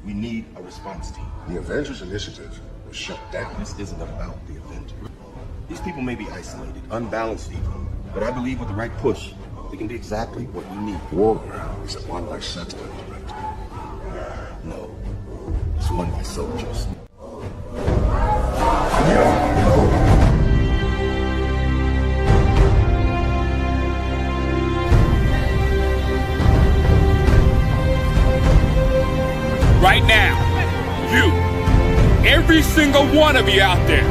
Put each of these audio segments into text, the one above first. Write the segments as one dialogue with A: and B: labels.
A: We need a response team.
B: The Avengers Initiative was shut down.
A: This isn't about the Avengers. These people may be isolated, unbalanced even, but I believe with the right push, they can be exactly what we need.
B: War is it won by sentiment, Director?
A: No, it's won by soldiers.
C: Right now, every single one of you out there,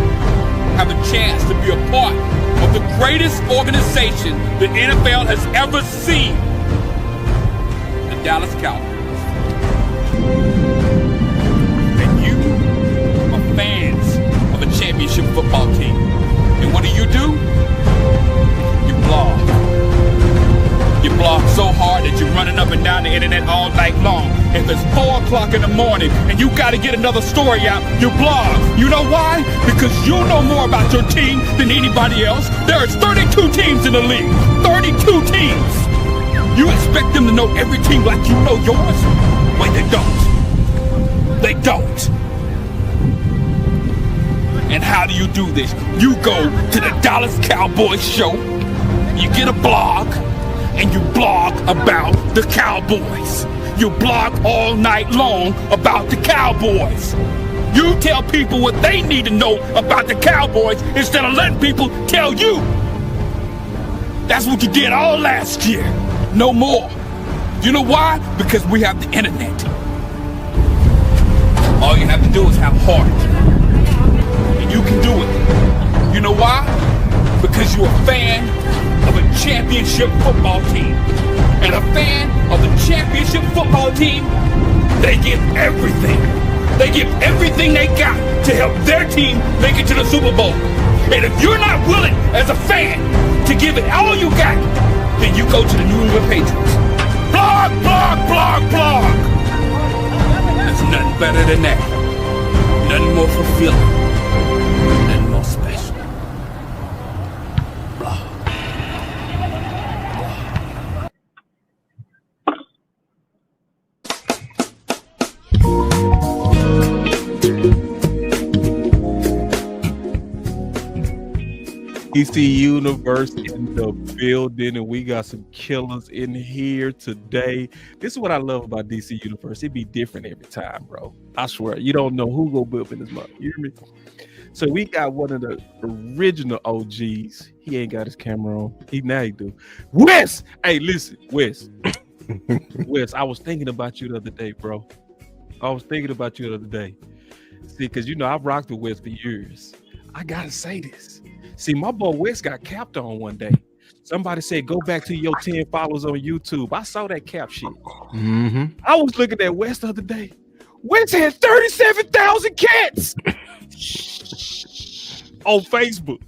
C: have a chance to be a part of the greatest organization the NFL has ever seen, the Dallas Cowboys. And you are fans of a championship football team. And what do? You blog. You blog so hard that you're running up and down the internet all night long. If it's 4 o'clock in the morning and you got to get another story out, you blog. You know why? Because you know more about your team than anybody else. There is 32 teams in the league. 32 teams. You expect them to know every team like you know yours? Wait, they don't. They don't. And how do you do this? You go to the Dallas Cowboys show, you get a blog, and you blog about the Cowboys. You blog all night long about the Cowboys. You tell people what they need to know about the Cowboys instead of letting people tell you. That's what you did all last year. No more. You know why? Because we have the internet. All you have to do is have heart. And you can do it. You know why? Because you're a fan of a championship football team. And a fan of the championship football team, they give everything. They give everything they got to help their team make it to the Super Bowl. And if you're not willing as a fan to give it all you got, then you go to the New England Patriots. Blog, blog, blog, blog. There's nothing better than that. Nothing more fulfilling. Nothing more special. Blog.
D: DC Universe in the building, and we got some killers in here today. This is what I love about DC Universe. It be different every time, bro. I swear, you don't know who gonna be up in this month. You hear me? So we got one of the original OGs. He ain't got his camera on. Now he do. Wes! Hey, listen, Wes. Wes, I was thinking about you the other day, bro. I was thinking about you the other day. See, because you know I've rocked with Wes for years. I gotta say this. See, my boy Wes got capped on one day. Somebody said, go back to your 10 followers on YouTube. I saw that cap shit.
E: Mm-hmm.
D: I was looking at Wes the other day. Wes had 37,000 cats on Facebook.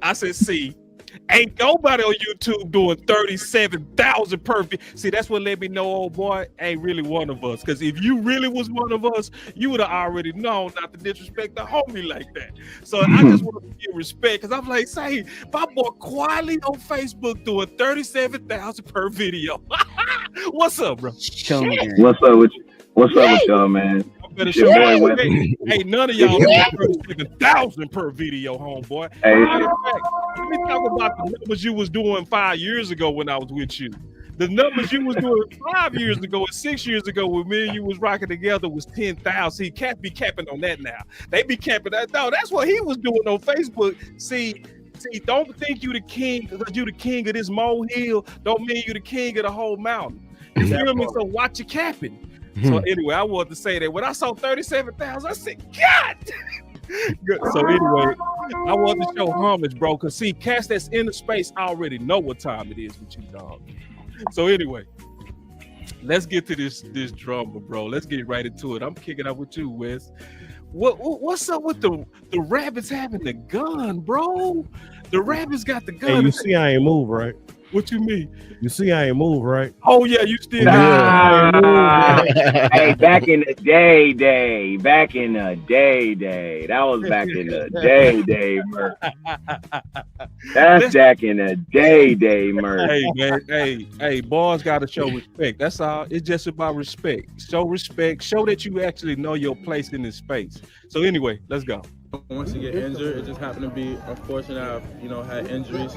D: I said, see, ain't nobody on YouTube doing 37,000 per video. See, that's what let me know, old boy ain't really one of us. Because if you really was one of us, you would have already known not to disrespect the homie like that. So I just want to give respect because I'm like, say, my boy quietly on Facebook doing 37,000 per video. What's up, bro?
F: What's up with you? What's up with y'all, man?
D: Hey, none of y'all 1,000 per video, homeboy.
F: Hey.
D: Let me talk about the numbers you was doing 5 years ago when I was with you. The numbers you was doing 5 years ago and 6 years ago when me and you was rocking together was 10,000. He can't be capping on that now. They be capping that. No, that's what he was doing on Facebook. See, don't think you the king because you the king of this molehill. Don't mean you the king of the whole mountain. You feel me? So watch your capping. So anyway, I wanted to say that when I saw 37,000, I said, God. So anyway, I wanted to show homage, bro, because see, cats that's in the space already know what time it is with you, dog. So anyway, let's get to this drama, bro. Let's get right into it. I'm kicking up with you, Wes. What's up with the rabbits having the gun, bro? The rabbits got the gun.
E: Hey, you see I ain't move, right?
D: What you mean?
E: You see, I ain't moved, right?
D: Oh yeah, you still
F: Hey, back in the day. That was back in the day, Murph. That's back in the day, Murph.
D: Hey man, hey, boys gotta show respect. That's all. It's just about respect. Show respect. Show that you actually know your place in this space. So anyway, let's go.
G: Once you get injured, it just happened to be unfortunate. I've had injuries.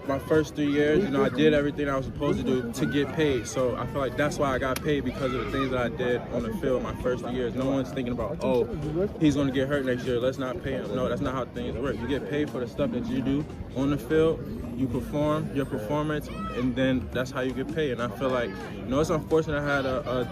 G: My first 3 years, I did everything I was supposed to do to get paid. So I feel like that's why I got paid, because of the things that I did on the field my first 3 years. No one's thinking about, oh, he's going to get hurt next year, let's not pay him. No, that's not how things work. You get paid for the stuff that you do on the field. You perform your performance, and then that's how you get paid. And I feel like, it's unfortunate I had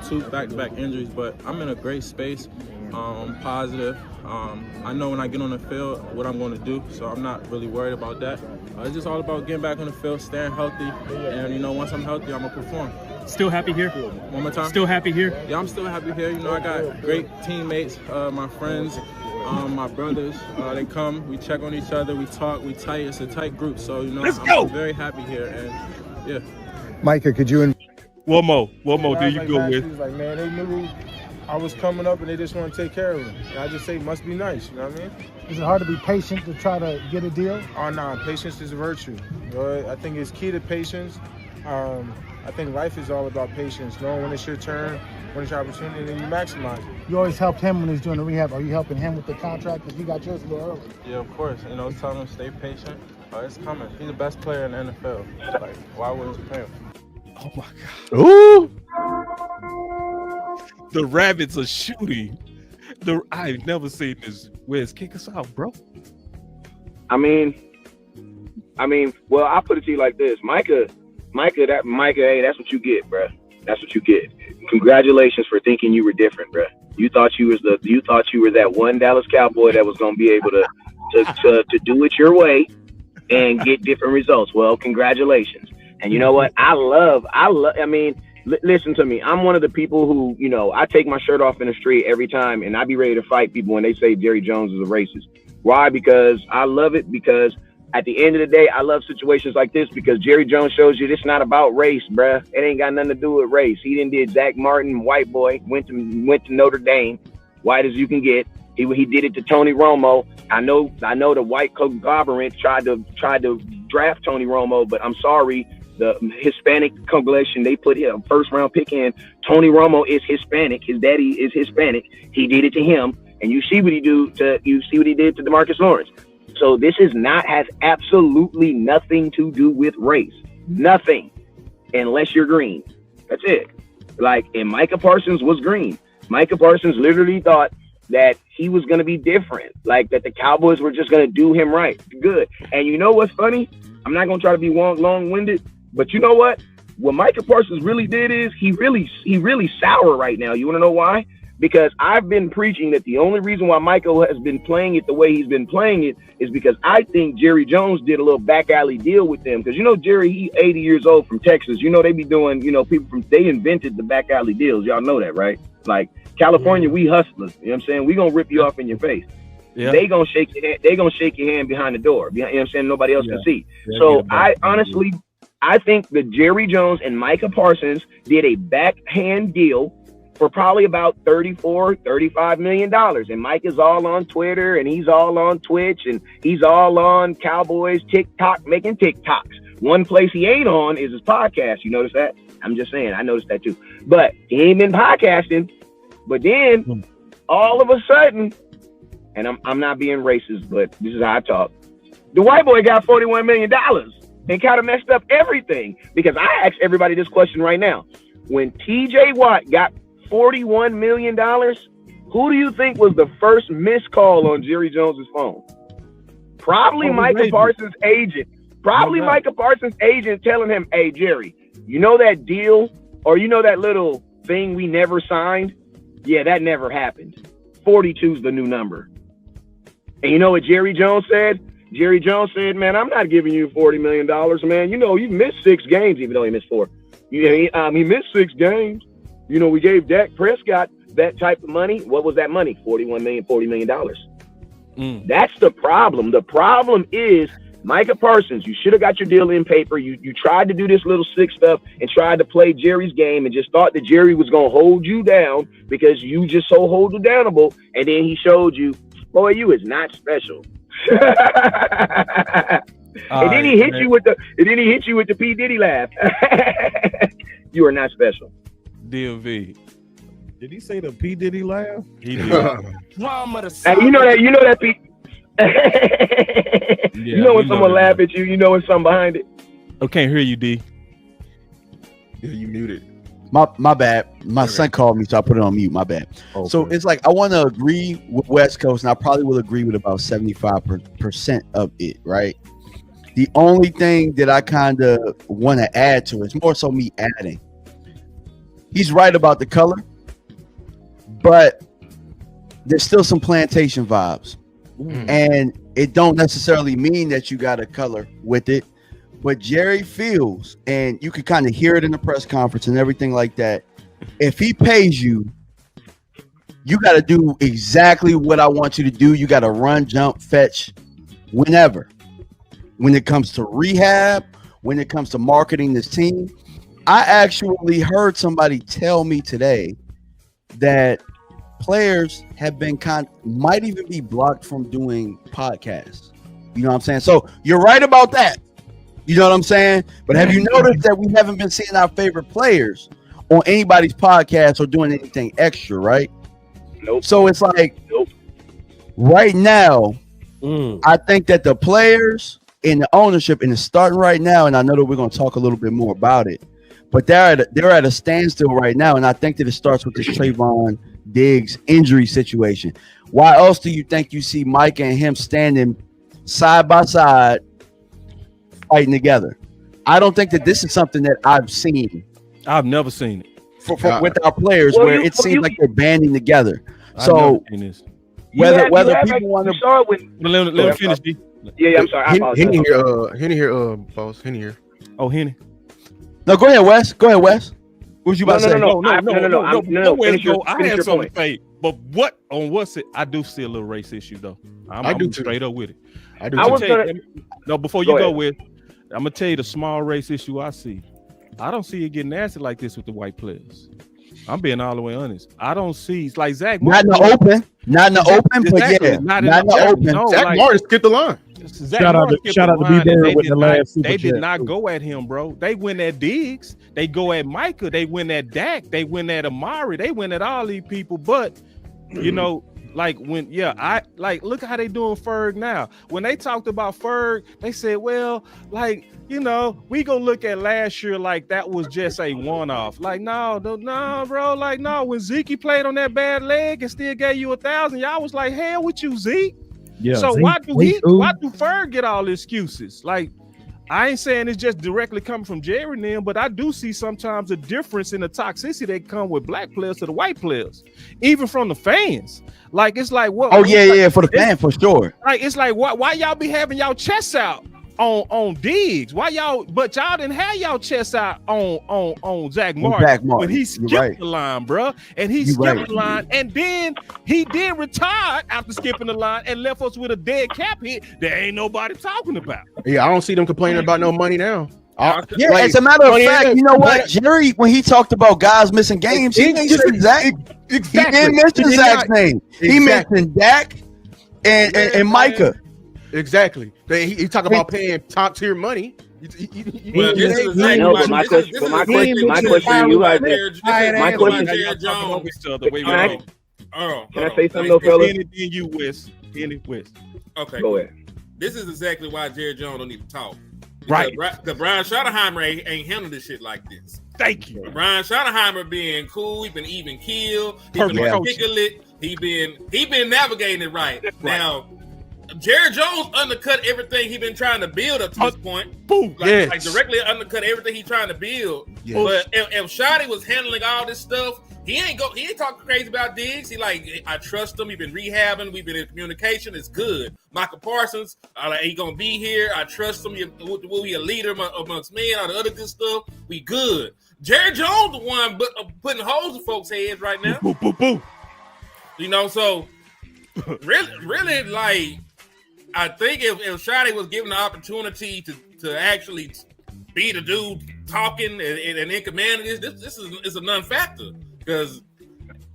G: 2 back-to-back injuries, but I'm in a great space. I'm positive. I know when I get on the field what I'm going to do, so I'm not really worried about that. It's just all about getting back on the field, staying healthy, and once I'm healthy, I'm gonna perform.
H: Still happy here?
G: One more time.
H: Still happy here?
G: Yeah, I'm still happy here. I got great teammates, my friends, my brothers. They come, we check on each other, we talk, we tight. It's a tight group, so I'm very happy here, and yeah.
I: Micah, could you?
D: One more. Do you go with?
J: He was like, man, they knew I was coming up and they just want to take care of him. And I just say, must be nice, you know what I mean?
I: Is it hard to be patient to try to get a deal?
J: Oh, no, patience is a virtue. I think it's key to patience. I think life is all about patience, knowing when it's your turn, when it's your opportunity, and then you maximize it.
I: You always helped him when he's doing the rehab. Are you helping him with the contract? Because he got yours a little early.
G: Yeah, of course. Telling him stay patient. It's coming. He's the best player in the NFL. Like, why wouldn't you pay him?
D: Oh my God.
E: Ooh.
D: The Rabbits are shooting. I've never seen this. Wes, kick us out, bro.
F: I mean, well, I'll put it to you like this. Micah, hey, that's what you get, bro. That's what you get. Congratulations for thinking you were different, bro. You thought you were that one Dallas Cowboy that was going to be able to do it your way and get different results. Well, congratulations. And you know what? Listen to me. I'm one of the people who, I take my shirt off in the street every time, and I be ready to fight people when they say Jerry Jones is a racist. Why? Because I love it. Because at the end of the day, I love situations like this, because Jerry Jones shows you it's not about race, bruh. It ain't got nothing to do with race. He didn't did Zach Martin, white boy, went to Notre Dame, white as you can get. He did it to Tony Romo. I know the white conglomerate tried to draft Tony Romo, but I'm sorry. The Hispanic coalition, they put a first-round pick in. Tony Romo is Hispanic. His daddy is Hispanic. He did it to him, and you see what he did to DeMarcus Lawrence. So this has absolutely nothing to do with race. Nothing, unless you're green. That's it. And Micah Parsons was green. Micah Parsons literally thought that he was going to be different, that the Cowboys were just going to do him right. Good. And you know what's funny? I'm not going to try to be long-winded. But you know what? What Micah Parsons really did is he really sour right now. You want to know why? Because I've been preaching that the only reason why Micah has been playing it the way he's been playing it is because I think Jerry Jones did a little back alley deal with them. Because Jerry, he 80 years old from Texas. They be doing, they invented the back alley deals. Y'all know that, right? California, we hustlers. You know what I'm saying? We gonna rip you off in your face. Yeah. They gonna shake your hand. They gonna shake your hand behind the door. You know what I'm saying? Nobody else can see. Yeah, so I think that Jerry Jones and Micah Parsons did a backhand deal for probably about $34-35 million. And Mike is all on Twitter, and he's all on Twitch, and he's all on Cowboys TikTok, making TikToks. One place he ain't on is his podcast. You notice that? I'm just saying, I noticed that too. But he ain't been podcasting. But then all of a sudden, and I'm not being racist, but this is how I talk. The white boy got $41 million and kind of messed up everything. Because I ask everybody this question right now. When TJ Watt got $41 million, who do you think was the first missed call on Jerry Jones's phone? Probably Micah Parsons' agent. Micah Parsons' agent telling him, hey, Jerry, you know that deal or you know that little thing we never signed? Yeah, that never happened. 42's the new number. And you know what Jerry Jones said? Jerry Jones said, man, I'm not giving you $40 million, man. You missed 6 games, even though he missed 4. He missed 6 games. We gave Dak Prescott that type of money. What was that money? $40 million. That's the problem. The problem is Micah Parsons, you should have got your deal in paper. You tried to do this little sick stuff and tried to play Jerry's game and just thought that Jerry was going to hold you down because you just so hold it downable. And then he showed you, boy, you is not special. And then he hit you with the P. Diddy laugh. You are not special.
D: DMV.
E: Did he say the P. Diddy laugh?
D: He did.
F: Hey, you know that P. You know when someone laugh at you, you know when something behind it.
D: I can't hear you, D.
E: Yeah, you muted.
H: My bad. My son called me, so I put it on mute. My bad.
E: Okay.
H: So it's like I want to agree with West Coast, and I probably will agree with about 75% of it, right? The only thing that I kind of want to add to it, it's more so me adding. He's right about the color, but there's still some plantation vibes. And it don't necessarily mean that you got a color with it, but Jerry feels, and you can kind of hear it in the press conference and everything like that. If he pays you, you got to do exactly what I want you to do. You got to run, jump, fetch, whenever. When it comes to rehab, when it comes to marketing this team, I actually heard somebody tell me today that players have been might even be blocked from doing podcasts. You know what I'm saying? So you're right about that. You know what I'm saying? But have you noticed that we haven't been seeing our favorite players on anybody's podcast or doing anything extra, right?
F: Nope.
H: So it's like, right now, I think that the players in the ownership, and it's starting right now, and I know that we're going to talk a little bit more about it, but they're at a standstill right now, and I think that it starts with this Trayvon Diggs injury situation. Why else do you think you see Mike and him standing side by side fighting together? I don't think that this is something that I've seen.
D: I've never seen it
H: with our players where it seems like they're banding together. So whether people want to
F: start with,
D: let him finish, D.
F: Yeah, I'm sorry.
E: Henny here, boss. Henny here.
D: Oh, Henny.
H: No, go ahead, Wes. What was you about to say?
F: No.
D: I had something to say, but what's it? I do see a little race issue though. I'm
E: do too.
D: Straight up with it.
E: I do.
D: Before you go with, I'm gonna tell you the small race issue I see. I don't see it getting nasty like this with the white players. I'm being all the way honest. I don't see it's like Zach Martin.
H: Not in the open, but yeah, not in the open.
E: No, Zach Martin skipped the line.
D: Shout out to B-Bird with the last Super They did not go at him, bro. They went at Diggs. They go at Micah. They went at Dak. They went at Amari. They went at all these people. But, you know, like when, look at how they doing Ferg now. When they talked about Ferg, they said, well, like, you know, we go look at last year like that was just a one-off. Like, no, bro. Like, no, when Zeke played on that bad leg and still gave you 1,000, y'all was like, hell with you, Zeke. Yeah, so why do Ferg get all the excuses? Like, I ain't saying it's just directly coming from Jerry and them, but I do see sometimes a difference in the toxicity that come with black players to the white players, even from the fans. Like, it's like, what?
H: Oh yeah, for the fan, for sure.
D: Like, it's like, why y'all be having y'all chests out on Diggs? Why y'all? But y'all didn't have y'all chests out on Zach Martin. When he skipped the line, bro, and he skipped the line, and then he did retire after skipping the line and left us with a dead cap hit that ain't nobody talking about.
E: Yeah, I don't see them complaining about no money now.
H: As a matter of fact, you know what, Jerry, when he talked about guys missing games, he didn't say Zach. He didn't mention Zach's name. He mentioned Dak and Micah.
E: Exactly. He talk about paying top tier money.
F: My question to you guys is, my question is, can I say something though, fellas?
D: You, West.
K: Okay.
F: Go ahead.
K: This is exactly why Jerry Jones don't need to talk.
D: Right.
K: Because Brian Schottenheimer ain't handled this shit like this.
D: Thank you.
K: Brian Schottenheimer being cool, he been even keeled, he been articulate, he been navigating it right. Now, Jerry Jones undercut everything he been trying to build up to this point.
D: Boom.
K: Like directly undercut everything he trying to build. Yes. But if Shotty was handling all this stuff, he ain't talking crazy about Diggs. He like, I trust him. He been rehabbing. We've been in communication. It's good. Michael Parsons, he gonna be here. I trust him. Will be a leader amongst men? All the other good stuff. We good. Jerry Jones the one putting holes in folks' heads right now.
D: Boom.
K: You know, so really, like, I think if Shotty was given the opportunity to actually be the dude talking and in command of this is a non-factor, because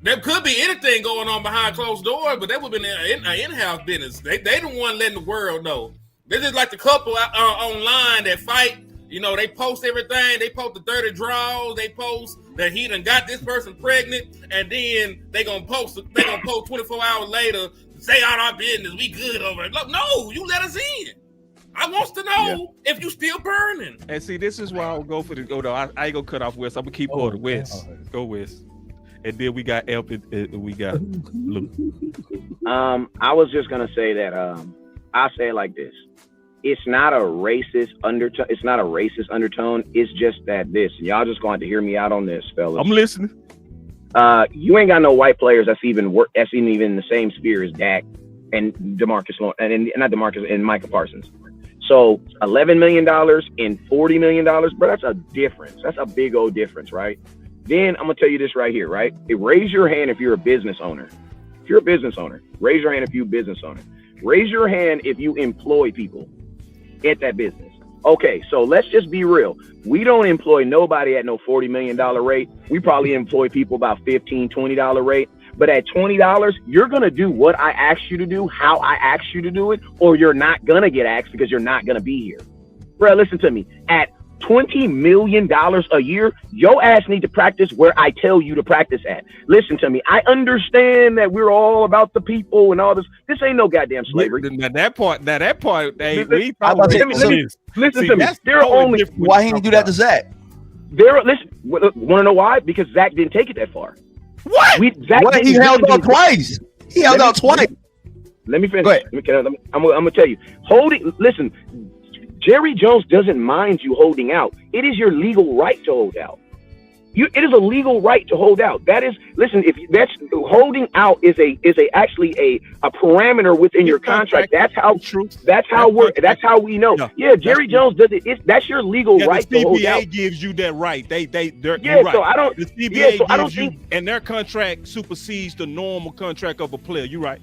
K: there could be anything going on behind closed doors, but that would have been an in-house business. They the one letting the world know. They're just like the couple online that fight. You know, they post everything. They post the 30 draws. They post that he done got this person pregnant, and then they gonna post 24 hours later, say out our business. We good over it. Look, no, you let us in. I wants to know if you still burning.
D: And see, this is why I'll go for the go. No, I ain't gonna cut off West. I'm gonna keep going to West. Go West. And then we got Elp and we got Luke.
F: I was just gonna say that I'll say it like this. It's not a racist undertone. It's not a racist undertone. It's just that this. Y'all just going to hear me out on this, fellas.
D: I'm listening.
F: You ain't got no white players that's even in the same sphere as Dak and DeMarcus Lawrence, and not DeMarcus and Micah Parsons. So $11 million and $40 million, bro, that's a difference. That's a big old difference, right? Then I'm gonna tell you this right here, right? Raise your hand if you're a business owner. If you're a business owner, raise your hand if you're a business owner. Raise your hand if you employ people at that business. Okay, so let's just be real. We don't employ nobody at no $40 million rate. We probably employ people about $15, $20 rate. But at $20, you're going to do what I asked you to do, how I asked you to do it, or you're not going to get asked because you're not going to be here. Bro, listen to me. At $20 million a year, your ass need to practice where I tell you to practice at. Listen to me. I understand that we're all about the people and all this. This ain't no goddamn slavery.
D: Now that part, hey,
F: listen to me. There are only
H: why he didn't do that to Zach?
F: Listen, want to know why? Because Zach didn't take it that far.
H: What? He held out twice. He held out twice.
F: Let me finish. I'm gonna tell you. Listen. Jerry Jones doesn't mind you holding out. It is your legal right to hold out. It is a legal right to hold out. That is, listen, if that's holding out is actually a parameter within your contract. That's how we know. Yeah, Jerry Jones does it. That's your legal right to hold out.
D: The CBA gives you that right.
F: Yeah,
D: right.
F: So I don't.
D: The CBA gives you, and their contract supersedes the normal contract of a player. You're right.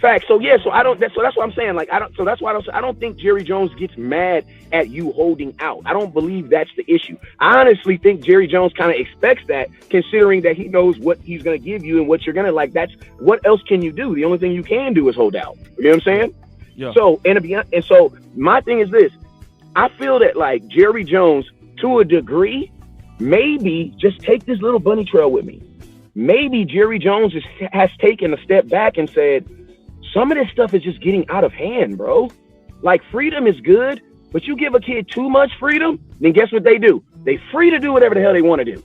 F: Facts. So yeah, so I don't. That's what I'm saying. Like I don't. So that's why I don't think Jerry Jones gets mad at you holding out. I don't believe that's the issue. I honestly think Jerry Jones kind of expects that, considering that he knows what he's going to give you and what you're going to like. That's what else can you do? The only thing you can do is hold out. You know what I'm saying? Yeah. So and so my thing is this. I feel that like Jerry Jones, to a degree, maybe just take this little bunny trail with me. Maybe Jerry Jones has taken a step back and said, some of this stuff is just getting out of hand, bro. Like, freedom is good, but you give a kid too much freedom, then guess what they do? They free to do whatever the hell they want to do.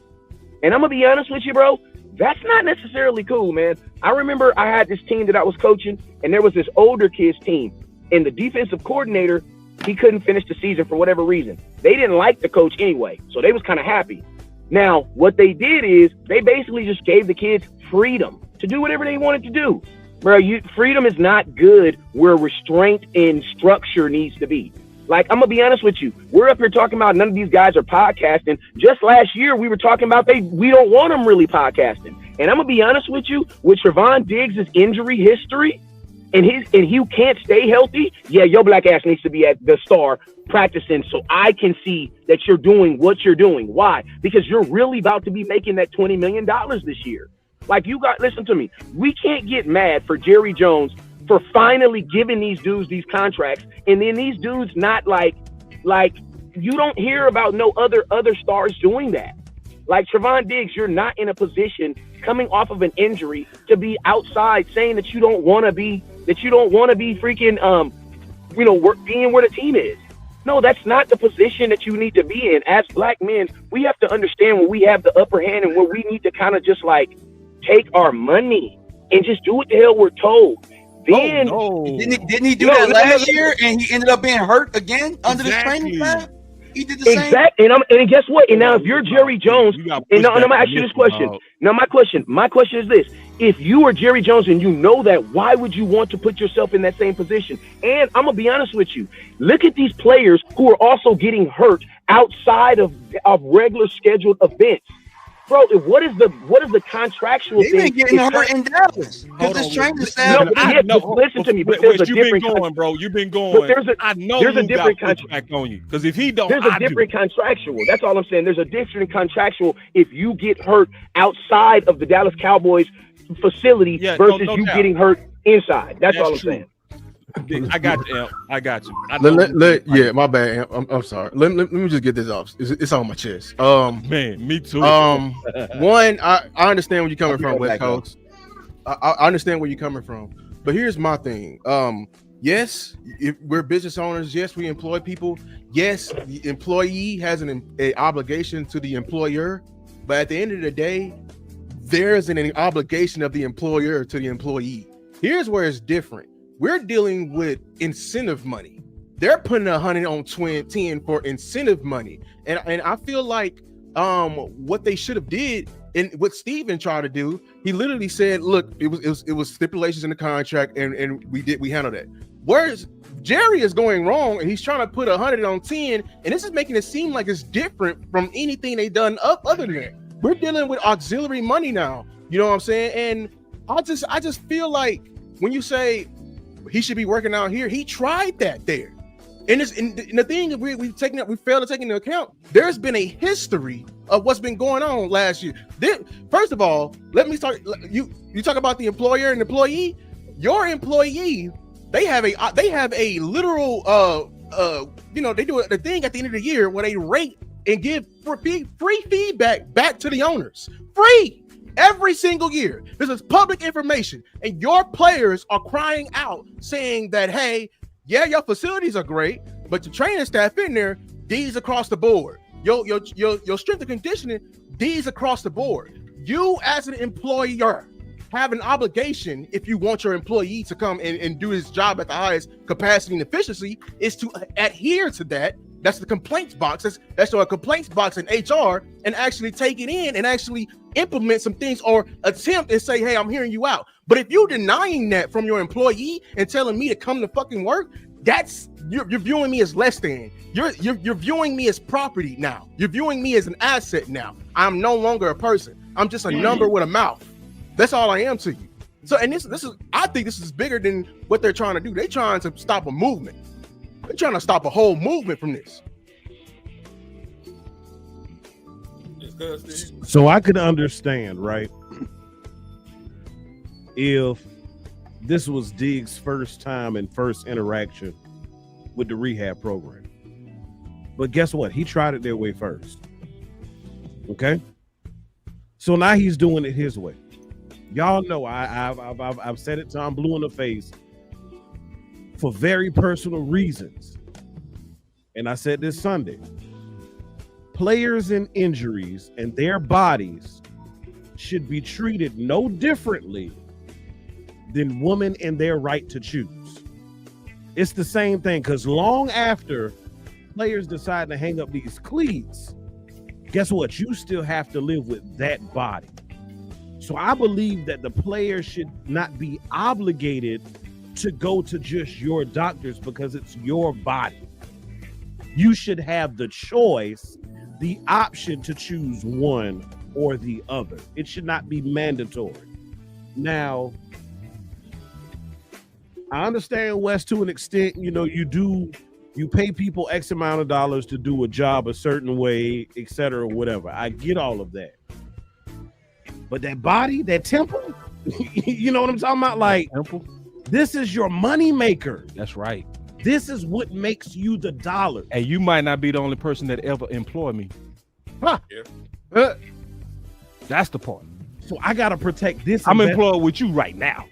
F: And I'm going to be honest with you, bro, that's not necessarily cool, man. I remember I had this team that I was coaching, and there was this older kids team, and the defensive coordinator, he couldn't finish the season for whatever reason. They didn't like the coach anyway, so they was kind of happy. Now, what they did is they basically just gave the kids freedom to do whatever they wanted to do. Bro, freedom is not good where restraint and structure needs to be. Like, I'm going to be honest with you. We're up here talking about none of these guys are podcasting. Just last year, we were talking about we don't want them really podcasting. And I'm going to be honest with you, with Trevon Diggs' injury history and he can't stay healthy, yeah, your black ass needs to be at the Star practicing so I can see that you're doing what you're doing. Why? Because you're really about to be making that $20 million this year. Like, listen to me. We can't get mad for Jerry Jones for finally giving these dudes these contracts, and then these dudes not like you don't hear about no other stars doing that. Like Trevon Diggs, you're not in a position coming off of an injury to be outside saying that you don't want to be freaking being where the team is. No, that's not the position that you need to be in. As black men, we have to understand when we have the upper hand and where we need to kind of just like take our money and just do what the hell we're told. Then
H: didn't he do that last year and he ended up being hurt again under the training plan? He did the same.
F: Exactly. And guess what? And now if you're Jerry Jones, and I'm gonna ask you this question. Now my question is this: if you are Jerry Jones and you know that, why would you want to put yourself in that same position? And I'm gonna be honest with you. Look at these players who are also getting hurt outside of regular scheduled events. Bro, what is the contractual
H: They've
F: thing?
H: been getting hurt in Dallas because this training staff.
F: Listen to me. But there's a
D: you've been
F: different
D: going, bro. You've been going. I know
F: there's a
D: Lou
F: different
D: got pushback on you because if he don't,
F: there's a different contractual. That's all I'm saying. There's a different contractual if you get hurt outside of the Dallas Cowboys facility versus you getting hurt inside. That's all I'm saying.
D: I got you, Amp. I got you.
E: Yeah, my bad, Amp. I'm sorry. Let me just get this off. It's on my chest.
D: Man, me too.
E: One, I understand where you're coming from, West Coast. I understand where you're coming from, but here's my thing. Yes, if we're business owners, yes, we employ people. Yes, the employee has an obligation to the employer, but at the end of the day, there's an obligation of the employer to the employee. Here's where it's different. We're dealing with incentive money. They're putting 100 on 10 for incentive money, and I feel like what they should have did and what Steven tried to do, he literally said, "Look, it was stipulations in the contract, and we handled it." Whereas Jerry is going wrong, and he's trying to put 100 on 10, and this is making it seem like it's different from anything they've done other than that. We're dealing with auxiliary money now. You know what I'm saying? And I just feel like when you say he should be working out here, he tried that there. And the thing that we failed to take into account, there's been a history of what's been going on last year. First of all, let me start. You talk about the employer and employee. Your employee, they have a literal they do the thing at the end of the year where they rate and give free feedback back to the owners. Free every single year. This is public information, and your players are crying out saying that, hey, yeah, your facilities are great, but your training staff in there, D's across the board. Your strength and conditioning, D's across the board. You as an employer have an obligation, if you want your employee to come and do his job at the highest capacity and efficiency, is to adhere to that. That's the complaints box. That's a complaints box in HR, and actually take it in and actually implement some things or attempt and say, hey, I'm hearing you out. But if you're denying that from your employee and telling me to come to fucking work, you're viewing me as less than. You're viewing me as property now. You're viewing me as an asset now. I'm no longer a person. I'm just a number with a mouth. That's all I am to you. So, and this is, I think this is bigger than what they're trying to do. They're trying to stop a movement. They're trying to stop a whole movement from this.
D: So I could understand, right? If this was Diggs' first time and first interaction with the rehab program. But guess what? He tried it their way first. Okay? So now he's doing it his way. Y'all know I've said it till I'm blue in the face for very personal reasons. And I said this Sunday. Players in injuries and their bodies should be treated no differently than women in their right to choose. It's the same thing, because long after players decide to hang up these cleats, guess what? You still have to live with that body. So I believe that the player should not be obligated to go to just your doctors because it's your body. You should have the choice, the option to choose one or the other. It should not be mandatory. Now, I understand, Wes, to an extent, you pay people X amount of dollars to do a job a certain way, et cetera, whatever. I get all of that. But that body, that temple, you know what I'm talking about? Like, temple. This is your money maker.
L: That's right.
D: This is what makes you the dollar.
L: And you might not be the only person that ever employed me.
D: Huh.
L: Yeah. That's the part.
D: So I got to protect this.
L: I'm employed with you right now.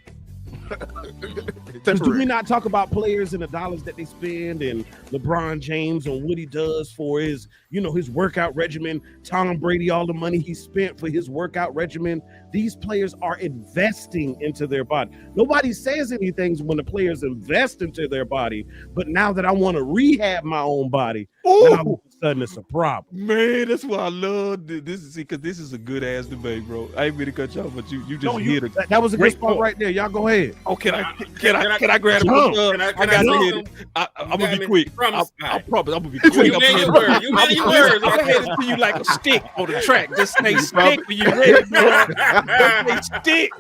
D: Do we not talk about players and the dollars that they spend, and LeBron James and what he does for his, his workout regimen, Tom Brady, all the money he spent for his workout regimen? These players are investing into their body. Nobody says anything when the players invest into their body, but now that I want to rehab my own body, now all of a
L: sudden it's a problem.
D: Man, that's why I love this. Because this is a good ass debate, bro. I ain't mean to cut you off, but you just
L: No,
D: hit a
L: that was a good
D: great
L: spot
D: point.
L: right there. Y'all go ahead.
D: Oh, can I grab it? I got to hit it. I'm gonna be quick. I promise. I'm gonna be quick.
K: You made your words. You made your words.
D: I'm gonna hit it to you like a stick on the track. Just stay stick when you ready, bro. Just stay stick.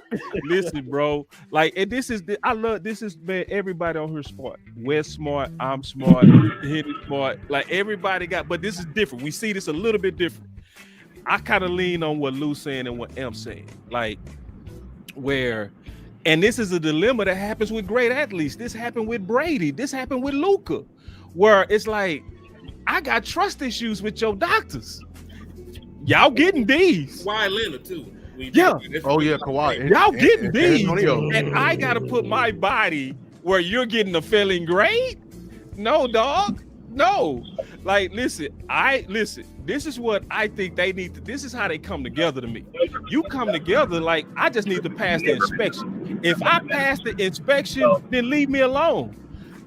D: Listen, bro. Like, and this is I love this is man. Everybody on here smart. Wes smart. I'm smart. Hit it smart. Like everybody got, but this is different. We see this a little bit different. I kind of lean on what Lou's saying and what M's saying. Like, where, and this is a dilemma that happens with great athletes. This happened with Brady. This happened with Luka, where it's like, I got trust issues with your doctors. Y'all getting these.
K: Kawhi Leonard too.
E: Kawhi.
D: Y'all getting these, and I gotta put my body where you're getting a failing grade. No, dog. No. Like, listen. This is what I think they need to. This is how they come together to me. You come together like I just need to pass the inspection. If I pass the inspection, then leave me alone.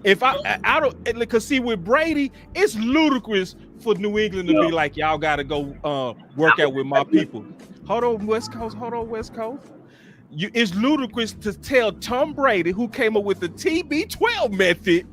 D: If I don't, because see, with Brady, it's ludicrous for New England to be like, y'all got to go work out with my people. Hold on, West Coast. It's ludicrous to tell Tom Brady, who came up with the TB12 method,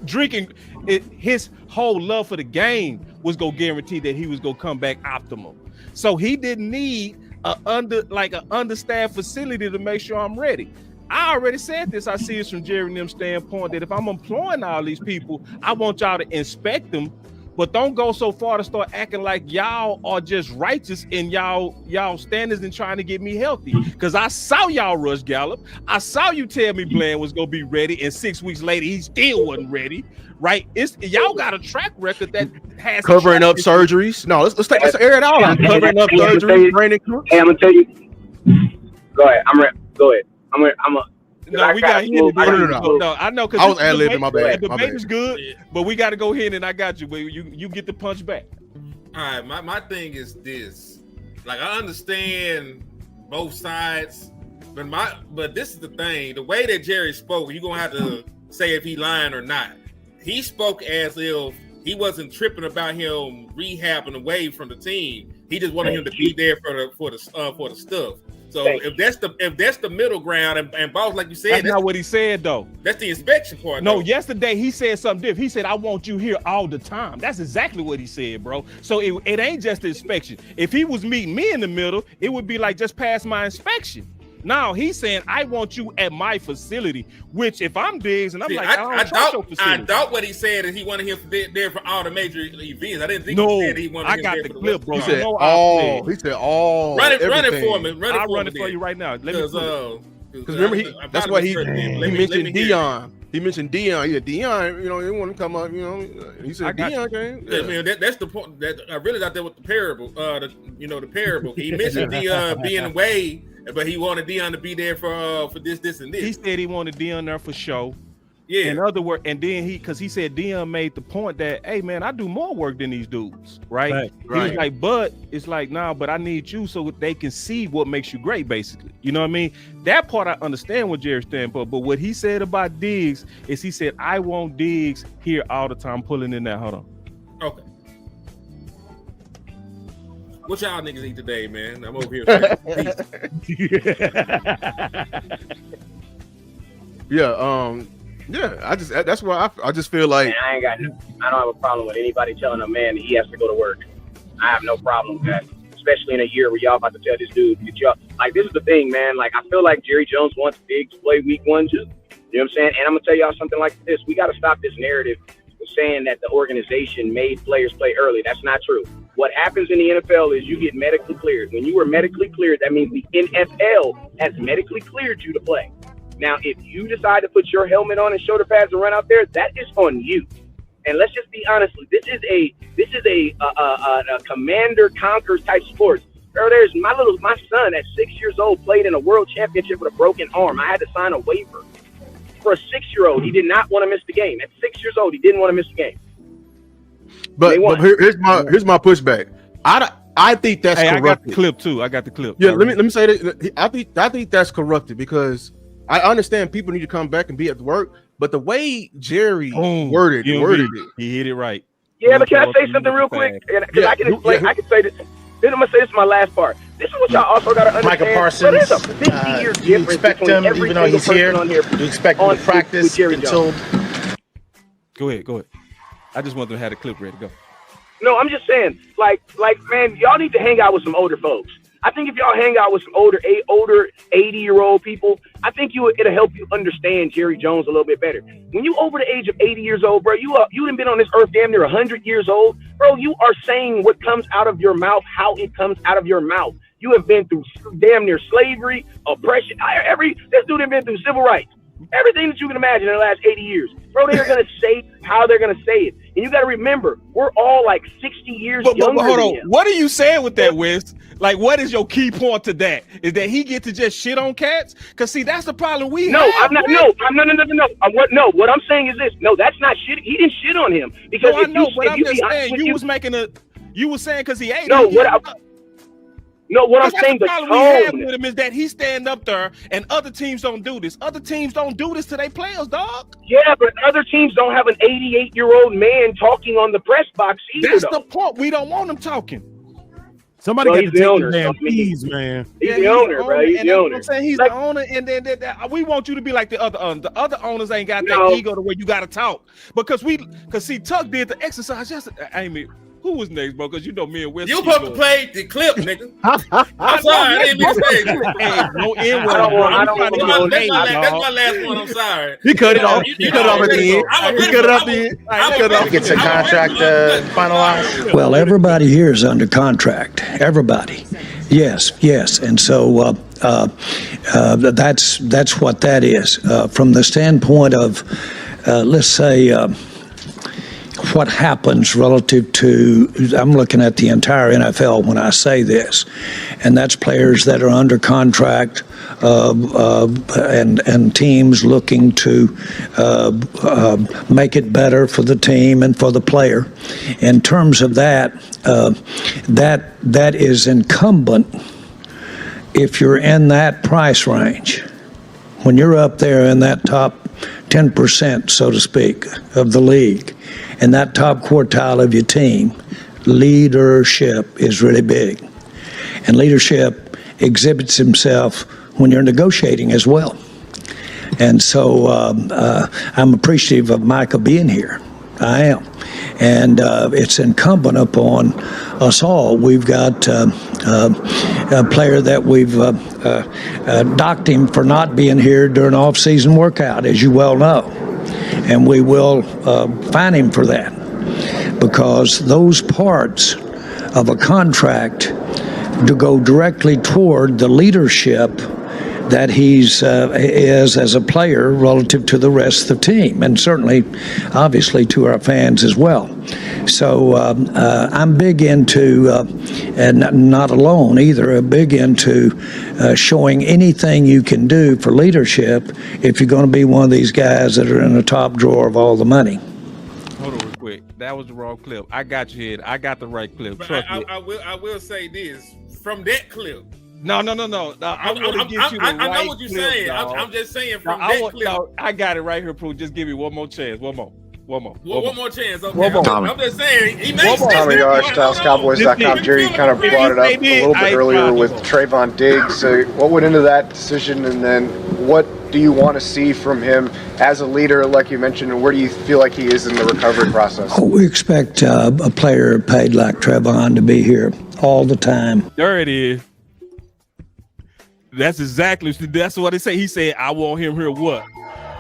D: drinking it, his whole love for the game was gonna guarantee that he was gonna come back optimal. So he didn't need an understaffed facility to make sure I'm ready. I already said this. I see this from Jerry and them standpoint that if I'm employing all these people, I want y'all to inspect them, but don't go so far to start acting like y'all are just righteous in y'all standards and trying to get me healthy. Because I saw y'all rush Gallup. I saw you tell me Bland was gonna be ready, and 6 weeks later he still wasn't ready. Right? Y'all got a track record that has
E: covering up surgeries. No, let's air it all out. Covering up surgeries. Brandon Cooks.
F: Hey, I'm gonna tell you. Go ahead. Go ahead.
D: No, we got hit. No, I know because
E: I was ad-libbing. My bad.
D: The debate is good, but we got to go ahead and I got you. But you get the punch back.
K: All right, my thing is this. Like, I understand both sides, but this is the thing. The way that Jerry spoke, you're gonna have to say if he lying or not. He spoke as if he wasn't tripping about him rehabbing away from the team. He just wanted him to be there for the stuff. So if that's the middle ground, and boss, like you said,
D: that's not what he said though.
K: That's the inspection part.
D: No, yesterday he said something different. He said, "I want you here all the time." That's exactly what he said, bro. So it ain't just the inspection. If he was meeting me in the middle, it would be like just pass my inspection. Now he's saying, "I want you at my facility," which if I'm Diggs and I'm like, I
K: doubt what he said is he wanted him there for all the major events. I didn't think
D: he
K: said he wanted him
D: got
K: there
D: the
K: for
D: clip, bro.
E: He said all. He said all.
K: Run it for me.
D: I'll run it for you right now.
E: Because remember, that's why he mentioned Dion. He mentioned Dion. Yeah, Dion. You know, he want to come up. You know, he said Dion came.
K: Yeah. I mean, that's the point. That I really got there with the parable. The parable. He mentioned Dion being away, but he wanted Dion to be there for this, and this.
D: He said he wanted Dion there for show.
K: Yeah.
D: In other words, and then because he said Dion made the point that, hey man, I do more work than these dudes, right? He was like, but it's like, nah, but I need you so they can see what makes you great, basically. You know what I mean? That part I understand what Jerry's standing for, but what he said about Diggs is he said, I want Diggs here all the time, pulling in that. Hold on.
K: Okay. What y'all niggas eat today, man? I'm over here.
E: Yeah, that's why I just feel like
F: I don't have a problem with anybody telling a man that he has to go to work. I have no problem with that, especially in a year where y'all about to tell this dude, this is the thing, man. Like, I feel like Jerry Jones wants Diggs to play week 1 too. You know what I'm saying? And I'm gonna tell y'all something like this: we got to stop this narrative of saying that the organization made players play early. That's not true. What happens in the NFL is you get medically cleared. When you are medically cleared, that means the NFL has medically cleared you to play. Now, if you decide to put your helmet on and shoulder pads and run out there, that is on you. And let's just be honest, this is a commander conquer type sport. There's my son at 6 years old played in a world championship with a broken arm. I had to sign a waiver for a 6-year-old. He did not want to miss the game. At 6 years old, he didn't want to miss the game.
E: But here's my pushback. I think that's corrupted.
D: I got the clip too. I got the clip.
E: Yeah, let me say that. I think that's corrupted because I understand people need to come back and be at work, but the way Jerry worded it,
D: he hit it right.
F: Yeah, but can I say something real quick? Because I can explain. I can say this. Then I'm gonna say this is my last part. This is what y'all also gotta understand.
J: Michael Parsons,
F: there's a 50-year
J: do you
F: difference
J: expect
F: between
J: him,
F: every
J: even though he's
F: single
J: here,
F: person on here.
J: do you expect him to practice
F: with
J: until?
D: Go ahead. I just want them to have the clip ready to go.
F: No, I'm just saying, like, man, y'all need to hang out with some older folks. I think if y'all hang out with some older 80-year-old people, I think it'll help you understand Jerry Jones a little bit better. When you over the age of 80 years old, bro, you done been on this earth damn near 100 years old, bro. You are saying what comes out of your mouth, how it comes out of your mouth. You have been through damn near slavery, oppression. This dude has been through civil rights. Everything that you can imagine in the last 80 years. Bro, they're going to say how they're going to say it. And you got to remember, we're all like 60 years younger
D: but hold
F: than
D: on.
F: him.
D: What are you saying with that, Wes? Like, what is your key point to that? Is that he get to just shit on cats? Because, see, that's the problem we have.
F: No. What I'm saying is this. No, that's not shit. He didn't shit on him. Because
D: I know, but I'm just saying, you was saying because he ate him.
F: What I'm saying,
D: the
F: the
D: problem we have
F: tone
D: with him is that he stand up there and other teams don't do this. Other teams don't do this to their players, dog.
F: Yeah, but other teams don't have an 88-year-old man talking on the press box either.
D: That's the point. We don't want him talking.
L: Somebody got to take
F: owner,
L: the damn keys, man.
F: He's the owner, bro. He's the owner.
D: I'm saying he's the owner, and then we want you to be like the other owners. The other owners ain't got that ego to where you got to talk. Because see, Tuck did the exercise yesterday. Amy, who was next, bro? Because you know me and Wes.
K: You supposed to play the clip, nigga. I'm sorry, I didn't mean to say it.
D: No N-word.
K: That's my last one. I'm sorry.
E: He cut it off. He cut it off at the end. He cut it off the end. He cut it off.
J: Gets a contract finalized.
M: Well, everybody here is under contract. Everybody. Yes. And so that's what that is. From the standpoint of, let's say, what happens relative to, I'm looking at the entire NFL when I say this, and that's players that are under contract and teams looking to make it better for the team and for the player. In terms of that, that is incumbent if you're in that price range. When you're up there in that top 10%, so to speak, of the league, and that top quartile of your team, leadership is really big. And leadership exhibits himself when you're negotiating as well. And so I'm appreciative of Micah being here. I am. And it's incumbent upon us all. We've got a player that we've docked him for not being here during off-season workout, as you well know. And we will fine him for that, because those parts of a contract to go directly toward the leadership that he's is as a player relative to the rest of the team, and certainly, obviously, to our fans as well. So I'm big into, and not alone either, big into showing anything you can do for leadership if you're going to be one of these guys that are in the top drawer of all the money.
D: Hold on real quick. That was the wrong clip. I got you here. I got the right clip.
K: But I will say this. From that clip,
D: No. I want to get you the right
K: I know what you're
D: clip,
K: saying.
D: dog.
K: I'm just saying from that clip.
D: I got it right here, Prue. Just give me one more chance. One more chance. Okay. I'm just saying. He made
N: Tommy Yards, DallasCowboys.com. Jerry, you kind of brought it up a little bit earlier with Trayvon Diggs. So what went into that decision, and then what do you want to see from him as a leader, like you mentioned, and where do you feel like he is in the recovery process?
M: Oh, we expect a player paid like Trayvon to be here all the time.
D: There it is. That's what he said. He said, I want him here what?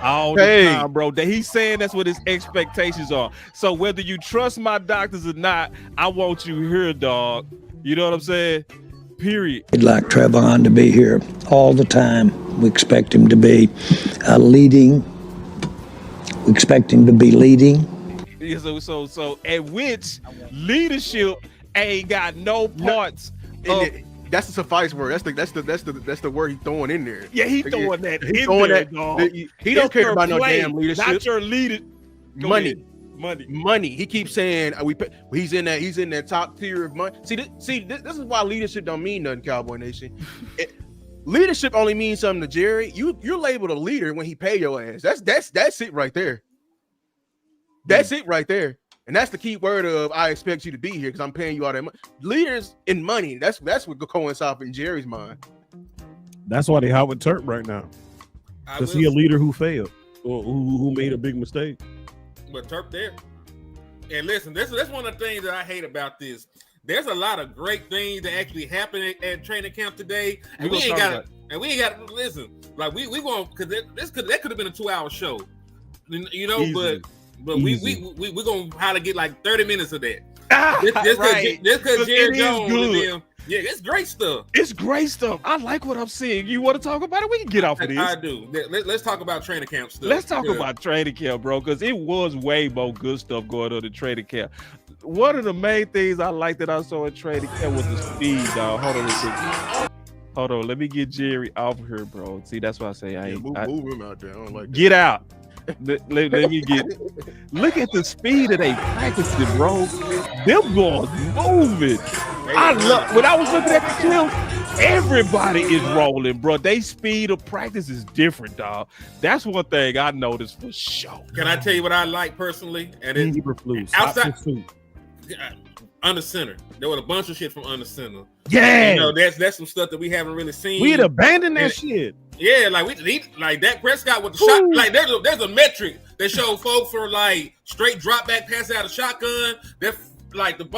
D: All the time, bro. That he's saying that's what his expectations are. So whether you trust my doctors or not, I want you here, dog. You know what I'm saying? Period.
M: We'd like Trayvon to be here all the time. We expect him to be leading. We expect him to be leading.
D: Yeah, so at which leadership ain't got no parts.
E: That's the suffice word. That's the word he's throwing in there.
D: Yeah, he's throwing that
E: he's
D: in
E: throwing
D: there,
E: that,
D: dog.
E: He don't care about no damn leadership.
D: Not your leader.
E: Money. He keeps saying he's in that top tier of money. See, this is why leadership don't mean nothing, Cowboy Nation. Leadership only means something to Jerry. You're labeled a leader when he pay your ass. That's it right there. That's it right there. And that's the key word of I expect you to be here because I'm paying you all that money. Leaders in money, that's what coincides in Jerry's mind.
L: That's why they hot with Turk right now. Because he a leader who failed or who made a big mistake.
K: But Turk there. And listen, that's one of the things that I hate about this. There's a lot of great things that actually happen at training camp today, and we ain't got to listen. Like we going because that could have been a 2-hour show, you know. Easy. But we gonna probably get like 30 minutes of that. This because Jerry Jones and them. Yeah, it's great stuff.
D: It's great stuff. I like what I'm seeing. You want to talk about it? We can get off of this.
K: I do. Let's talk about training camp stuff.
D: Let's talk about training camp, bro, because it was way more good stuff going on in training camp. One of the main things I liked that I saw in training camp was the speed, dog. Hold on. Let me get Jerry off here, bro. See, that's why I say
E: move him out there. I don't like
D: get out. Let me get look at the speed of they practicing, bro. Them boys moving. I love when I was looking at the film, everybody is rolling, bro. They speed of practice is different, dog. That's one thing I noticed for sure.
K: Can I tell you what I like personally? And it's outside under center. There was a bunch of shit from under center.
D: Yeah,
K: you know, that's some stuff that we haven't really seen.
D: We had abandoned that shit.
K: Yeah, like like Dak Prescott with the shot. Like there's a metric that shows folks for like straight drop back pass out of shotgun. That like that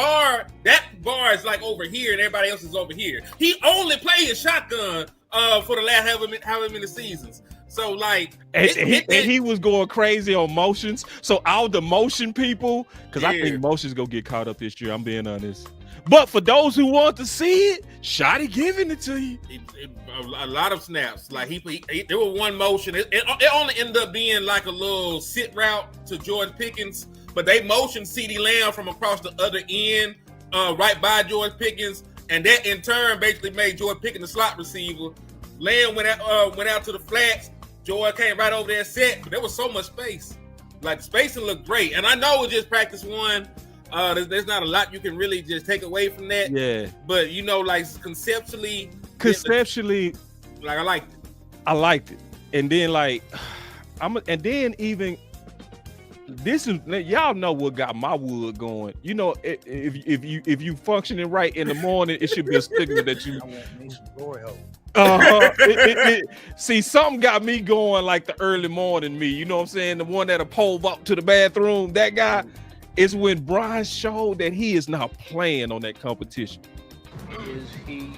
K: bar is like over here and everybody else is over here. He only played shotgun for the last however many seasons. So like,
D: and he was going crazy on motions. So all the motion people, because I think motions gonna get caught up this year. I'm being honest. But for those who want to see it, Shotty giving it to you.
K: A lot of snaps. Like there was one motion. It only ended up being like a little sit route to George Pickens, but they motioned CeeDee Lamb from across the other end, right by George Pickens, and that in turn basically made George Pickens the slot receiver. Lamb went out to the flats. George came right over there set, but there was so much space. Like the spacing looked great, and I know it's just practice one. There's not a lot you can really just take away from that.
D: Yeah.
K: But you know, like conceptually, like I liked it. And then like this is y'all know what got my wood going. You know, if you functioning right in the morning, it should be a signal that you. See, something got me going like the early morning me. You know what I'm saying? The one that'll pull up to the bathroom. That guy. Is when Brian showed that he is not playing on that competition.
O: Is he?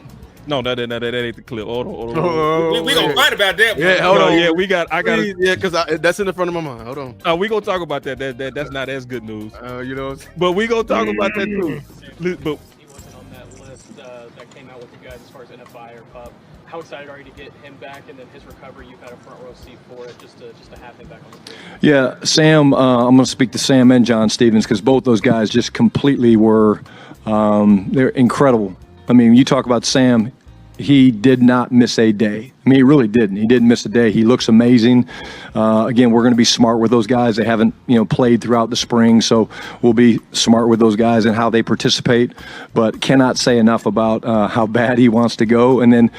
D: No, that ain't the clip. Hold on.
K: We gonna fight about that.
D: Yeah, hold on. Yeah, I got
E: it. Yeah, because that's in the front of my mind. Hold on.
D: We gonna talk about that. That's not as good news.
E: You know.
D: But we gonna talk about that too. But
O: he wasn't on that list that came out with you guys as far as NFI or PUB. How excited are you to get him back and then his recovery? You've had a front row seat for it, just to have him back on the field.
M: Yeah, Sam. I'm going to speak to Sam and John Stevens because both those guys just completely were. They're incredible. I mean, you talk about Sam. He did not miss a day. I mean, he really didn't. He didn't miss a day. He looks amazing. Again, we're going to be smart with those guys. They haven't, played throughout the spring, so we'll be smart with those guys and how they participate. But cannot say enough about how bad he wants to go. And then,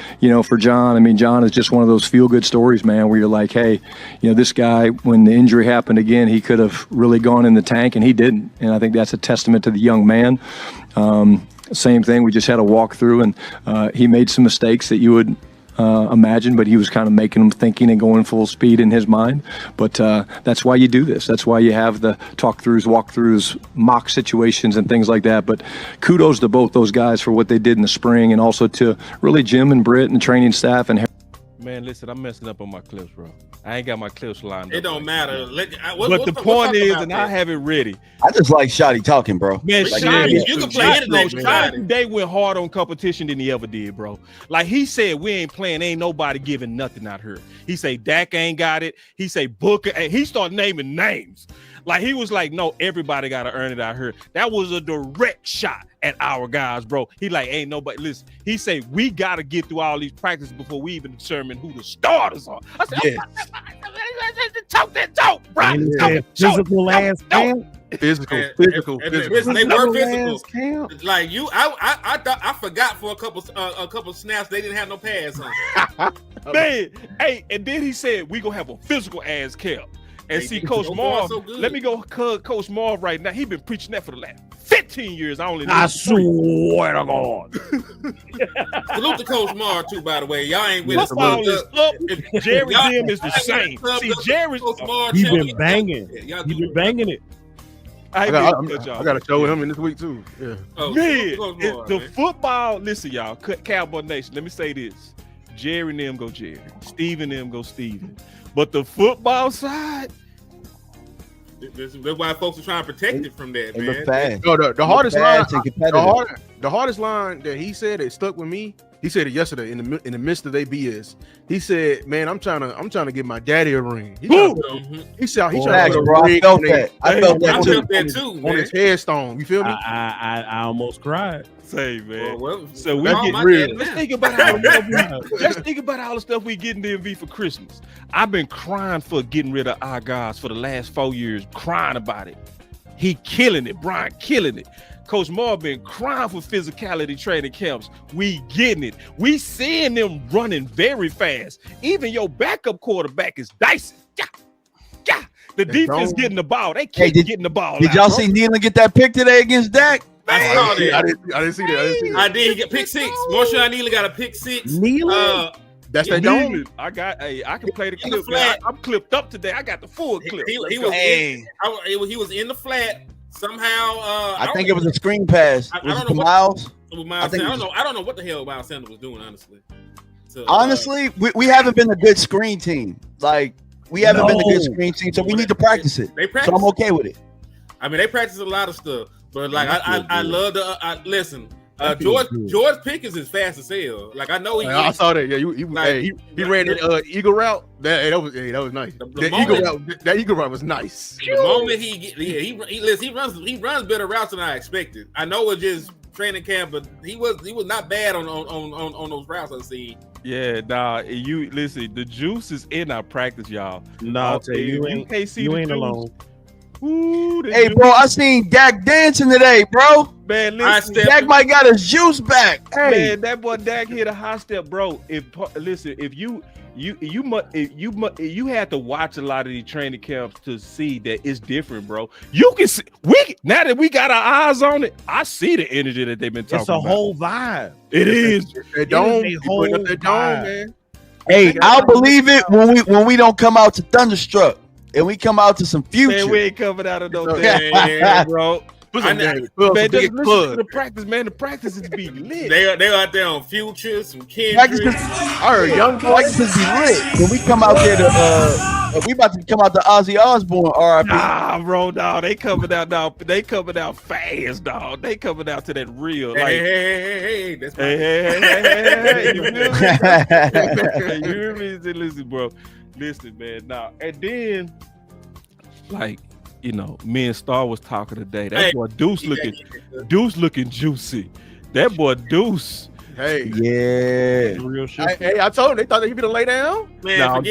M: for John, I mean, John is just one of those feel-good stories, man, where you're like, hey, this guy, when the injury happened again, he could have really gone in the tank, and he didn't. And I think that's a testament to the young man. Same thing. We just had a walkthrough, and he made some mistakes that you would imagine, but he was kind of making them thinking and going full speed in his mind. But that's why you do this. That's why you have the talk-throughs, walkthroughs, mock situations, and things like that. But kudos to both those guys for what they did in the spring, and also to really Jim and Britt and the training staff. And
D: man, listen, I'm messing up on my clips, bro. I ain't got my clips lined up.
K: It don't matter.
D: But the point is, and I have it ready.
H: I just like Shotty talking, bro.
D: Man,
H: like,
D: Shotty,
K: you can play anything.
D: Shotty today went hard on competition than he ever did, bro. Like he said, we ain't playing. Ain't nobody giving nothing out here. He say Dak ain't got it. He say Booker. And he started naming names. Like he was like, no, everybody got to earn it out here. That was a direct shot at our guys, bro. He like, ain't nobody. Listen, he say we got to get through all these practices before we even determine who the starters are. I said, talk that talk, bro.
L: Physical ass camp.
E: Physical.
K: They were physical. Like you, I thought I forgot for a couple snaps they didn't have no pads on.
D: Man, hey, and then he said we gonna have a physical ass camp. And see, Coach Marv, let me go Coach Marv right now. He been preaching that for the last 15 years.
L: I swear to God.
K: Salute to Coach Marv too, by the way. Y'all ain't with us.
D: Football is up. Jerry Dim is the same. See, Jerry's
L: He been banging. He been banging it.
E: I got to show him in this week too. Yeah.
D: The football. Listen, y'all, Cowboy Nation. Let me say this: Jerry and them go Jerry, Steven and them go Steven. But the football side.
K: That's why folks are trying to protect it from that, man.
E: No, the hardest line. The hardest line that he said that stuck with me. He said it yesterday in the midst of their BS. He said, "Man, I'm trying to get my daddy a ring." He said, "He's trying to get a ring."
H: I felt that
K: too,
E: on his headstone. You feel me?
L: I almost cried.
D: Say, man.
K: Well,
D: so we get real. Let's think about all the stuff we get in the MV for Christmas. I've been crying for getting rid of our guys for the last 4 years, crying about it. He killing it, Brian killing it. Coach Moore been crying for physicality training camps. We getting it. We seeing them running very fast. Even your backup quarterback is dicing. Yeah. The defense getting the ball. They keep getting the ball.
H: Did y'all see Nealon get that pick today against Dak?
K: I saw that.
E: I didn't see that.
K: I did. He got pick six. Marshawn Nealon got a pick six.
L: Nealon?
E: That's that dome.
D: I can play the clip. I'm clipped up today. I got the full clip.
K: He was in the flat. Somehow,
H: I think it was a screen pass. I don't know
K: Miles. I don't know what the hell Miles Sanders was doing, honestly. So,
H: honestly, we haven't been a good screen team. Like we haven't been a good screen team, so we need to practice it. So I'm okay with it.
K: I mean, they practice a lot of stuff, but like I love the listen. George Pickens is fast as hell. Like I know
E: I saw that. Yeah, he ran the eagle route. That was nice. That eagle route was nice.
K: The moment he runs better routes than I expected. I know it's just training camp, but he was not bad on those routes I see.
D: Yeah, you listen. The juice is in our practice, y'all.
L: I'll tell you ain't alone.
D: Ooh,
H: hey, bro, I seen Dak dancing today, bro.
D: Man, listen,
H: Dak might got his juice back. Hey,
D: man, that boy Dak hit a high step, bro. If you had to watch a lot of these training camps to see that it's different, bro. You can see now that we got our eyes on it. I see the energy that they've been talking about.
L: It's a whole vibe.
D: It is.
E: That dome, man.
H: Hey, I'll believe it when we don't come out to Thunderstruck. And we come out to some future.
D: Man, we ain't coming out of no thing, bro. Man, just listen to the practice, man. The practice is be lit.
K: They out there on Future, some Kendrick.
H: I heard young practices be lit. When we come out there we about to come out to Ozzy Osbourne, RIP.
D: Nah, bro, dog. They coming out, dog. They coming out fast, dog. They coming out to that real. Like,
K: hey. That's
D: hey. You hear me? Listen, bro. Listen, man. Now, and then, like, me and Star was talking today. That boy Deuce looking juicy. That boy Deuce.
E: Hey,
H: yeah,
D: real shit.
E: Hey, I told him they thought he'd be to lay down.
K: Man,
H: I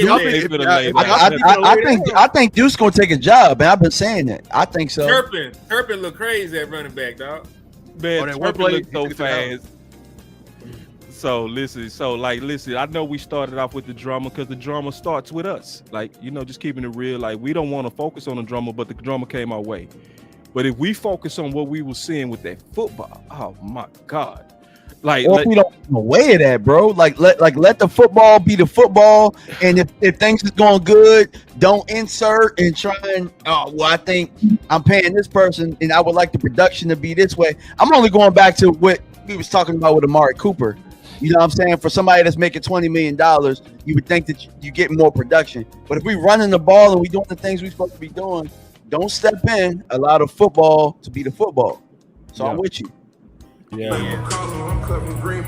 H: think Deuce gonna take a job, and I've been saying that. I think so.
K: Turpin look crazy at running back, dog.
D: Man, Turpin look so fast. So listen, I know we started off with the drama because the drama starts with us. Like, just keeping it real. Like, we don't want to focus on the drama, but the drama came our way. But if we focus on what we were seeing with that football, oh my God. Like,
H: we don't away of that, bro. Like let the football be the football. And if things is going good, don't insert and try and I think I'm paying this person and I would like the production to be this way. I'm only going back to what we was talking about with Amari Cooper. You know what I'm saying? For somebody that's making $20 million, you would think that you get more production. But if we running the ball and we doing the things we supposed to be doing, don't step in. Allow the football to be the football. So I'm with you.
D: Yeah,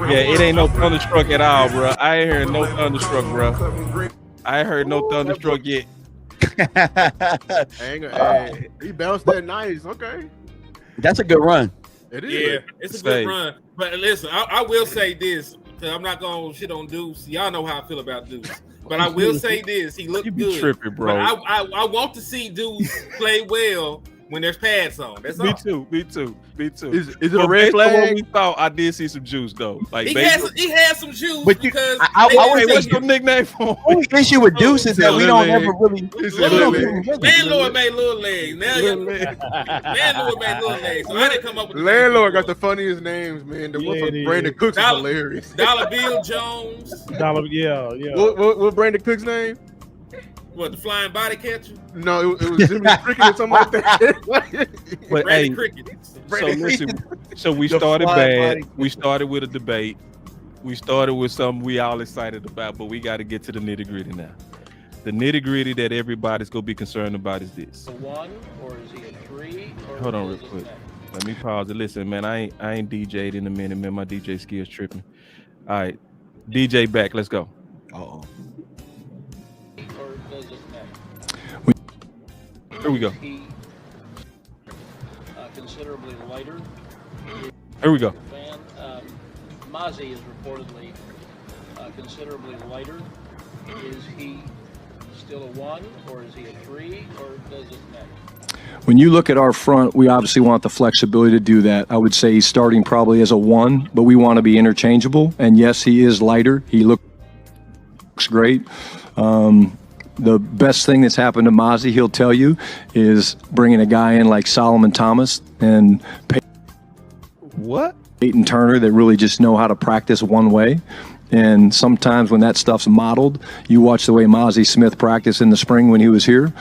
D: it ain't no Thunderstruck at all, bro. I ain't heard no Thunderstruck, bro. I ain't heard no Thunderstruck yet.
E: Hey, he bounced that nice. Okay.
H: That's a good run.
E: It is.
K: Yeah, it's a good run. But listen, I will say this. I'm not gonna shit on Deuce. Y'all know how I feel about Deuce. But I will say this: he looked good.
D: Tripping, bro.
K: But I want to see Deuce play well when there's pads on. That's all.
D: Me too.
E: Is it a red flag?
D: What we thought, I did see some juice though. Like
K: he had some juice
H: But
K: because
H: I would
D: what's your nickname for?
H: The only issue with Deuce is that we don't ever really.
K: Landlord made little legs. Now Landlord made little legs. So I didn't come up with
E: Landlord got the funniest names, man. The one from Brandon Cooks is hilarious.
K: Dollar Bill Jones.
L: Yeah.
E: What Brandon Cooks' name?
K: What, the flying body catcher?
E: No, it was Jimmy Cricket or something like that.
D: But
K: Brandon
D: hey,
K: Cricket.
D: so listen. So we started bad. We started with a debate. We started with something we all excited about, but we got to get to the nitty gritty now. The nitty gritty that everybody's gonna be concerned about is this.
P: A 1 or is he a 3?
D: Hold on real quick. Let me pause it. Listen, man, I ain't DJ'd in a minute, man. My DJ skills tripping. All right, DJ back. Let's go.
H: Uh-oh.
P: Or does it matter?
D: Here we go.
P: Is he considerably lighter?
D: Here we go.
P: Fan. Mazi is reportedly considerably lighter. Is he still a 1 or is he a 3 or does it matter?
Q: When you look at our front, we obviously want the flexibility to do that. I would say he's starting probably as a 1, but we want to be interchangeable. And yes, he is lighter. He looks great. The best thing that's happened to Mazi, he'll tell you, is bringing a guy in like Solomon Thomas and Peyton Turner that really just know how to practice one way. And sometimes when that stuff's modeled, you watch the way Mazi Smith practiced in the spring when he was here,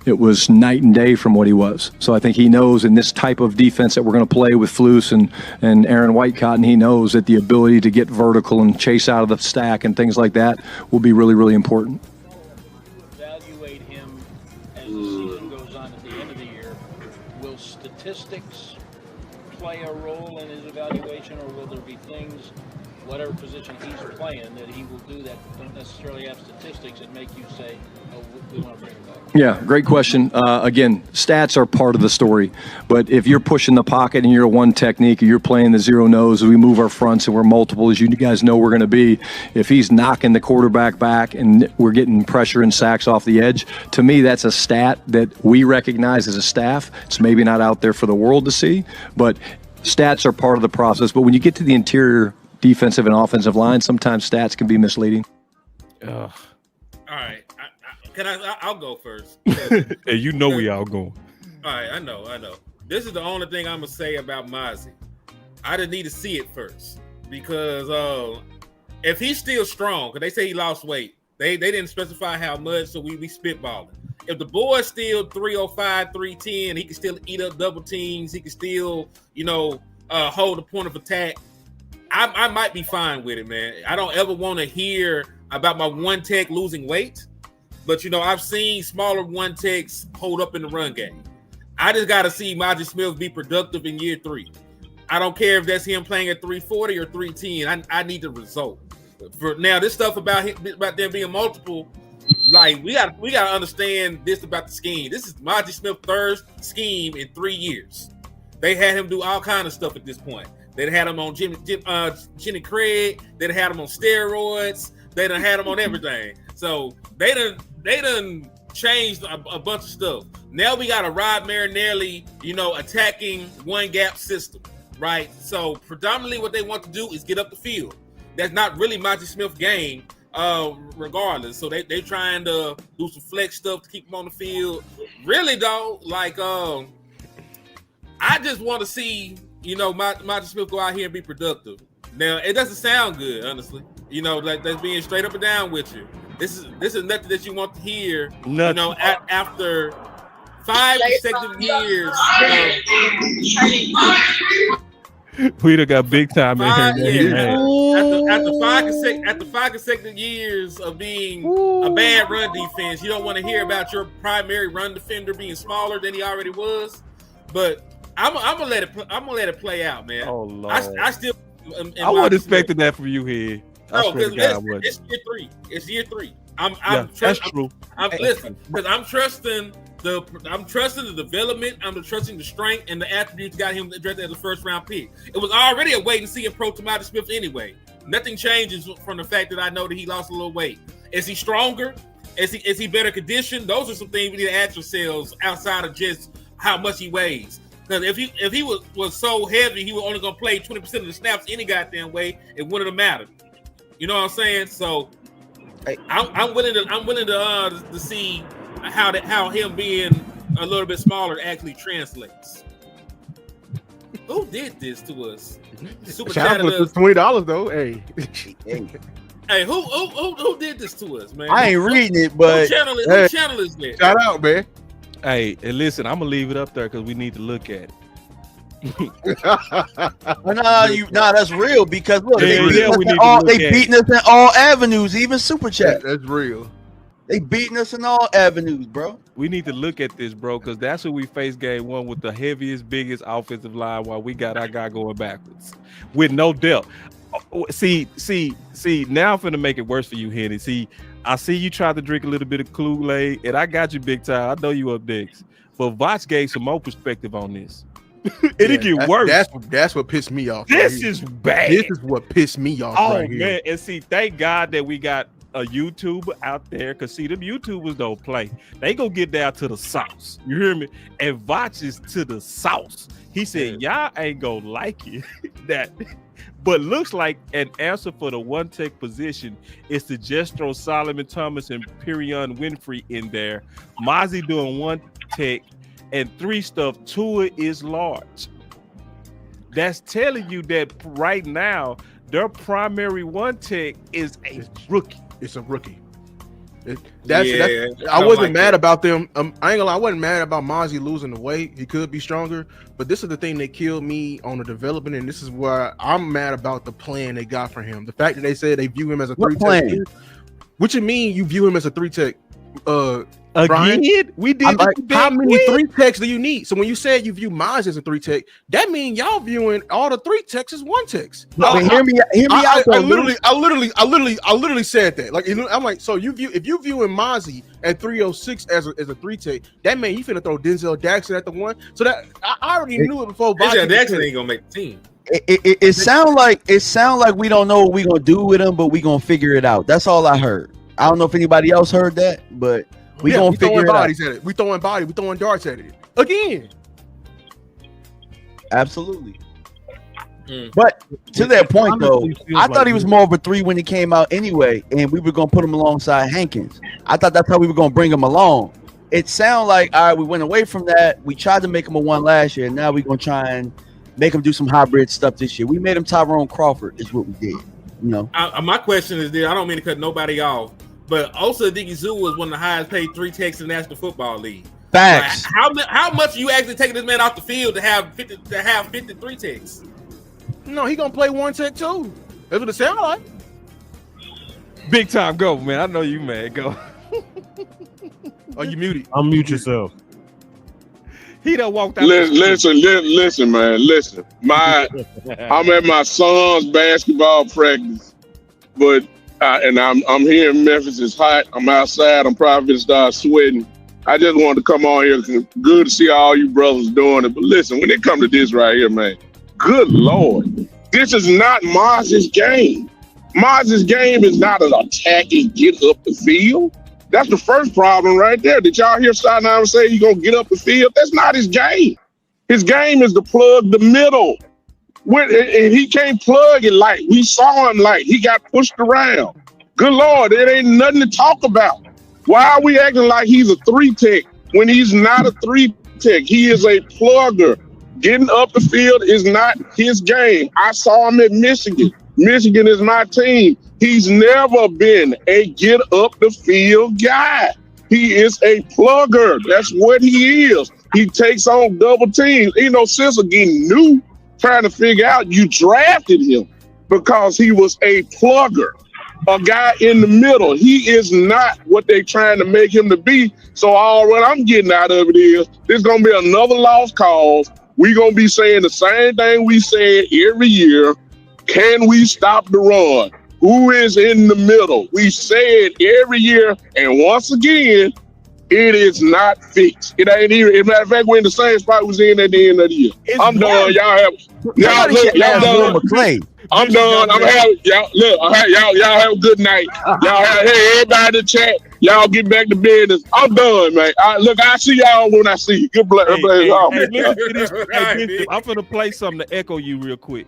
Q: it was night and day from what he was. So I think he knows in this type of defense that we're going to play with Flus and Aaron Whitecotton, he knows that the ability to get vertical and chase out of the stack and things like that will be really, really important.
P: Evaluate him as the season goes on at the end of the year. Will statistics play a role in his evaluation, or will there be things, whatever position he's playing, that he will do that don't necessarily have statistics and make you say, oh, we want to bring him back?
Q: Yeah, great question. Again, stats are part of the story, but if you're pushing the pocket and you're a 1 technique, or you're playing the 0 nose, we move our fronts and we're multiple, as you guys know we're going to be. If he's knocking the quarterback back and we're getting pressure and sacks off the edge, to me that's a stat that we recognize as a staff. It's maybe not out there for the world to see, but stats are part of the process. But when you get to the interior defensive and offensive line, sometimes stats can be misleading.
K: All right. I'll go first.
D: Hey, you know we all going.
K: All right, I know. This is the only thing I'm gonna say about Mazi. I just need to see it first because if he's still strong, because they say he lost weight, they didn't specify how much, so we spitballing. If the boy's still 305, 310, he can still eat up double teams. He can still, hold the point of attack. I might be fine with it, man. I don't ever want to hear about my 1 tech losing weight. But, I've seen smaller 1 techs hold up in the run game. I just got to see Mazi Smith be productive in year 3. I don't care if that's him playing at 340 or 310. I need the result. For now, this stuff about them being multiple, like we got to understand this about the scheme. This is Mazi Smith's 3rd scheme in 3 years. They had him do all kind of stuff at this point. They had him on Jenny Craig. They had him on steroids. They done had him on everything. So they done changed a bunch of stuff. Now we got a Rod Marinelli, attacking 1 gap system, right? So predominantly what they want to do is get up the field. That's not really Mazi Smith's game, regardless. So they trying to do some flex stuff to keep him on the field. Really though, like I just want to see, Mazi Smith go out here and be productive. Now it doesn't sound good, honestly. Like that's being straight up and down with you. This is nothing that you want to hear. After 5 consecutive years.
D: We done got big time in here.
K: After 5 consecutive years of being a bad run defense, you don't want to hear about your primary run defender being smaller than he already was. But I'm gonna let it play out, man.
D: Oh Lord.
K: I still.
D: I wasn't expecting that from you here.
K: No, because it's year 3. It's year 3.
D: That's true.
K: Listen, because I'm trusting the development. I'm trusting the strength and the attributes got him drafted as a 1st round pick. It was already a wait and see approach to Mazi Smith anyway. Nothing changes from the fact that I know that he lost a little weight. Is he stronger? Is he better conditioned? Those are some things we need to ask ourselves outside of just how much he weighs. Because if he was so heavy, he was only gonna play 20% of the snaps any goddamn way. It wouldn't have mattered. You know what I'm saying? So I'm willing to see how him being a little bit smaller actually translates. Who did this to us? Super
E: Shout out to $20 though. Hey.
K: Hey, who did this to us, man?
H: I ain't reading it, but
K: who channel is that?
E: Shout out, man.
D: Hey, and listen, I'm gonna leave it up there because we need to look at it.
H: Nah, that's real because look, they beating us in all avenues, even super chat.
E: That's real.
H: They beating us in all avenues, bro.
D: We need to look at this, bro, because that's who we faced game one with the heaviest, biggest offensive line while we got our guy going backwards with no depth. See, now I'm finna make it worse for you, Henny. See, I see you tried to drink a little bit of Kool-Aid, and I got you big time. I know you up next. But Voch gave some more perspective on this. It'll get worse.
E: That's what pissed me off.
D: This is bad.
E: This is what pissed me off.
D: Oh,
E: right
D: man.
E: here.
D: And see, thank God that we got a YouTuber out there, because see, them YouTubers don't play. They go get down to the sauce. You hear me? And Voch is to the sauce. He said, y'all ain't gonna like it. that. But looks like an answer for the one tech position is to just throw Solomon Thomas and Perion Winfrey in there. Mazi doing one tech and 3 stuff. Tua is large. That's telling you that right now their primary one tech is a rookie.
E: It's a rookie. I
D: like
E: wasn't mad about them. I ain't gonna lie, I wasn't mad about Mazi losing the weight. He could be stronger, but this is the thing that killed me on the development, and this is why I'm mad about the plan they got for him. The fact that they said they view him as a 3-tech. What you mean you view him as a 3-tech? Brian?
D: We did.
E: How many 3-techs do you need? So when you said you view Mazi as a 3-tech, that means y'all viewing all the 3-techs as 1-techs.
H: Hear me out.
E: I literally said that. Like, I'm like, so if you viewing Mazi at 306 as a 3-tech, that means you finna throw Denzel Jackson at the 1. So that I already knew it before.
K: Denzel Jackson ain't gonna make the team.
H: It sound like we don't know what we gonna do with him, but we gonna figure it out. That's all I heard. I don't know if anybody else heard that, but we gonna figure it out.
E: We throwing darts at it again.
H: Absolutely. But to that point though, I thought he was more of a 3 when he came out anyway, and we were gonna put him alongside Hankins. I thought that's how we were gonna bring him along. It sounded like all right, we went away from that. We tried to make him a 1 last year, and now we're gonna try and make him do some hybrid stuff this year. We made him Tyrone Crawford, is what we did. You know.
K: My question is this: I don't mean to cut nobody off, but Osa Odighizuwa was one of the highest paid 3-techs in the National Football League.
H: Facts.
K: How much are you actually taking this man off the field to have 53 techs?
E: No, he gonna play 1-tech too. That's what it sounds like.
D: Big time, go, man. I know you, man. Go.
E: Oh, you muted.
L: Unmute yourself.
D: He done walked out.
R: Listen, man. Listen. I'm at my son's basketball practice, but and I'm here in Memphis. It's hot. I'm outside. I'm probably gonna start sweating. I just wanted to come on here. Good to see all you brothers doing it. But listen, when it comes to this right here, man, good Lord, this is not Mazi's game. Mazi's game is not an attack and get up the field. That's the first problem right there. Did y'all hear Sinai say he's gonna get up the field? That's not his game. His game is to plug the middle. And he can't plug it like we saw him like he got pushed around. Good Lord, it ain't nothing to talk about. Why are we acting like he's a 3-tech when he's not a 3-tech? He is a plugger. Getting up the field is not his game. I saw him at Michigan. Michigan is my team. He's never been a get up the field guy. He is a plugger. That's what he is. He takes on double teams. You know, since again, new trying to figure out you drafted him because he was a plugger, a guy in the middle. He is not what they trying to make him to be. So all what I'm getting out of it is there's going to be another lost cause. We're going to be saying the same thing we said every year. Can we stop the run? Who is in the middle? We say it every year. And once again, it is not fixed. It ain't even. As a matter of fact, we're in the same spot we was in at the end of the year. I'm done. Y'all done. I'm done. I'm having y'all. Look, y'all have a good night. Y'all have everybody in the chat. Y'all get back to business. I'm done, man. Look, I see y'all when I see you. Good bless.
D: Hey,
R: Hey,
D: listen to this. Hey, Bishop, I'm finna play something to echo you real quick.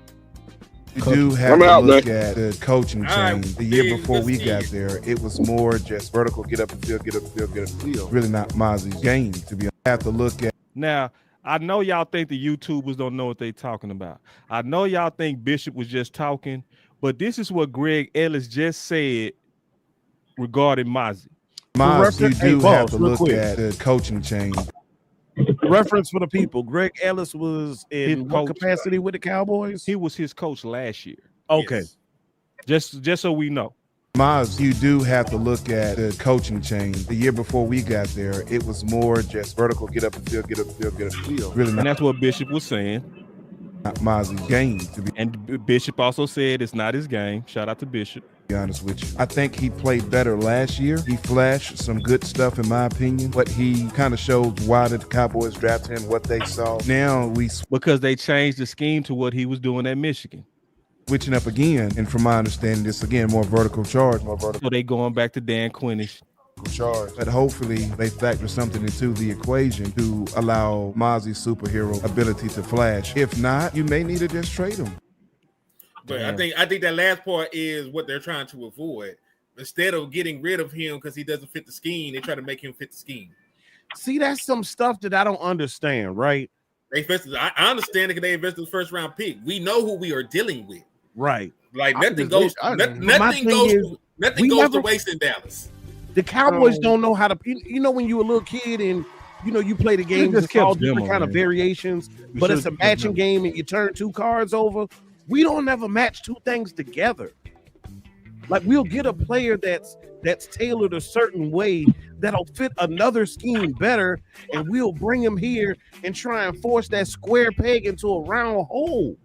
S: You do have
R: I'm
S: to
R: out,
S: look
R: man.
S: at the coaching
K: right,
S: change. The year
K: big,
S: before
K: good
S: we
K: see
S: got there, it was more just vertical, get up the field, get up the field, get up the field. Really not Mazi's game, to be honest. Have to look at.
D: Now, I know y'all think the YouTubers don't know what they talking about. I know y'all think Bishop was just talking, but this is what Greg Ellis just said regarding Mazi.
S: Maz, you do have to
L: real
S: look
L: quick.
S: at the coaching change.
L: Reference for the people. Greg Ellis was in
D: His
L: what
D: coach.
L: capacity with the Cowboys?
D: He was his coach last year.
L: Okay.
K: Yes.
D: Just so we know.
S: Maz, you do have to look at the coaching change. The year before we got there, it was more just vertical, get up the field, get up the field, get up the field. Really
D: And
S: not
D: that's what Bishop was saying.
S: Mazi's game, to be
D: And Bishop also said it's not his game. Shout out to Bishop.
S: honest with you. I think he played better last year. He flashed some good stuff, in my opinion, but he kind of shows why the Cowboys drafted him, what they saw. Now we
D: Because they changed the scheme to what he was doing at Michigan.
S: switching up again, and from my understanding, it's again more vertical charge, more vertical
D: So they going back to Dan Quinnish.
S: charge. But hopefully they factor something into the equation to allow Mazi's superhero ability to flash. If not, you may need to just trade him.
K: But I think that last part is what they're trying to avoid. Instead of getting rid of him because he doesn't fit the scheme, they try to make him fit the scheme.
L: See, that's some stuff that I don't understand, right?
K: They invested. I understand that they invested the first round pick. We know who we are dealing with.
L: Right.
K: Like
L: I
K: nothing
L: just-
K: goes.
L: I-
K: Nothing
L: my thing
K: goes.
L: is,
K: Nothing
L: we
K: goes
L: never-
K: to waste in Dallas.
L: The Cowboys don't know how to. You know, when you were a little kid and you play the games,
D: just
L: it's all
D: kept
L: different
D: demo,
L: kind of
D: man.
L: variations,
D: We
L: but it's a
D: should've kept
L: matching
D: demo.
L: game and you turn two cards over. We don't ever match two things together. Like we'll get a player that's tailored a certain way that'll fit another scheme better, and we'll bring him here and try and force that square peg into a round hole.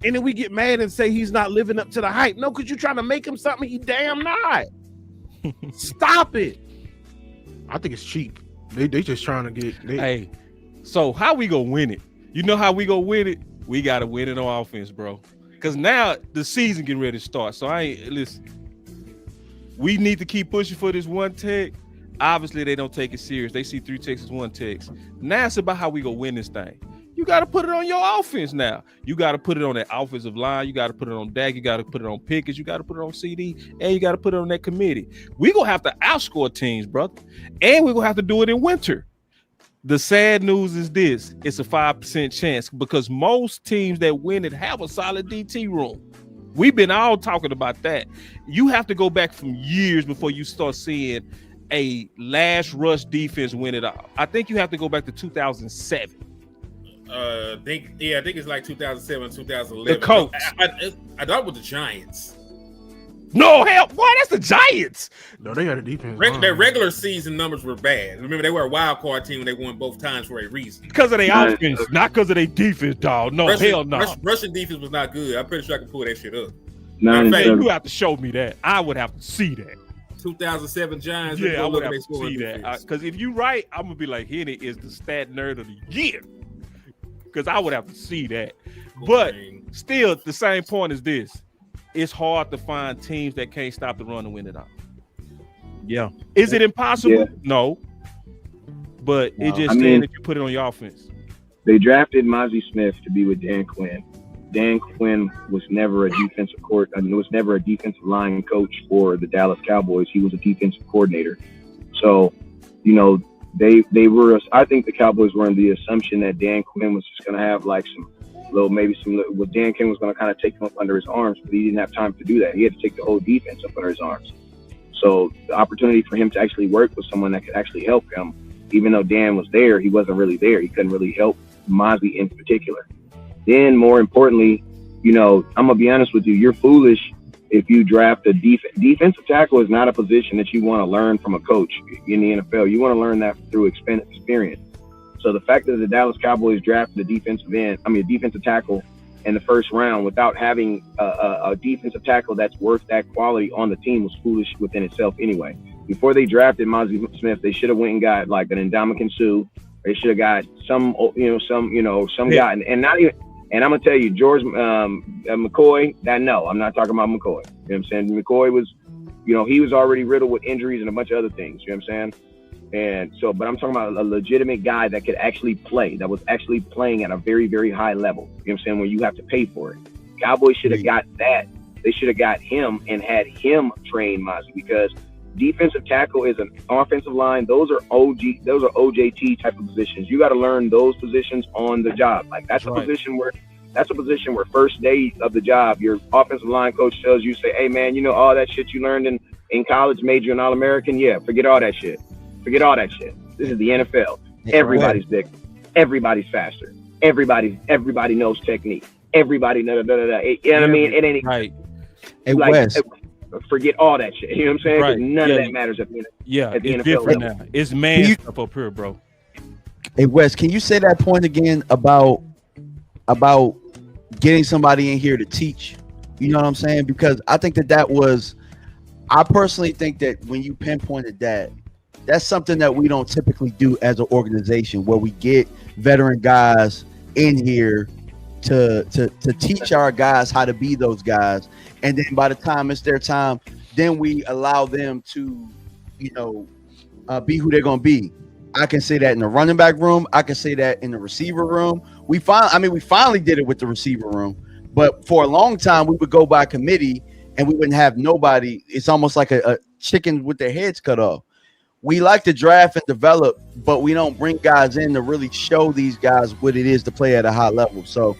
L: And then we get mad and say he's not living up to the hype. No, because you're trying to make him something he damn not. Stop it.
E: I think it's cheap. They just trying to get.
D: Hey, so how we gonna win it? You know how we gonna win it? We gotta win it on offense, bro. Because now the season getting ready to start. So listen. We need to keep pushing for this one tech. Obviously, they don't take it serious. They see 3 techs as 1 techs. Now it's about how we gonna win this thing. You got to put it on your offense now. You got to put it on that offensive line. You got to put it on Dak. You got to put it on Pickens. You got to put it on CD. And you got to put it on that committee. We're going to have to outscore teams, brother. And we're going to have to do it in winter. The sad news is this. It's a 5% chance because most teams that win it have a solid DT room. We've been all talking about that. You have to go back from years before you start seeing a last rush defense win it all. I think you have to go back to 2007.
K: I think it's like 2007, 2011.
D: The Colts.
K: I thought with the Giants.
D: No, hell, boy, that's the Giants.
E: No, they had a defense.
K: Their regular season numbers were bad. Remember, they were a wild card team and they won both times for a reason.
D: Because of their offense, not because of their defense, dog. No, hell no.
K: Russian defense was not good. I'm pretty sure I can pull that shit up.
D: You have to show me that. I would have to see that.
K: 2007 Giants.
D: Yeah, I would have to see that. Because if you're right, I'm going to be like, Henny is the stat nerd of the year. Because I would have to see that. But still, the same point is this. It's hard to find teams that can't stop the run and win it all.
L: Yeah.
D: Is it impossible?
F: Yeah.
D: No. But it just if you put it on your offense.
F: They drafted Mazi Smith to be with Dan Quinn. Dan Quinn was never a was never a defensive line coach for the Dallas Cowboys. He was a defensive coordinator. So, they were. I think the Cowboys were in the assumption that Dan Quinn was just going to have like what Dan Quinn was going to kind of take him up under his arms, but he didn't have time to do that. He had to take the whole defense up under his arms. So the opportunity for him to actually work with someone that could actually help him, even though Dan was there, he wasn't really there. He couldn't really help Mazi in particular. Then more importantly, I'm going to be honest with you, you're foolish if you draft a defensive tackle is not a position that you want to learn from a coach in the NFL. You want to learn that through experience. So the fact that the Dallas Cowboys drafted a defensive tackle in the first round without having a defensive tackle that's worth that quality on the team was foolish within itself anyway. Before they drafted Mazi Smith, they should have went and got like an Ndamukong Suh. They should have got some guy, and not even. And I'm gonna tell you, George McCoy. I'm not talking about McCoy. You know what I'm saying? McCoy was You know, he was already riddled with injuries and a bunch of other things. You know what I'm saying? And so, but I'm talking about a legitimate guy that could actually play, that was actually playing at a very, very high level. You know what I'm saying? When you have to pay for it. Cowboys should have got that. They should have got him and had him train Mazi, because defensive tackle is an offensive line. Those are OJT type of positions. You got to learn those positions on the job. Like that's a position where first day of the job, your offensive line coach tells you, say, hey man, you know all that shit you learned in college, major in All-American? Yeah, forget all that shit. Forget all that shit. This is the NFL. Everybody's big. Everybody's faster. Everybody knows technique. Everybody, you know what I mean? It ain't
D: right.
H: Hey,
F: like,
H: Wes.
F: Forget all that shit. You know what I'm saying?
D: Right.
F: None of that matters at the
D: It's
F: NFL
D: different
F: level.
D: now. It's man stuff up here, bro.
H: Hey Wes, can you say that point again about getting somebody in here to teach? You know what I'm saying? Because I think I personally think that when you pinpointed that, that's something that we don't typically do as an organization, where we get veteran guys in here to teach our guys how to be those guys, and then by the time it's their time, then we allow them to, you know, be who they're gonna be. I can say that in the running back room. I can say that in the receiver room. We finally did it with the receiver room, but for a long time we would go by committee and we wouldn't have nobody. It's almost like a chicken with their heads cut off. We like to draft and develop, but we don't bring guys in to really show these guys what it is to play at a high level. So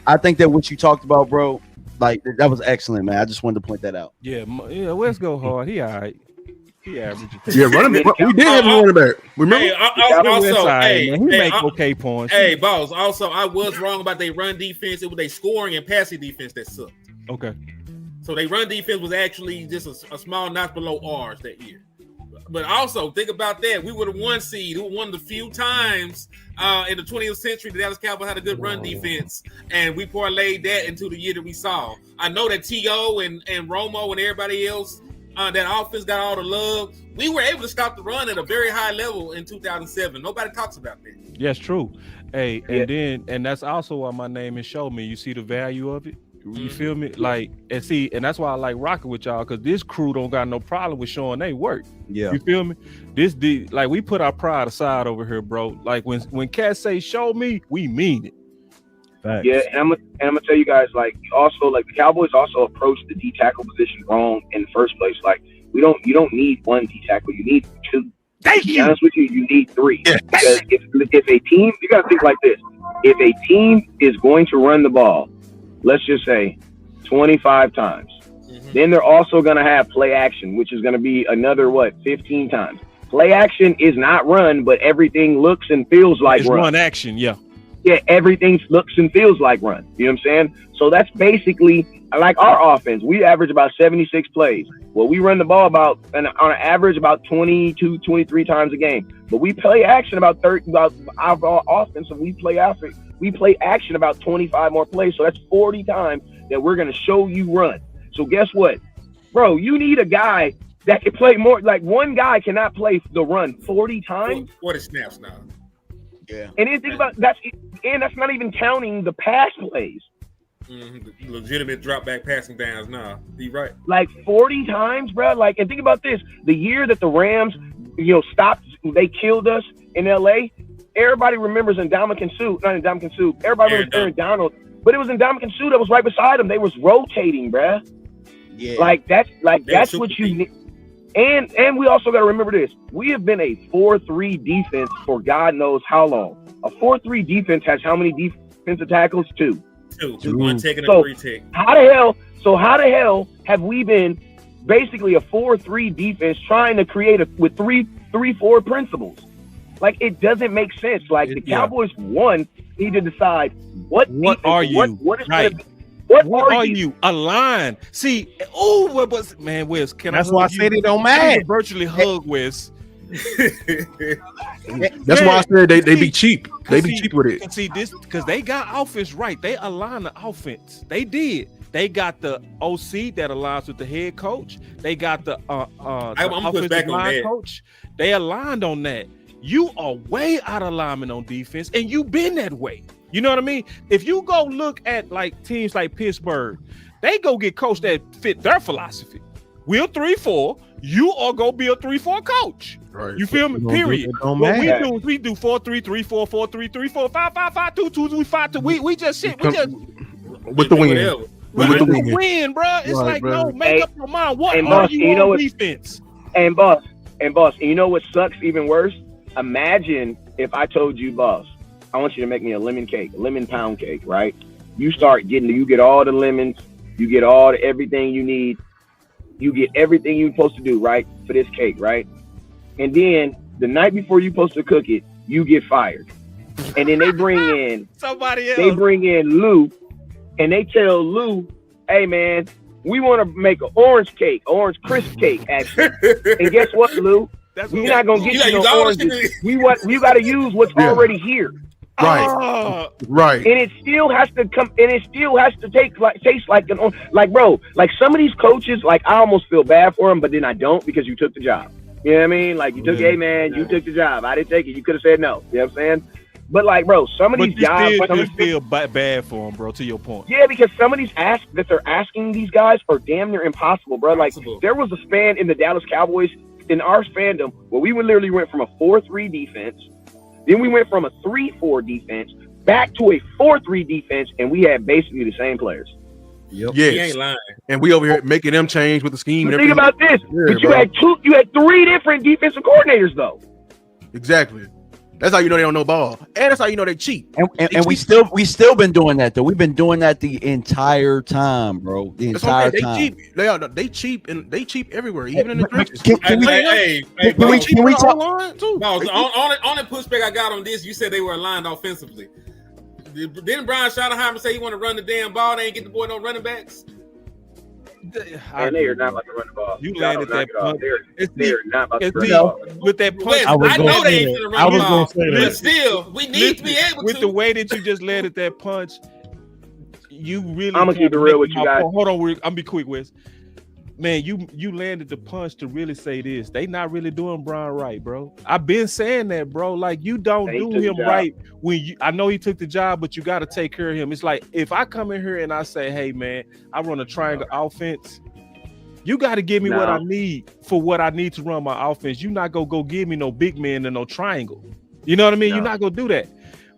H: I think that what you talked about, bro, like that was excellent, man. I just wanted to point that out.
D: Yeah, Wes go hard. He all right. He average.
E: Yeah, running back. We did have a running back. Remember?
D: He make okay points.
K: Hey, boss. Also, I was wrong about their run defense. It was their scoring and passing defense that sucked.
D: Okay.
K: So their run defense was actually just a small notch below ours that year. But also, think about that. We were the one seed. We were one of the few times in the 20th century the Dallas Cowboys had a good run defense, and we parlayed that into the year that we saw. I know that T.O. and Romo and everybody else, that offense got all the love. We were able to stop the run at a very high level in 2007. Nobody talks about that.
D: Yes, true. Hey, and that's also why my name is Show Me. You see the value of it? You feel me? Like, and that's why I like rocking with y'all, because this crew don't got no problem with showing they work.
E: Yeah.
D: You feel me? Like, we put our pride aside over here, bro. Like, when cats say show me, we mean it.
E: Facts.
F: Yeah, and I'm gonna tell you guys, like, also, like, the Cowboys also approached the D tackle position wrong in the first place. Like, you don't need one D tackle, you need two.
D: Thank
F: you. To be honest with you, you need three. Yeah. Because if a team, you gotta think like this: if a team is going to run the ball, let's just say 25 times, then they're also going to have play action, which is going to be another 15 times. Play action is not run, but everything looks and feels like
D: it's run action. Yeah,
F: everything looks and feels like run. You know what I'm saying? So that's basically like our offense. We average about 76 plays. Well, we run the ball on an average about 22, 23 times a game, but we play action about 30. About our offensive, we play action about 25 more plays. So that's 40 times that we're going to show you run. So guess what, bro? You need a guy that can play more. Like, one guy cannot play the run 40 times.
K: 40 snaps now.
F: Yeah. And then think about that's not even counting the pass plays.
K: Legitimate drop back passing downs. Nah, be right.
F: Like 40 times, bro. Like, and think about this: the year that the Rams, stopped, they killed us in LA. Everybody remembers Ndamukong Suh, not Ndamukong Suh. Everybody remembers Aaron Donald, but it was Ndamukong Suh that was right beside him. They was rotating, bruh. Yeah. That's what you need. And we also got to remember this: we have been a 4-3 defense for God knows how long. A 4-3 defense has how many defensive tackles? Two.
K: One take and a three take.
F: How the hell have we been basically a 4-3 defense trying to create with 3-4 principles? Like, it doesn't make sense. Like, the Cowboys need to decide what
D: are you?
F: What is
D: right.
F: Gonna be,
D: what are you? Align. See, Wes,
L: that's why I said it don't matter.
D: Virtually hug Wes.
E: That's why I said they be cheap. They be cheap with it.
D: See this because they got offense right. They align the offense. They did. They got the OC that aligns with the head coach. They got the offensive line coach. They aligned on that. You are way out of alignment on defense, and you've been that way. You know what I mean? If you go look at like teams like Pittsburgh, they go get coached that fit their philosophy. we're 3-4. You are gonna be a 3-4 coach.
E: Right.
D: You feel me? Period. What we do is we do 4-3-3-4, 4-3-3-4, 5-5-5, 2-2, 5-2. We just shit. We just
E: with the win.
D: With the win, bro. It's
E: Right,
D: like
E: bro.
D: no, make up your mind. What
F: and
D: are
F: boss,
D: you
F: you know
D: on
F: what-
D: defense?
F: And boss, and you know what sucks even worse? Imagine if I told you, boss, I want you to make me a lemon pound cake, right? You get all the lemons, you get everything you need, you get everything you're supposed to do, right, for this cake, right? And then the night before you're supposed to cook it, you get fired. And then they bring in
D: somebody else.
F: They bring in Lou, and they tell Lou, hey man, we want to make an orange crisp cake, actually. And guess what, Lou? We're not gonna get you no oranges. We got to use what's already here.
E: Right. Right.
F: And it still has to come, and it still has to taste like an orange. Like, bro, like some of these coaches, like I almost feel bad for them, but then I don't because you took the job. You know what I mean? Like you took, hey man, you took the job. I didn't take it. You could have said no. You know what I'm saying? But like, bro, some of these guys,
D: you feel bad for them, bro. To your point.
F: Yeah, because some of these asks that they're asking these guys are damn near impossible, bro. Like there was a span in the Dallas Cowboys in our fandom where we literally went from a 4-3 defense, then we went from a 3-4 defense back to a 4-3 defense, and we had basically the same players.
E: Yes.
K: He ain't lying.
E: And we over here making them change with the scheme.
F: But
E: and
F: think
E: everything.
F: about this.
E: Yeah,
F: But you
E: bro.
F: had 3 different defensive coordinators though.
E: Exactly. That's how you know they don't know ball, and that's how you know they cheat.
H: And we still been doing that though. We've been doing that the entire time, bro. The
E: That's what I'm
H: entire
E: saying.
H: time.
E: They cheap and they cheap everywhere, even in the trenches.
H: Can we talk?
K: No, only pushback I got on this, you said they were aligned offensively. Didn't Brian Schottenheimer say he want to run the damn ball? They ain't get the boy no running backs.
F: And they are not about to run the ball.
D: You landed that punch.
F: They're not about to run the ball.
D: With that punch,
K: I know they ain't gonna run the ball, but still, we need to be able
D: with
K: to.
D: the way that you just landed that punch, you really.
F: I'm gonna keep it real with you guys.
D: Hold on, I'm be quick, Wes. Man, you landed the punch to really say this. They not really doing Brian right, bro. I've been saying that, bro. Like you don't do him right when you. I know he took the job, but you got to take care of him. It's like if I come in here and I say, "Hey, man, I run a triangle offense." You got to give me what I need for what I need to run my offense. You not gonna go give me no big man and no triangle. You know what I mean? You're not gonna do that.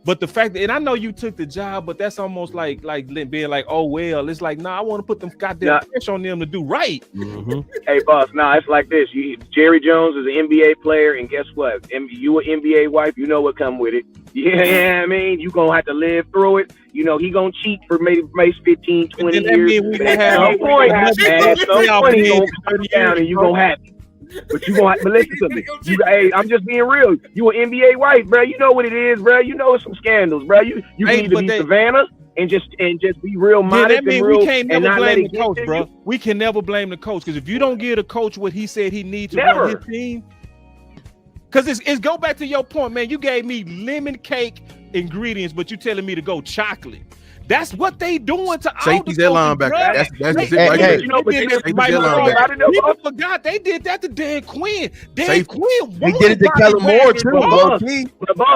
D: But the fact that, and I know you took the job, but that's almost like being like, oh well, it's like, nah, I want to put them goddamn pressure on them to do right.
F: Hey boss, it's like this. Jerry Jones is an NBA player, and guess what? You an NBA wife, you know what come with it. Yeah, I mean, you gonna have to live through it. You know, he gonna cheat for maybe 15, 20 years. At some point, he gonna come down and you gonna have it. But you gonna, but listen to me. Hey, I'm just being real. You an NBA wife, bro. You know what it is, bro. You know it's some scandals, bro. You need to be Savannah and just be real modest and real.
D: We can't never blame the coach, bro. We can never blame the coach because if you don't give the coach what he said he needs to run his team, because it's go back to your point, man. You gave me lemon cake ingredients, but you telling me to go chocolate. That's what they doing to
E: safety's that linebacker. That's
D: it right there. People forgot they did that to Dan Quinn. Dan Quinn.
H: They did it to Kellen Moore too.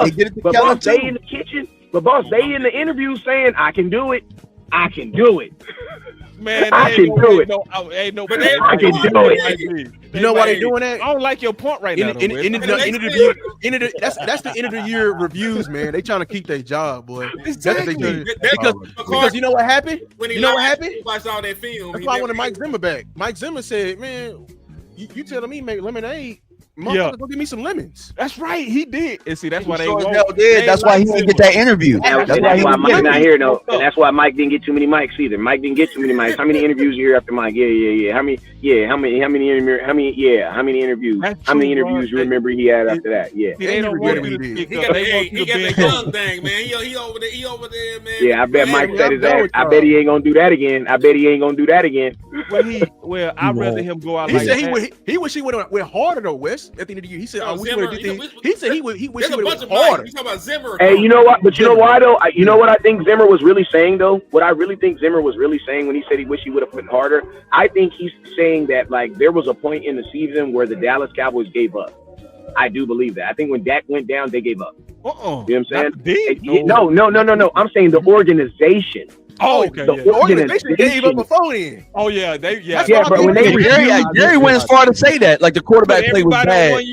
F: They did it to Kellen too. They in the kitchen, but boss, they in the interview saying, "I can do it. I can do it."
D: Man,
F: I can do it.
D: I
F: can do it.
E: You know why they doing that?
D: I don't like your point right now.
E: That's the end of the year reviews, man. They trying to keep their job, boy.
D: Exactly.
E: Because you know what happened?
K: You know what happened? Watched all that film.
E: That's why I wanted Mike Zimmer back. Mike Zimmer said, "Man, you telling me make lemonade? Motherfucker, go give me some lemons."
D: That's right. He did. And see, that's why they
H: did. That's why he didn't get that interview.
F: That's why Mike not here, though. And that's why Mike didn't get too many mics either. Mike didn't get too many mics. How many interviews you hear after Mike? Yeah. How many interviews? How many interviews you remember he had after that? Yeah.
D: They don't want
K: He got that young thing, man. He over there, man.
F: Yeah, I bet Mike said his ass. I bet he ain't gonna do that again.
D: Well, I'd rather him go out.
E: He said he wish he would have went harder though, Wes. At the end of the year, he said, he said he wish he would have went harder.
K: You talking about Zimmer?
F: Hey, you know what? But you know why though? You know what I think Zimmer was really saying though? What I really think Zimmer was really saying when he said he wished he would have went harder, I think he's saying that like there was a point in the season where the Dallas Cowboys gave up. I do believe that. I think when Dak went down, they gave up. You know what I'm saying? No. I'm saying the organization.
D: Oh, okay.
E: The organization gave up before then.
D: Oh yeah,
H: bro. Jerry went as far to say that, like the quarterback play was bad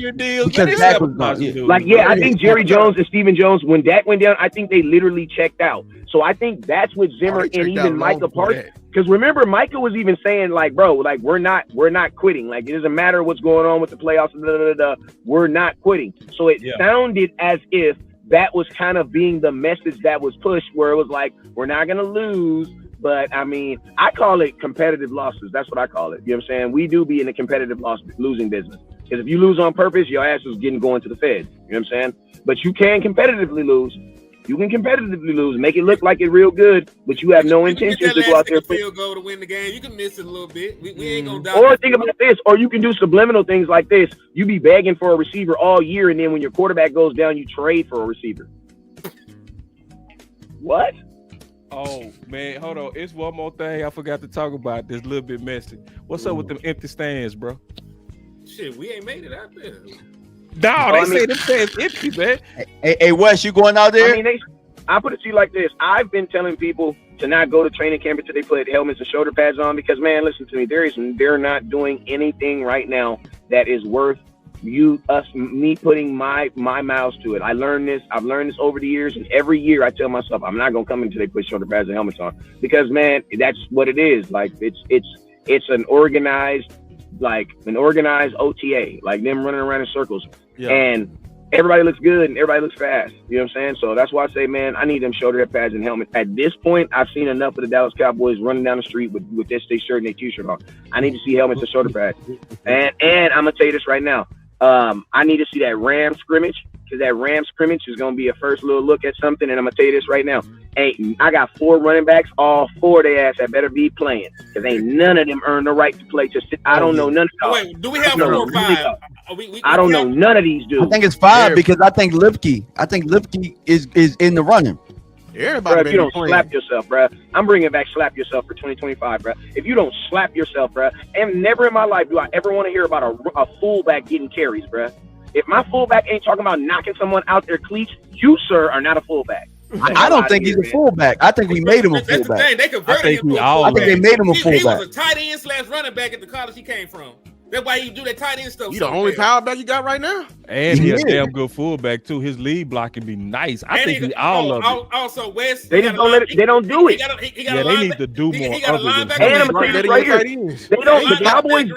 H: because Dak was gone.
F: I think Jerry Jones and Stephen Jones, when Dak went down, I think they literally checked out. So I think that's what Zimmer and even Micah Parsons. Because remember, Micah was even saying, like, bro, like we're not quitting. Like it doesn't matter what's going on with the playoffs. We're not quitting. So it sounded as if that was kind of being the message that was pushed, where it was like, we're not gonna lose. But I mean, I call it competitive losses. That's what I call it. You know what I'm saying? We do be in a competitive losing business. Because if you lose on purpose, your ass is going to the feds. You know what I'm saying? But you can competitively lose. You can competitively lose, make it look like it real good, but you have no intention to go out there.
K: Field goal to win the game. You can miss it a little bit. We ain't gonna die.
F: Or think about this, or you can do subliminal things like this. You be begging for a receiver all year, and then when your quarterback goes down, you trade for a receiver. What?
D: Oh man, hold on. It's one more thing I forgot to talk about. This a little bit messy. What's up with them empty stands, bro?
K: Shit, we ain't made it out there.
D: No, they say them stands empty, man.
H: Hey, Wes, you going out there?
F: I mean, I put it to you like this. I've been telling people to not go to training camp until they put helmets and shoulder pads on because, man, listen to me. They're not doing anything right now that is worth me putting my mouths to it. I've learned this over the years, and every year I tell myself I'm not gonna come until they put shoulder pads and helmets on because, man, that's what it is. Like it's an organized OTA, like them running around in circles. Yeah. And everybody looks good and everybody looks fast. You know what I'm saying? So that's why I say, man, I need them shoulder pads and helmets. At this point, I've seen enough of the Dallas Cowboys running down the street with their state shirt and their t-shirt on. I need to see helmets and shoulder pads. And I'm gonna tell you this right now. I need to see that Ram scrimmage, because that Ram scrimmage is going to be a first little look at something. And I'm going to tell you this right now. I got 4 running backs, all 4 of their ass that better be playing, because ain't none of them earn the right to play. I don't know none of them.
K: Wait, do we have 4 or 5?
F: I don't know none of these dudes.
H: I think it's 5 because I think Lipke is in the running.
F: Bro, if you don't slap yourself, bro, I'm bringing back slap yourself for 2025, bro. If you don't slap yourself, bro, and never in my life do I ever want to hear about a fullback getting carries, bro. If my fullback ain't talking about knocking someone out their cleats, you, sir, are not a fullback.
H: I don't think he's a fullback. I think we made him a fullback.
K: That's the thing. They converted him.
H: I think they made him a fullback.
K: He was a tight end / running back at the college he came from. That's why he do that tight end stuff.
E: You the only power back you got right now.
D: And he's a damn good fullback too. His lead block can be nice. I think he all of it.
K: Also, Wes,
F: they just don't let it. They don't do it.
D: They need to do more.
F: And I'm gonna tell you right here. They don't. The Cowboys.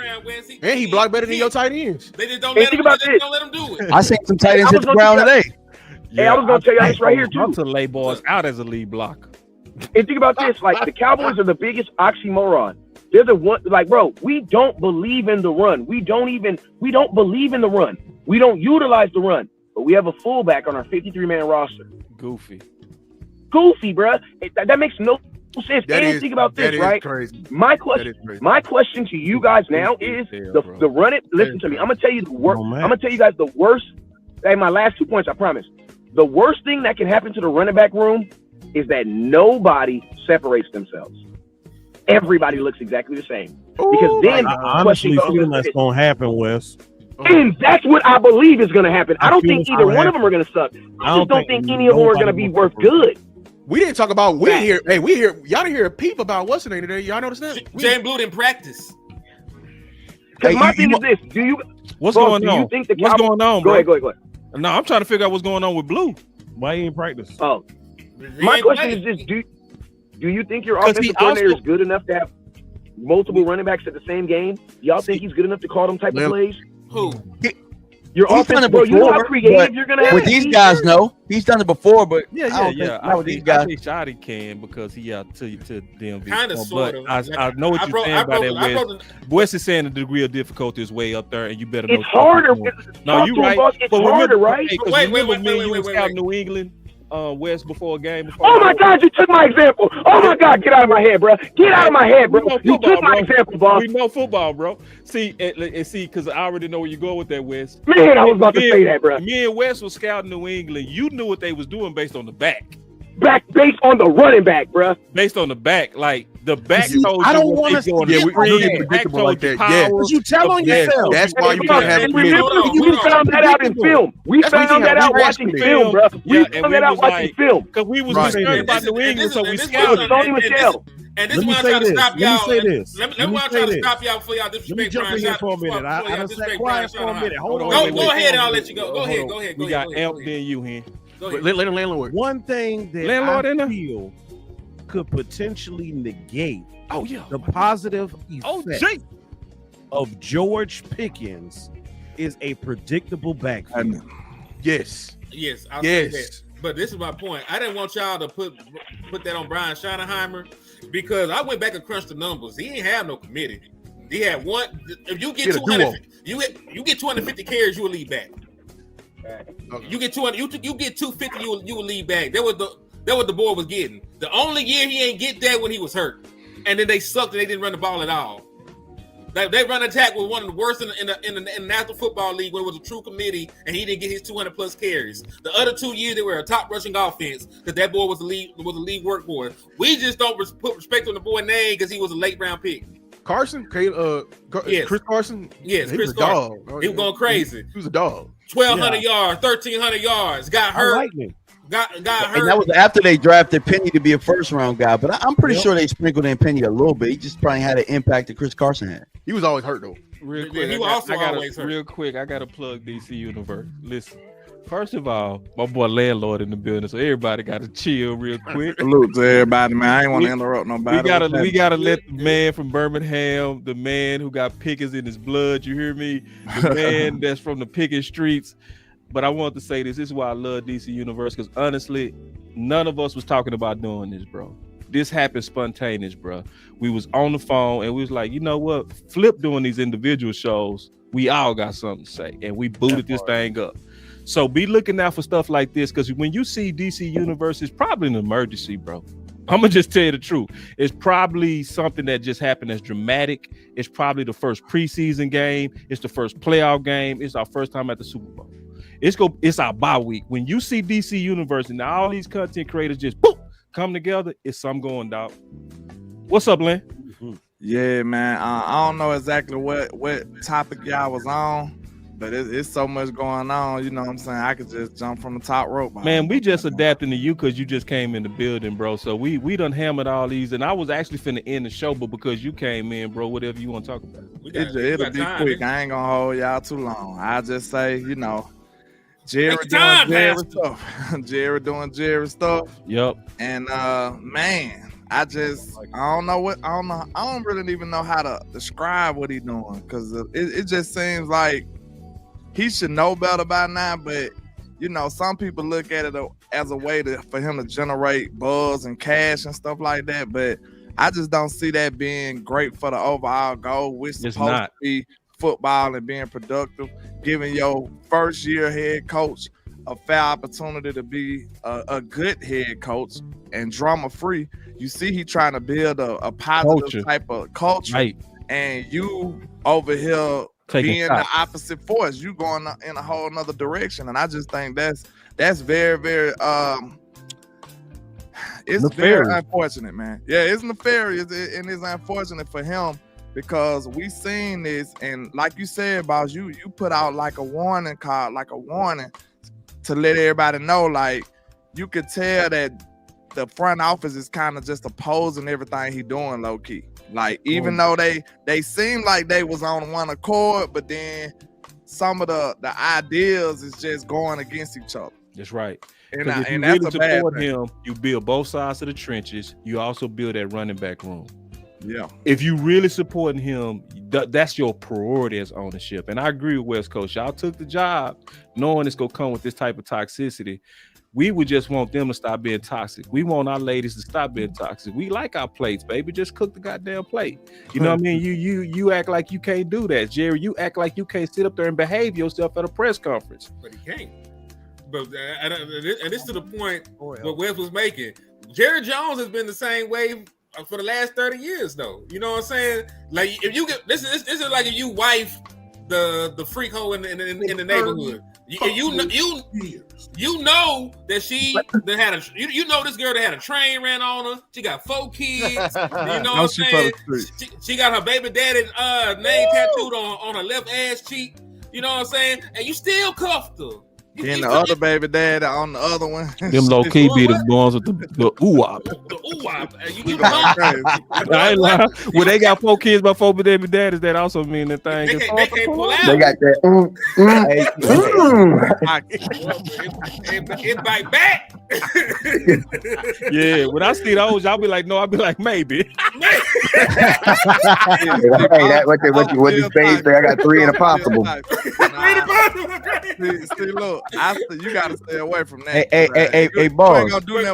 E: And he blocked better than your tight ends.
K: They just don't let him do it.
H: I seen some tight ends hit the ground today.
F: Hey, I was gonna tell you this right here too.
D: To lay balls out as a lead blocker.
F: And think about this: like the Cowboys are the biggest oxymoron. They're the one, like, bro, we don't believe in the run. We don't believe in the run. We don't utilize the run. But we have a fullback on our 53-man roster.
D: Goofy,
F: bro. That makes no sense. Think about this, right?
E: Crazy.
F: My question to you guys now is the run it. Listen to me. I'm gonna tell you the worst. I'm gonna tell you guys the worst. Hey, my last 2 points, I promise. The worst thing that can happen to the running back room is that nobody separates themselves. Everybody looks exactly the same. Because then
L: I honestly feel that's gonna happen, Wes.
F: And that's what I believe is gonna happen. I don't think either one of them are gonna suck. I just don't think any of them are gonna be worth good.
E: We didn't talk about we hear y'all didn't hear a peep about what's the name today. Y'all notice that?
K: Jane Blue didn't practice.
F: Because my thing is this:
D: what's going on? What's going on, bro?
F: Go ahead.
D: No, I'm trying to figure out what's going on with Blue.
L: Why he ain't practice?
F: Oh, my question is this: Do you think your offensive coordinator is good enough to have multiple running backs at the same game? Y'all think he's good enough to call them type of plays?
K: Who?
F: Your offense, bro. You know how creative you're gonna have.
H: With these guys, no, he's done it before, but
D: yeah. I think Shotty can because he out to DMV.
K: Kind of, sort of.
D: I know what you're saying about that. Wes is saying the degree of difficulty is way up there, and you better know.
F: It's harder.
D: No, you're right.
F: It's harder, right?
K: Wait.
D: New England. West before a game.
F: Oh my God, you took my example. Oh my God, get out of my head, bro. Get out of my head, bro. You took my example, boss.
D: We know football, bro. See, because I already know where you go with that, West.
F: Man, I was about to say that, bro.
D: Me and West was scouting New England. You knew what they was doing based on the back.
F: based on the running back, bruh.
D: Based on the back, like the back
L: See,
D: told
L: I
D: you
L: don't
D: what
L: wanna
D: they doing.
L: skip
D: The
L: on
D: screen,
L: that.
D: the back
E: Predictable
D: told
E: like
D: you
E: that,
D: power.
E: yes.
L: But you tell on
E: Yes,
L: yourself.
E: that's why you
F: Remember,
E: can't have
F: we
E: committee.
F: found that out in film. We
E: That's why you
F: found
E: can't
F: that
E: have
F: out watching film, bro. We found that out watching film.
D: Because we was
E: Right.
D: concerned about New England, so we scouted.
F: Tony Michelle.
K: And this
L: Let
K: is
L: me
K: why I'm
L: say
K: trying to
L: this.
K: stop
L: Let me
K: y'all.
L: say this.
K: Let me
L: Let me
K: try
L: say
K: to
L: this.
K: stop y'all before y'all
L: Let me
K: disrespect
L: jump
K: Brian
L: in here
K: Schottenheimer.
L: for a minute.
K: Before
L: I
K: y'all
L: done sat
K: disrespect
L: quiet
K: Brian
L: for a minute.
K: Schottenheimer.
L: Hold on.
K: Go ahead and I'll let you go. Go ahead.
D: We got Amp, then you, Hen.
K: Go ahead.
E: Let the landlord.
L: One thing that
D: Landlord in
L: I
D: there?
L: feel could potentially negate
D: Oh yeah.
L: the positive
D: Oh,
L: effect
D: Jake.
L: of George Pickens is a predictable backfield.
E: Yes.
K: Yes, I'll say
E: Yes.
K: that. But this is my point. I didn't want y'all to put that on Brian Schottenheimer because I went back and crunched the numbers. He ain't have no committee. He had one. If you get
E: He had a
K: 200, you get 250 carries, you will lead back. You get 200, you get 250, you will lead back. That was the boy was getting. The only year he ain't get that when he was hurt, and then they sucked and they didn't run the ball at all. They run attack was one of the worst in the National Football League when it was a true committee, and he didn't get his 200 plus carries. The other 2 years they were a top rushing offense because that boy was a lead workhorse. We just don't put respect on the boy name because he was a late round pick.
E: Carson,
K: Yes.
E: Chris Carson.
K: Yes,
E: he
K: Chris
E: was a dog.
K: Carson.
E: Oh,
K: He was going crazy.
E: He was a dog.
K: 1,200 yards, 1,300 yards. Got hurt.
L: Lightning.
K: Got
H: And
K: hurt.
H: that was after they drafted Penny to be a first round guy. But I'm pretty sure they sprinkled in Penny a little bit. He just probably had an impact that Chris Carson had.
E: He was always hurt though.
D: Real
K: Yeah,
D: quick,
K: he was also always hurt.
D: real quick. I gotta plug DC Universe. Listen, first of all, my boy landlord in the building, so everybody gotta chill real quick.
T: Salute to everybody, man. I ain't want to interrupt nobody.
D: We gotta let the man from Birmingham, the man who got Pickens in his blood. You hear me? The man that's from the Pickens streets. But I want to say this. This is why I love DC Universe, because honestly, none of us was talking about doing this, bro. This happened spontaneous, bro. We was on the phone and we was like, you know what? Flip doing these individual shows. We all got something to say, and we booted this thing up. So be looking out for stuff like this, because when you see DC Universe, it's probably an emergency, bro. I'm gonna just tell you the truth. It's probably something that just happened that's dramatic. It's probably the first preseason game. It's the first playoff game. It's our first time at the Super Bowl. It's our bye week. When you see DC Universe and all these content creators just boop, come together, it's something going, dog. What's up, Len?
T: Yeah, man. I don't know exactly what topic y'all was on, but it's so much going on. You know what I'm saying? I could just jump from the top rope.
D: Man, we just adapting to you because you just came in the building, bro. So we done hammered all these, and I was actually finna end the show, but because you came in, bro, whatever you want to talk about.
T: It'll be quick. I ain't gonna hold y'all too long. I just say, you know, Jerry
K: Take your
T: doing Jerry
K: time,
T: stuff. Jerry doing Jerry stuff.
D: Yep.
T: And man, I don't really even know how to describe what he's doing, because it just seems like he should know better by now. But you know, some people look at it as a way for him to generate buzz and cash and stuff like that. But I just don't see that being great for the overall goal, which is supposed to be football and being productive, giving your first year head coach a fair opportunity to be a good head coach and drama free. You see, he trying to build a positive type of culture,
D: right? And
T: you over here
D: taking
T: being
D: shots.
T: the opposite force, you going in a whole nother direction. And I just think that's very, very it's
D: nefarious.
T: very unfortunate, man. Yeah, it's nefarious, and it's unfortunate for him, because we seen this, and like you said, boss, you put out like a warning card, like a warning to let everybody know, like, you could tell that the front office is kind of just opposing everything he doing low key. Like, even though they seem like they was on one accord, but then some of the ideas is just going against each other.
D: That's right.
T: And
D: If you
T: that's
D: really
T: a bad
D: support
T: thing.
D: him, you build both sides of the trenches. You also build that running back room.
T: Yeah.
D: If you really supporting him, that's your priority as ownership. And I agree with West Coast. Y'all took the job knowing it's gonna come with this type of toxicity. We would just want them to stop being toxic. We want our ladies to stop being toxic. We like our plates, baby. Just cook the goddamn plate. You know what I mean? You act like you can't do that, Jerry. You act like you can't sit up there and behave yourself at a press conference.
K: But he can't. But and this to the point what Wes was making. Jerry Jones has been the same way for the last 30 years, though. You know what I'm saying? Like, if you get this is like if you wife the freak hoe in the neighborhood. You know that she that had a you know this girl that had a train ran on her. She got 4 kids. You know what I'm saying? She got her baby daddy name tattooed on her left ass cheek. You know what I'm saying? And you still cuffed her.
T: Then the other baby daddy on the other one.
D: Them low key be the ones with the ooh-wop. I ain't lying. When they got 4 kids by 4 baby daddies, that also mean the thing.
K: They can't pull out.
A: They got that.
K: It bite back.
D: Yeah, when I see those, y'all be like, no, I'll be like, maybe.
A: Hey, that what you say? I got 3 in a possible.
T: See, look, you gotta stay away from that.
H: Hey, boss.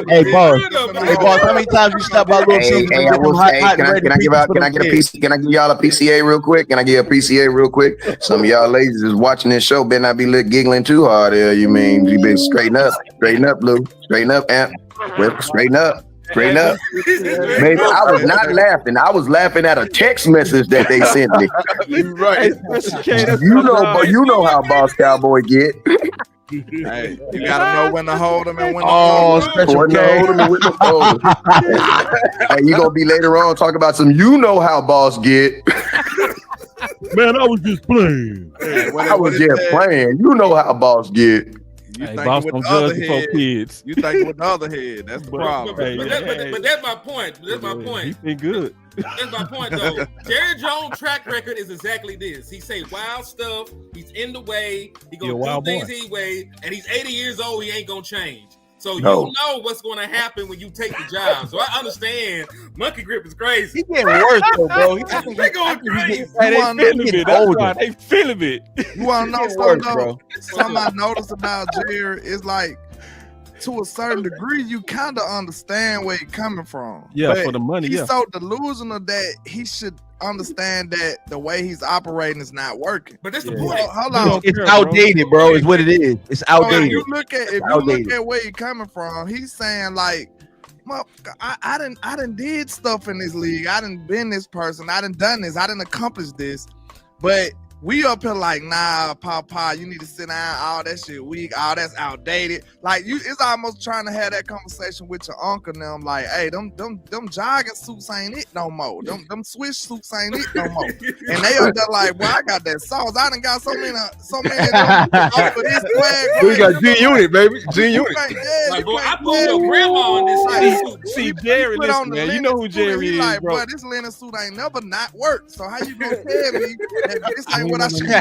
H: Hey, boss. How many times you stop by Little Caesars?
A: Can I get a piece? Can I give y'all a PCA real quick? Can I get a PCA real quick? Some of y'all ladies is watching this show better not be giggling too hard. You mean you better straighten up, Blue, straighten up, Amp, straighten up. Straight up. Baby, I was not laughing. I was laughing at a text message that they sent me.
T: Right.
A: You know how Boss Cowboy get.
T: Hey, you gotta know when to hold them and when to hold them.
A: Special K. Hey, you gonna be later on talking about some you know how Boss get.
D: Man, I was just playing.
T: Hey,
A: I was just playing. You know how Boss get.
T: You
D: hey,
T: think
D: boss
T: with
D: don't
T: the other
D: judge before
T: head.
D: kids.
T: You think with the other head. That's the problem.
K: But that's my point. That's my point.
D: He been good.
K: That's my point, though. Jerry Jones' track record is exactly this. He say wild stuff. He's in the way. He gonna do things his way. And he's 80 years old. He ain't gonna change. So you know what's going to happen when you take the job. So I understand Monkey Grip is crazy.
H: He getting worse, though, bro.
K: They going crazy.
D: They feeling it. That's why they feeling it.
T: You want to know something, though? Something I noticed about Jerry is like, to a certain degree, you kind of understand where he's coming from.
D: Yeah,
T: but
D: for the money,
T: he's so delusional that he should understand that the way he's operating is not working.
K: But that's the point.
T: Hold on.
H: It's outdated, bro. Is what it is. It's outdated.
T: If you look at where he's coming from, he's saying like, I done did stuff in this league. I done been this person. I done this. I done accomplished this. But we up here like, nah, Papa, you need to sit down. All that shit weak. All that's outdated. Like it's almost trying to have that conversation with your uncle and them. Like, hey, them jogging suits ain't it no more. Them Swiss suits ain't it no more. And they up there like, well, I got that sauce. I done got so many of them over this flag.
E: We got G Unit, baby. G Unit.
K: Like, boy, I put your grandma on this suit.
D: See, Jerry, listen, man. You know who Jerry is,
T: like,
D: bro.
T: This linen suit ain't never not worked. So how you gonna tell me that this ain't what I should do?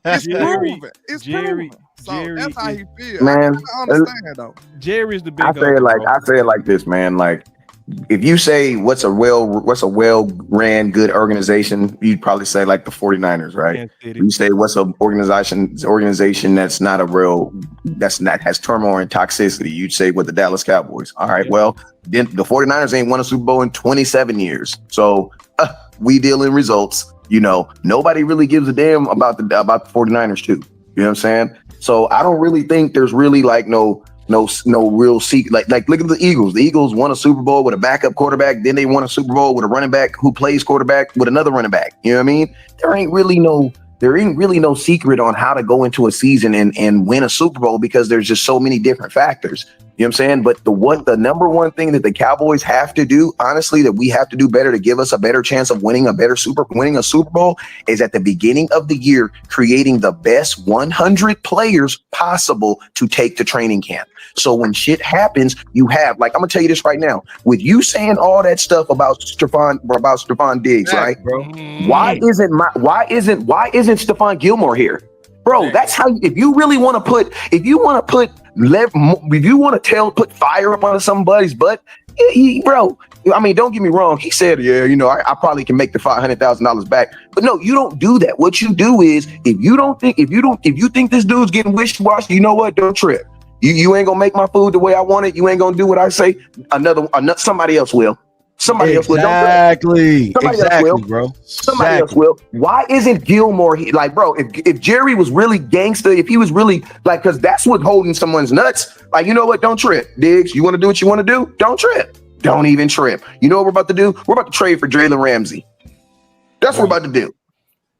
T: It's proven. It's proven. So that's how he feels.
A: Man,
T: I understand though.
D: Jerry's the big.
A: I say it like this, man. Like, if you say what's a well-ran good organization, you'd probably say like the 49ers, right? You say what's an organization that's not has turmoil and toxicity, you'd say what the Dallas Cowboys. All right, well, then the 49ers ain't won a Super Bowl in 27 years. So we deal in results. You know, nobody really gives a damn about the 49ers too. You know what I'm saying? So I don't really think there's really like no real secret. Like look at the Eagles. The Eagles won a Super Bowl with a backup quarterback. Then they won a Super Bowl with a running back who plays quarterback with another running back. You know what I mean? There ain't really no secret on how to go into a season and win a Super Bowl because there's just so many different factors. You know what I'm saying? But the number one thing that the Cowboys have to do, honestly, that we have to do better to give us a better chance of winning a Super Bowl is at the beginning of the year, creating the best 100 players possible to take to training camp. So when shit happens, you have, like, I'm gonna tell you this right now, with you saying all that stuff about Stephon Diggs, right? Bro. Why isn't Stephon Gilmore here? Bro, that's how, if you want to put fire up on somebody's butt, bro, I mean, don't get me wrong. He said, yeah, you know, I probably can make the $500,000 back. But no, you don't do that. What you do is, if you think this dude's getting wishy-washy, you know what? Don't trip. You ain't gonna make my food the way I want it. You ain't gonna do what I say. Somebody else will. Somebody else will. Somebody else will. Why isn't Gilmore here? Like, bro, if Jerry was really gangster, if he was really like, because that's what's holding someone's nuts. Like, you know what? Don't trip, Diggs. You want to do what you want to do? Don't trip. Don't even trip. You know what we're about to do? We're about to trade for Jalen Ramsey. That's what we're about to do.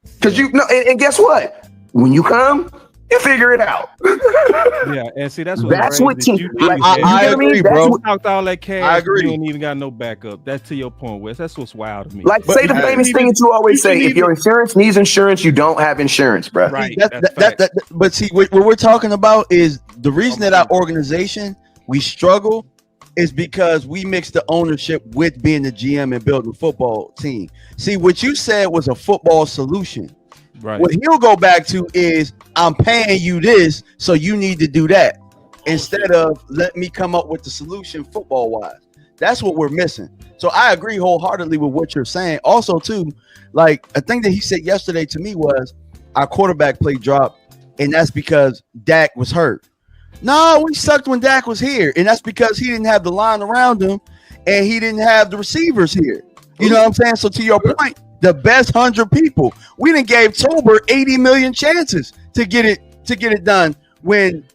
A: Because you know, and guess what? When you come, you figure it out.
D: Yeah, and see that's
A: what team. Like,
H: I agree, bro.
D: You talked all that cash.
H: I agree.
D: You ain't even got no backup. That's to your point, Wes. That's what's wild to me.
A: Like, say the famous thing that you always say: if your insurance needs insurance, you don't have insurance, bro.
D: Right.
H: But see, what we're talking about is the reason that our organization we struggle is because we mix the ownership with being the GM and building a football team. See, what you said was a football solution.
D: Right.
H: What he'll go back to is I'm paying you this, so you need to do that. Instead of let me come up with the solution football wise. That's what we're missing. So I agree wholeheartedly with what you're saying. Also, too, like a thing that he said yesterday to me was our quarterback play dropped, and that's because Dak was hurt. No, we sucked when Dak was here, and that's because he didn't have the line around him, and he didn't have the receivers here. You know what I'm saying? So to your point, the best 100 people, we done gave Tober 80 million chances to get it done. When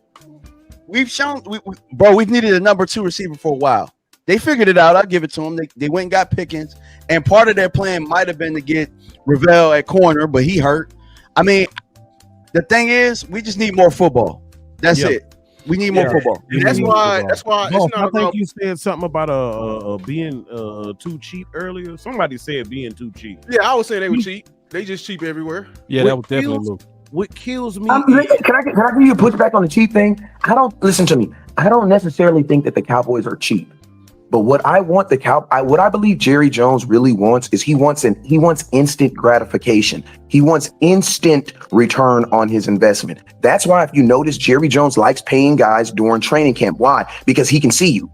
H: we've shown, we've needed a number 2 receiver for a while. They figured it out. I'll give it to them. They went and got Pickens, and part of their plan might have been to get Ravel at corner, but he hurt. I mean, the thing is, we just need more football. That's it. We need more football.
E: And that's why it's not
L: I think you said something about being too cheap earlier. Somebody said being too cheap.
E: Yeah, I would say they were cheap. They just cheap everywhere.
D: Yeah, that was definitely
L: what kills me.
A: Can I give you a pushback on the cheap thing? Listen to me. I don't necessarily think that the Cowboys are cheap. But what I want what I believe Jerry Jones really wants is he wants instant gratification. He wants instant return on his investment. That's why, if you notice, Jerry Jones likes paying guys during training camp. Why? Because he can see you.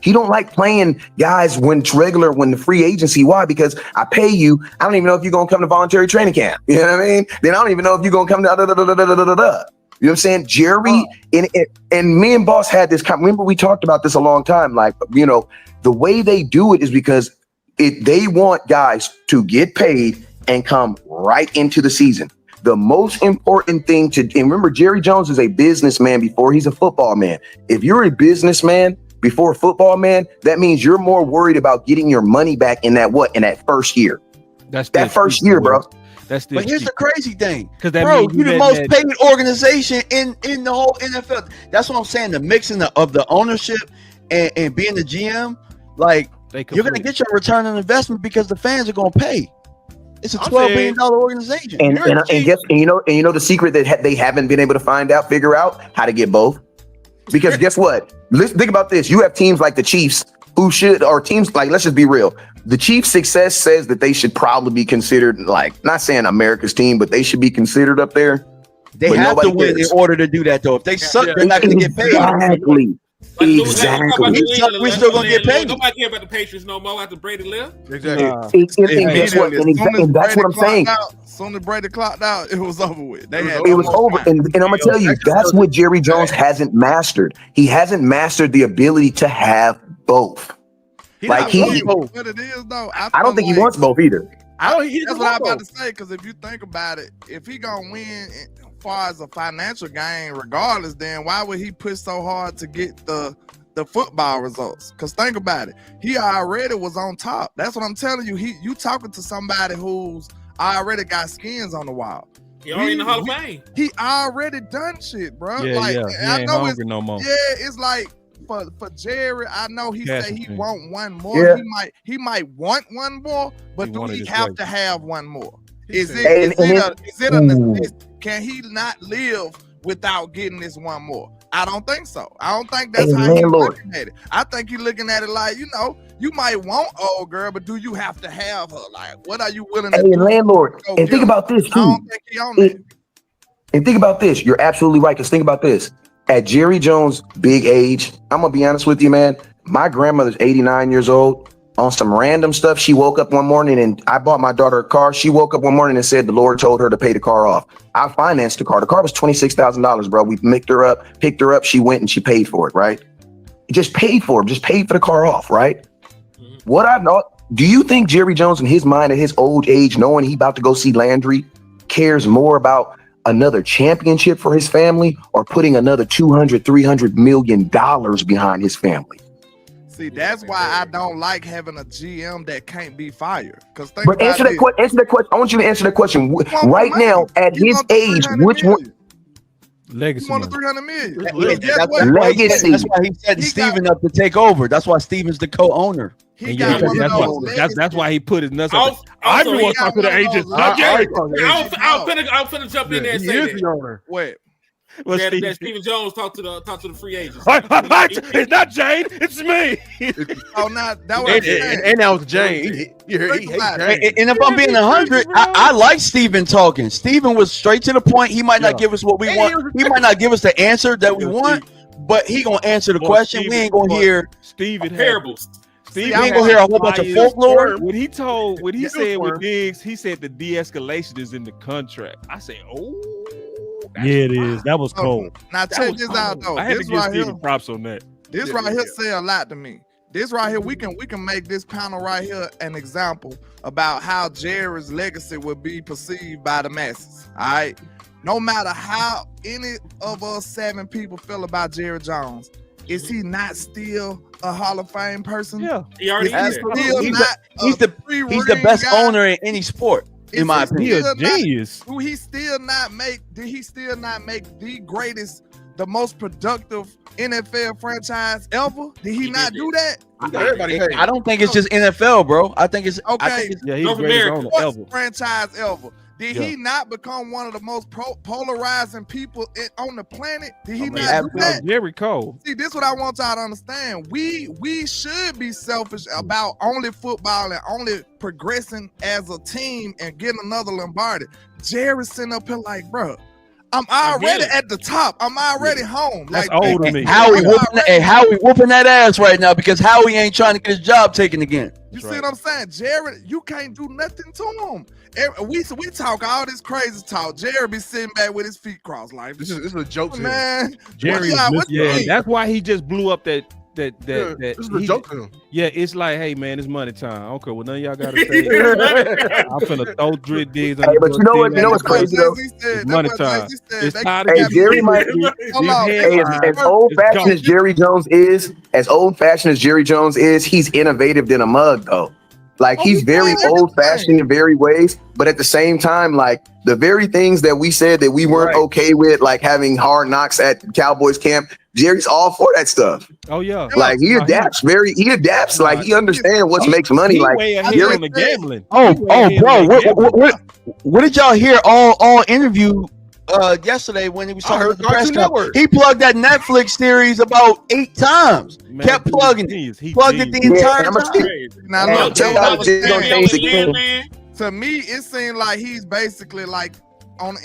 A: He don't like playing guys when the free agency. Why? Because I pay you. I don't even know if you're gonna come to voluntary training camp. You know what I mean? Then I don't even know if you're gonna come to You know what I'm saying? Jerry and me and Boss had this. Remember, we talked about this a long time. Like, you know, the way they do it is because they want guys to get paid and come right into the season. The most important thing and remember, Jerry Jones is a businessman before he's a football man. If you're a businessman before a football man, that means you're more worried about getting your money back in that first year.
D: That's
A: that first year, bro.
H: But here's the crazy thing,
D: because
H: bro, you're the most paid organization in the whole NFL. That's what I'm saying. The mixing of the ownership and being the GM, like you're gonna get your return on investment because the fans are gonna pay. It's a $12 billion organization.
A: And you know the secret that they haven't been able to figure out how to get both. Because guess what? Let's think about this. You have teams like the Chiefs who should, or teams like, let's just be real. The Chiefs' success says that they should probably be considered, like, not saying America's team, but they should be considered up there.
H: They have to win in order to do that, though. If they suck, they're not going to get paid.
A: Exactly.
H: We still going to get paid.
K: Nobody care about the Patriots no more after Brady left.
E: Exactly.
A: And guess what? And that's what I'm saying.
T: As soon as Brady clocked out, it was over with.
A: It was over. And I'm going to tell you, that's what Jerry Jones hasn't mastered. He hasn't mastered the ability to have both.
T: What it is, though,
A: I don't think he wants both either.
T: That's what I'm about to say, because if you think about it, if he gonna win as far as a financial gain regardless, then why would he push so hard to get the football results? Because think about it, he already was on top. That's what I'm telling you. You talking to somebody who's already got skins on the wall.
K: He already in the Hall of Fame.
T: He already done shit, bro.
D: Yeah,
T: like,
D: He
T: I
D: ain't
T: know
D: hungry no more.
T: Yeah, it's like for Jerry, I know he said he want one more.
A: Yeah.
T: He might want one more, but do he have to have one more? Is it a necessity? Can he not live without getting this one more? I don't think so. I don't think that's how he's looking at it. I think he's looking at it like, you might want old girl, but do you have to have her? Like, what are you willing to do?
A: Landlord, and think about this too.
T: I don't think he on that.
A: And think about this. You're absolutely right. Because think about this. At Jerry Jones' big age, I'm going to be honest with you, man. My grandmother's 89 years old. On some random stuff, she woke up one morning and I bought my daughter a car. She woke up one morning and said the Lord told her to pay the car off. I financed the car. The car was $26,000, bro. We picked her up. She went and she paid for it, right? Just paid for the car off, right? What I know, do you think Jerry Jones in his mind at his old age, knowing he about to go see Landry, cares more about another championship for his family or putting another $200-300 million behind his family?
T: See, that's why I don't like having a GM that can't be fired. Because
A: But answer the question. I want you to answer the question right now. At his age, which one?
L: Legacy.
T: He wanted 300 million.
A: Legacy.
H: That's why he set Steven up to take over. That's why Steven's the co-owner.
L: That's why he put his nuts up. I
K: Also,
L: want to talk to the agents.
K: I'm finna jump in there and say that.
T: Wait.
K: That Stephen Jones talk to the free agents.
L: It's not Jane, it's me.
T: Oh, not that was
E: and that was Jane. He hates Jane.
H: And if I'm being 100, I like Steven talking. Steven was straight to the point. He might not give us what we want. He might not give us the answer that we want, but he gonna answer the question. We ain't gonna hear
K: Steven parables.
H: We ain't gonna hear a whole bunch of folklore.
L: When he said with Diggs, he said the de-escalation is in the contract. I said, oh. Yeah, it is. That was cold.
T: Now check this out though.
L: I had to give Steven props on that.
T: This right here say a lot to me. This right here, we can make this panel right here an example about how Jerry's legacy would be perceived by the masses. All right. No matter how any of us 7 people feel about Jerry Jones, is he not still a Hall of Fame person?
L: Yeah,
K: he already is.
H: He's the best owner in any sport. In my opinion,
L: genius.
T: Did he still not make the greatest, the most productive NFL franchise ever? Did he not do that?
H: I don't think it's just NFL, bro. I think it's
T: okay.
L: He's the greatest owner ever.
T: Franchise ever. Did he not become one of the most polarizing people on the planet? Did he not do that?
L: Jerry Cole.
T: See, this is what I want y'all to understand. We should be selfish about only football and only progressing as a team and getting another Lombardi. Jerry's sitting up here like, bro, I'm already at the top. I'm already home.
L: That's
T: like,
L: old to me.
H: Howie whooping that ass right now because Howie ain't trying to get his job taken again.
T: You see what I'm saying? Jerry, you can't do nothing to him. We talk all this crazy talk. Jerry be sitting back with his feet crossed like
E: this is a joke to
T: man.
L: Jerry, that's why he just blew up that. This is
E: a joke to him.
L: Yeah, it's like, hey man, it's money time. I don't care what none of y'all gotta say. I'm finna throw Drit Diggs.
A: Hey, but you know what's crazy though?
L: It's money time. It's time
A: Hey, Jerry might be as old fashioned as Jerry Jones is, he's innovative than a mug though. Like he's very old fashioned in very ways, but at the same time, like the very things that we said that we weren't okay with, like having hard knocks at Cowboys camp, Jerry's all for that stuff.
L: Oh yeah,
A: like he adapts. Like he understands what makes money.
L: He
A: like
L: way ahead on the gambling.
H: Bro, what did y'all hear all interview yesterday when he was talking to the press conference? He plugged that Netflix series about 8 times. Man, kept plugging it. Plugged it the entire
T: time. To me, it seemed like he's basically like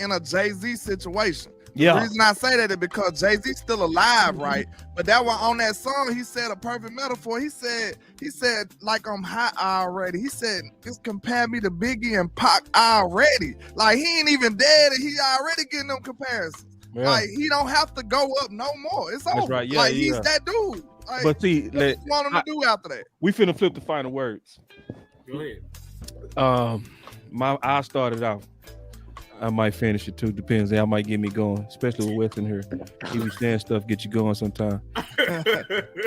T: in a Jay-Z situation.
L: Yeah.
T: The reason I say that is because Jay-Z's still alive, right? But that one on that song, he said a perfect metaphor. He said, like I'm hot already. He said, just compare me to Biggie and Pac already. Like he ain't even dead and he already getting them comparisons. Yeah. Like he don't have to go up no more. It's over.
L: Right. Yeah,
T: like he's that dude. Like,
L: but see,
T: what you want him to do after that?
L: We finna flip the final words.
K: Go ahead.
L: I started out. I might finish it too. Depends. That might get me going, especially with Wes in here. He be saying stuff get you going sometime.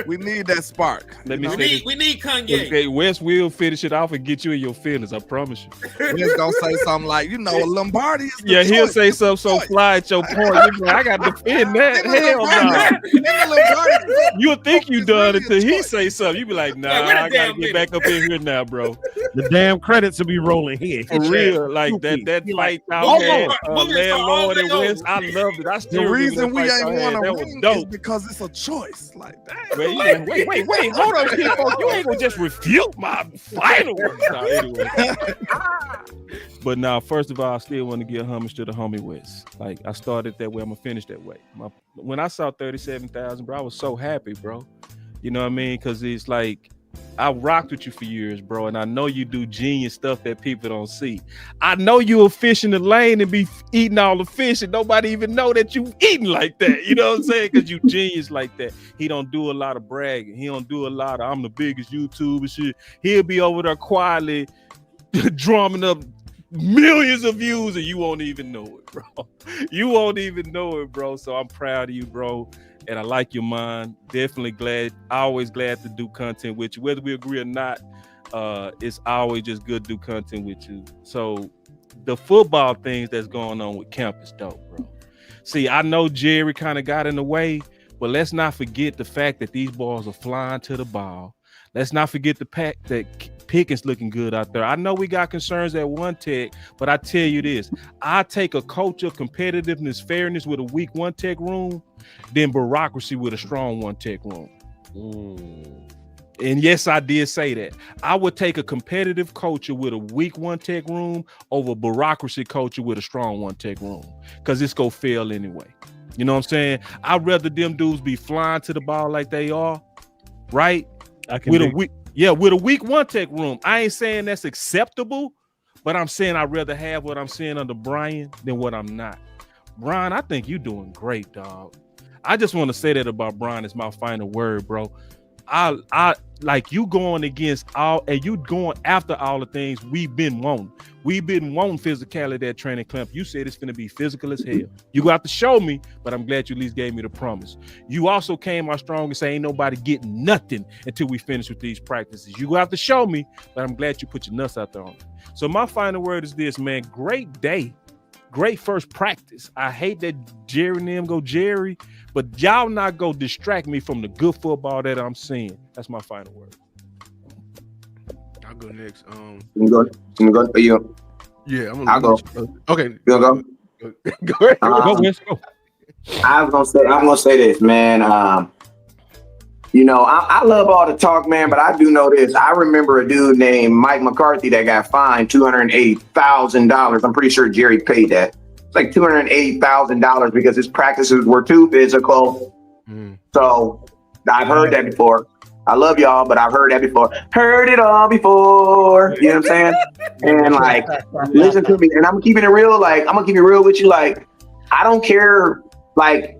T: We need that spark.
K: We need Kanye.
L: Okay, Wes will finish it off and get you in your feelings. I promise you.
T: Wes gonna say something like, Lombardi is the
L: he'll
T: choice.
L: say something so fly at your point. You like, I got to defend that. Hell no. You'll think you done until he say something. You be like, nah, I gotta get back up in here now, bro.
I: The damn credits will be rolling here.
L: For real, like that fight out there, Landlord and West. I loved it. I still
T: the reason we ain't want to win is because it's a choice. Like that.
L: Wait, hold on, people. You ain't gonna just refute my final words. No, anyway. But now, first of all, I still want to give homage to the homie West. Like I started that way, I'm gonna finish that way. When I saw 37,000, bro, I was so happy, bro. You know what I mean? Because it's like I rocked with you for years, bro, and I know you do genius stuff that people don't see. I know you a fish in the lane and be eating all the fish and nobody even know that you eating like that. You know what I'm saying? Because you genius like that. He don't do a lot of bragging. He don't do a lot of I'm the biggest YouTuber shit. He'll be over there quietly drumming up
D: millions of views and you won't even know it, bro. You won't even know it, bro. So I'm proud of you, bro. And I like your mind. Definitely glad, always glad to do content with you. Whether we agree or not, it's always just good to do content with you. So the football things that's going on with camp is dope, bro. See, I know Jerry kind of got in the way, but let's not forget the fact that these balls are flying to the ball. Let's not forget the fact that Pickens looking good out there. I know we got concerns at One Tech, but I tell you this, I take a culture of competitiveness, fairness with a weak One Tech room, than bureaucracy with a strong One Tech room. And yes, I did say that. I would take a competitive culture with a weak One Tech room over bureaucracy culture with a strong One Tech room, because it's going to fail anyway. You know what I'm saying? I'd rather them dudes be flying to the ball like they are, right? With a weak One Tech room. I ain't saying that's acceptable, but I'm saying I'd rather have what I'm seeing under Brian than what I'm not. Brian, I think you're doing great, dog. I just want to say that about Brian is my final word, bro. I like you going against all, and you going after all the things we've been wanting. We've been wanting physicality at training camp. You said it's going to be physical as hell. You got to show me, but I'm glad you at least gave me the promise. You also came out strong and say ain't nobody getting nothing until we finish with these practices. You have to show me, but I'm glad you put your nuts out there on it. So my final word is this, man. Great day. Great first practice. I hate that Jerry and them go Jerry, but y'all not go distract me from the good football that I'm seeing. That's my final word.
E: I'll go next.
A: You go. You.
E: Yeah,
A: I'll go.
E: Okay,
A: you go.
E: Go ahead.
D: Let's go.
A: I'm gonna say this, man. You know, I love all the talk, man, but I do know this. I remember a dude named Mike McCarthy that got fined $280,000. I'm pretty sure Jerry paid that. It's like $280,000 because his practices were too physical. So I've heard that before. I love y'all, but I've heard that before. Heard it all before. You know what I'm saying? And like, listen to me. And I'm keeping it real. Like, I'm gonna keep it real with you. Like, I don't care. Like,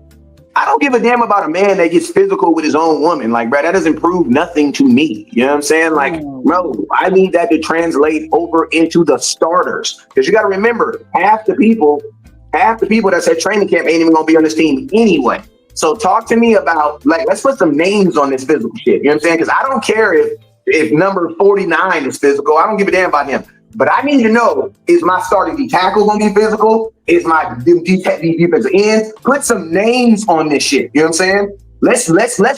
A: I don't give a damn about a man that gets physical with his own woman. Like, bro, that doesn't prove nothing to me. You know what I'm saying? Like, bro, I need that to translate over into the starters. Because you got to remember, half the people that said training camp ain't even going to be on this team anyway. So talk to me about, like, let's put some names on this physical shit. You know what I'm saying? Because I don't care if number 49 is physical. I don't give a damn about him. But I need to know, is my starting D tackle going to be physical? Is my defensive end? Put some names on this shit. You know what I'm saying? Let's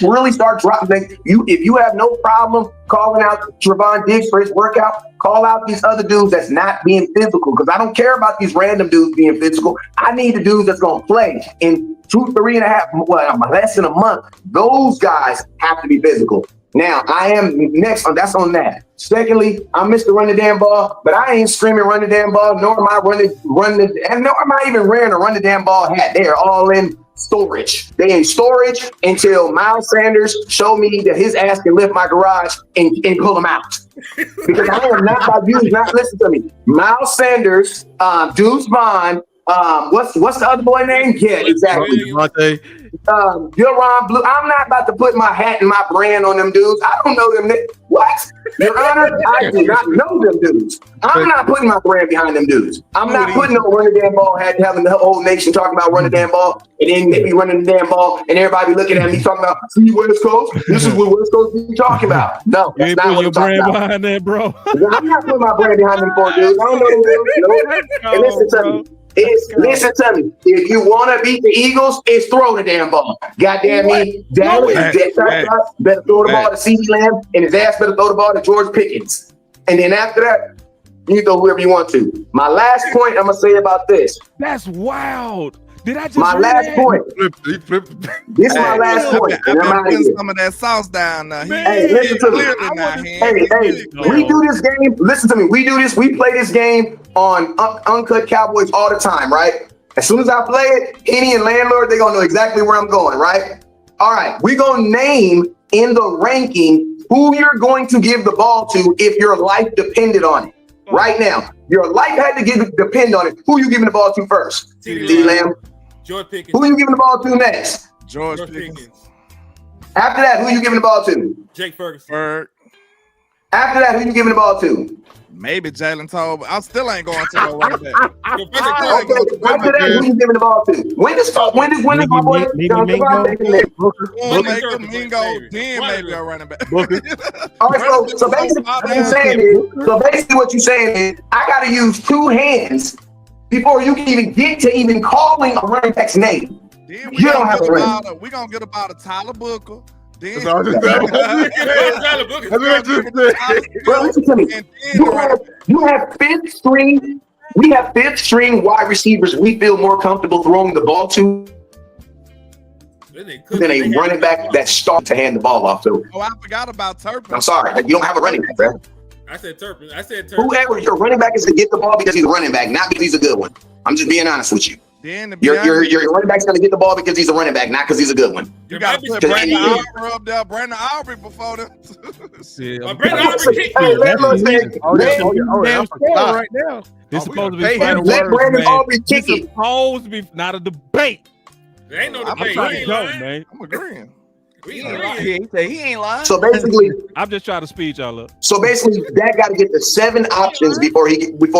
A: really start dropping things. If you have no problem calling out Trevon Diggs for his workout, call out these other dudes that's not being physical, because I don't care about these random dudes being physical. I need the dudes that's going to play in 3.5, less than a month. Those guys have to be physical. Now, I am next. That's on that. Secondly, I'm Mr. Run the Damn Ball, but I ain't screaming run the damn ball, nor am I nor am I even wearing a run the damn ball hat. They are all in storage. They in storage until Miles Sanders show me that his ass can lift my garage and pull them out. Because I am not by views. Not listen to me. Miles Sanders, Deuce Vaughn. What's the other boy name? Yeah, exactly. Ron Blue. I'm not about to put my hat and my brand on them dudes. I don't know them. What? Your Honor, I do not know them dudes. I'm not putting my brand behind them dudes. I'm not putting no run the damn ball hat and having the whole nation talking about run the damn ball, and then they be running the damn ball, and everybody be looking at me talking about, see West Coast? This is what West Coast be talking about. No, that's not what I'm talking about.
D: Behind that, bro.
A: I'm not putting my brand behind them four dudes. I don't know them. No. And listen to me. Listen to me. If you want to beat the Eagles, it's throw the damn ball. Goddamn me. Dallas better throw the ball to CeeDee Lamb, and his ass better throw the ball to George Pickens. And then after that, you can throw whoever you want to. My last point I'm going to say about this.
D: That's wild. Did I just
A: my last point? This is my last point.
T: I've been putting some of that sauce down now.
A: Hey, listen to me. We do this game. Listen to me. We do this. We play this game on Uncut Cowboys all the time, right? As soon as I play it, Henny and Landlord, they're going to know exactly where I'm going, right? All right. We're going to name in the ranking who you're going to give the ball to if your life depended on it. Right now, your life had to depend on it. Who you giving the ball to first? CeeDee Lamb.
K: George Pickens.
A: Who you giving the ball to next?
T: George Pickens.
A: After that, who you giving the ball to?
K: Jake Ferguson.
A: After that, who you giving the ball to?
T: Maybe Jalen Toll. I still ain't going to no running back.
A: Okay, after that, who you giving the ball to? When does my boy
T: Mingo, then maybe a running back.
A: All right, so basically what you're saying is I got to use two hands before you can even get to even calling a running back's name.
T: Then
A: you don't have a running.
T: We're going to get about a Tyler Booker. Then,
A: Bro, listen to me. You have fifth string. We have fifth string wide receivers we feel more comfortable throwing the ball to than a running back that starts to hand the ball off to.
T: Oh, I forgot about Turpin.
A: I'm sorry. You don't have a running back, bro.
K: I said Turpin.
A: Whoever your running back is to get the ball because he's a running back, not because he's a good one. I'm just being honest with you. Your running back's going to get the ball because he's a running back, not because he's a good one.
T: You got to put Brandon Aubrey up there. Brandon Aubrey before them.
K: Brandon Aubrey
D: right now. It's supposed to be final words, man. It's supposed to be not a debate.
K: There ain't no
D: I'm
K: debate.
D: trying to go, man.
T: I'm agreeing.
K: He
T: ain't lying.
A: So basically,
D: I'm just trying to speed y'all up.
A: So basically, Dak got to get the 7 options before you want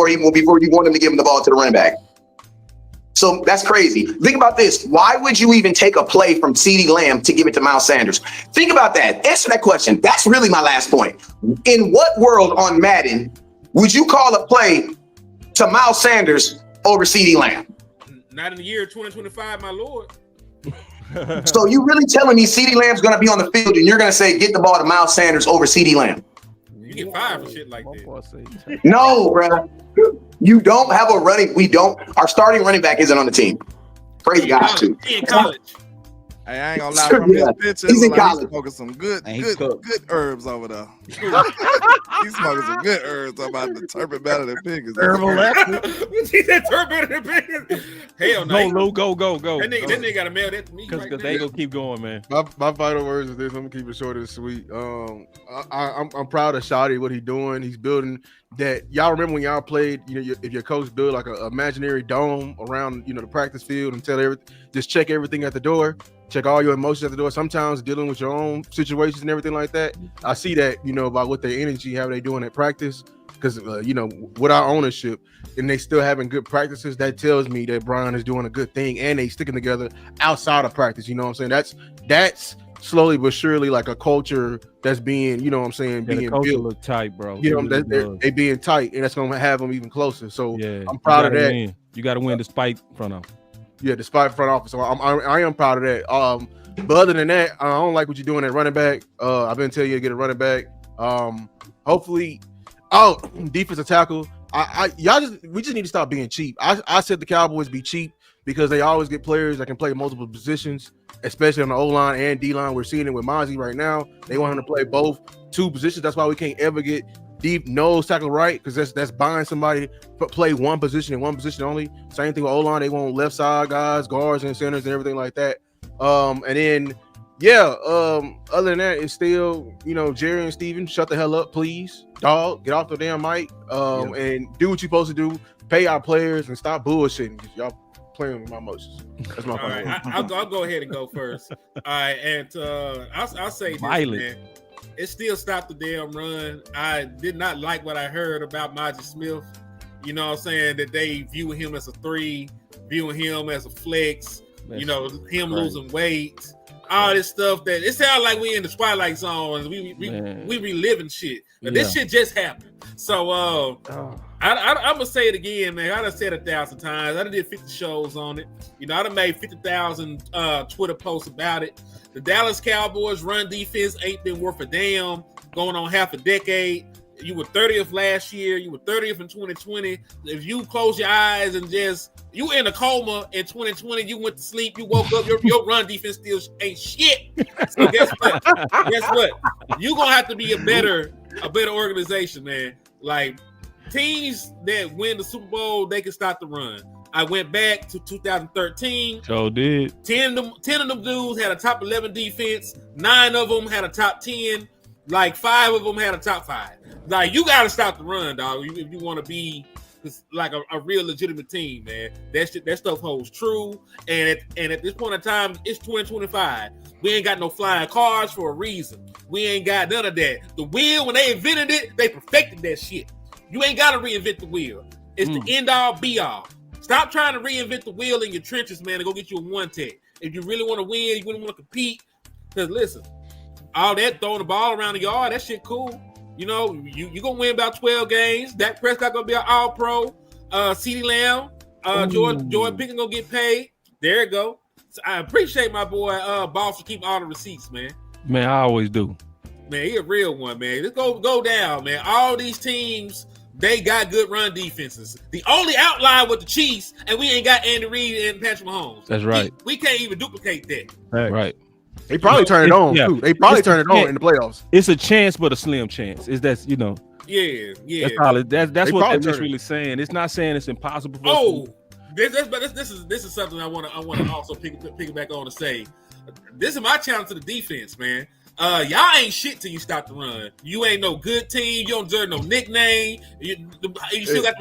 A: him to give him the ball to the running back. So that's crazy. Think about this. Why would you even take a play from CeeDee Lamb to give it to Miles Sanders? Think about that. Answer that question. That's really my last point. In what world on Madden would you call a play to Miles Sanders over CeeDee Lamb?
K: Not in the year 2025, my lord.
A: So you really telling me CeeDee Lamb's going to be on the field and you're going to say get the ball to Miles Sanders over CeeDee Lamb?
K: You get fired for shit like that.
A: No, bro. You don't have a running. We don't. Our starting running back isn't on the team. Praise God too.
K: In college.
T: Hey, I ain't gonna lie. From his picture,
A: he's in
T: like
A: college.
T: He's smoking some good herbs over there. He's smoking some good herbs. I'm about to turpin better than Pickens.
K: He said turpin better than Pickens. Hell no.
D: Go.
K: That nigga got to mail that to me.
D: Because they gonna keep going, man.
E: My final words is this. I'm gonna keep it short and sweet. I'm proud of Shotty, what he's doing. He's building that. Y'all remember when y'all played? You know, if your coach built like an imaginary dome around the practice field and tell everything, just check everything at the door. Check all your emotions at the door. Sometimes dealing with your own situations and everything like that. I see that, about what their energy, how they doing at practice. Because, with our ownership and they still having good practices, that tells me that Brian is doing a good thing and they sticking together outside of practice. You know what I'm saying? That's slowly but surely like a culture that's being, being
D: the culture
E: built.
D: Look tight, bro.
E: They being tight, and that's going to have them even closer. So
D: yeah,
E: I'm proud of that.
D: Win. You got to win despite front office.
E: Yeah, despite front office. So I am proud of that. But other than that, I don't like what you're doing at running back. I've been telling you to get a running back. Hopefully, defensive tackle. We just need to stop being cheap. I said the Cowboys be cheap because they always get players that can play multiple positions, especially on the O-line and D-line. We're seeing it with Mazi right now. They want him to play both 2 positions. That's why we can't ever get deep nose tackle right, because that's buying somebody but play one position and one position only. Same thing with O-line. They want left side guys, guards and centers and everything like that. And then other than that, it's still, Jerry and Steven, shut the hell up, please. Dog, get off the damn mic and do what you're supposed to do. Pay our players and stop bullshitting. Y'all playing with my emotions. That's my point.
K: Right, I'll go ahead and go first. All right, and I'll say this, man. It still stopped the damn run. I did not like what I heard about Mazi Smith. You know what I'm saying? That they view him as a 3, viewing him as a flex, him losing weight, all this stuff that it sounds like we in the Twilight Zone. We reliving shit. But this shit just happened. So I'm gonna say it again, man. I done said 1,000 times. I done did 50 shows on it. I done made 50,000 Twitter posts about it. The Dallas Cowboys run defense ain't been worth a damn going on half a decade. You were 30th last year. You were 30th in 2020. If you close your eyes and you in a coma in 2020, you went to sleep, you woke up, your run defense still ain't shit. So guess what? You're gonna have to be a better organization, man. Like teams that win the Super Bowl, they can stop the run. I went back to 2013.
D: So did
K: 10 of them dudes had a top 11 defense. 9 of them had a top 10. Like 5 of them had a top 5. Like you got to stop the run, dog. If you want to be like a real legitimate team, man. That stuff holds true. And at this point in time, it's 2025. We ain't got no flying cars for a reason. We ain't got none of that. The wheel, when they invented it, they perfected that shit. You ain't got to reinvent the wheel. It's the end all be all. Stop trying to reinvent the wheel in your trenches, man, and go get you a one tech. If you really want to win, you really want to compete. Because listen, all that throwing the ball around the yard, that shit cool. You know, you gonna win about 12 games. Dak Prescott gonna be an all-pro. CeeDee Lamb, Jordan Pickens gonna get paid. There it go. So I appreciate my boy Boss for keeping all the receipts, man.
D: Man, I always do.
K: Man, he a real one, man. Let's go down, man. All these teams, they got good run defenses. The only outlier with the Chiefs, and we ain't got Andy Reid and Patrick Mahomes.
D: That's right.
K: We can't even duplicate that.
D: Right.
E: They probably turn it on too. They probably turn it on in the playoffs.
D: It's a chance, but a slim chance. Is that
K: Yeah.
D: That's all. That's what that's really saying. It's not saying it's impossible. For
K: this is something I want to also pick back on to say. This is my challenge to the defense, man. Y'all ain't shit till you stop the run. You ain't no good team. You don't deserve no nickname. You still got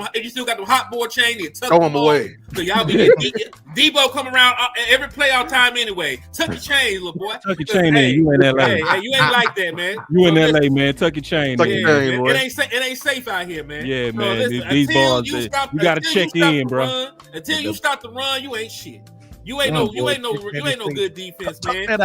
K: the hot boy chain.
E: Throw them away.
K: So y'all be Debo come around every playoff time anyway. Tuck your chain, little boy.
D: Tuck your chain in. You in LA.
K: Hey, you ain't like that, man.
D: You in LA, man. Tuck your chain.
E: Tuck your chain, boy.
K: It ain't safe out here, man.
D: Yeah,
K: so
D: man.
K: Listen,
D: These balls, you gotta check in, bro.
K: Until you stop the run, you ain't shit. You ain't no good defense, man.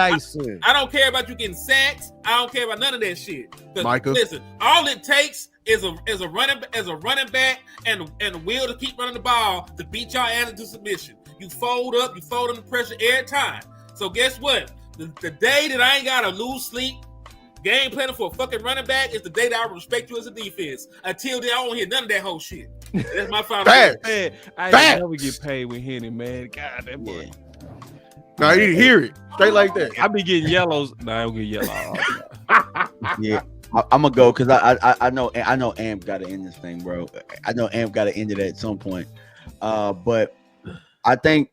K: I don't care about you getting sacks. I don't care about none of that shit. Listen, all it takes is a running back and a will to keep running the ball to beat y'all ass into submission. You fold under pressure every time. So guess what? The day that I ain't gotta lose sleep, game planning for a fucking running back is the day that I respect you as a defense. Until then, I don't hear none of that whole shit. That's my final word.
D: Man, I ain't never get paid with hitting, man. God, that boy.
E: No, you didn't hear it straight like that.
D: I be getting yellows. No, I don't get yellow.
H: Yeah, I'm gonna go because I know Amp got to end this thing, bro. I know Amp got to end it at some point. But I think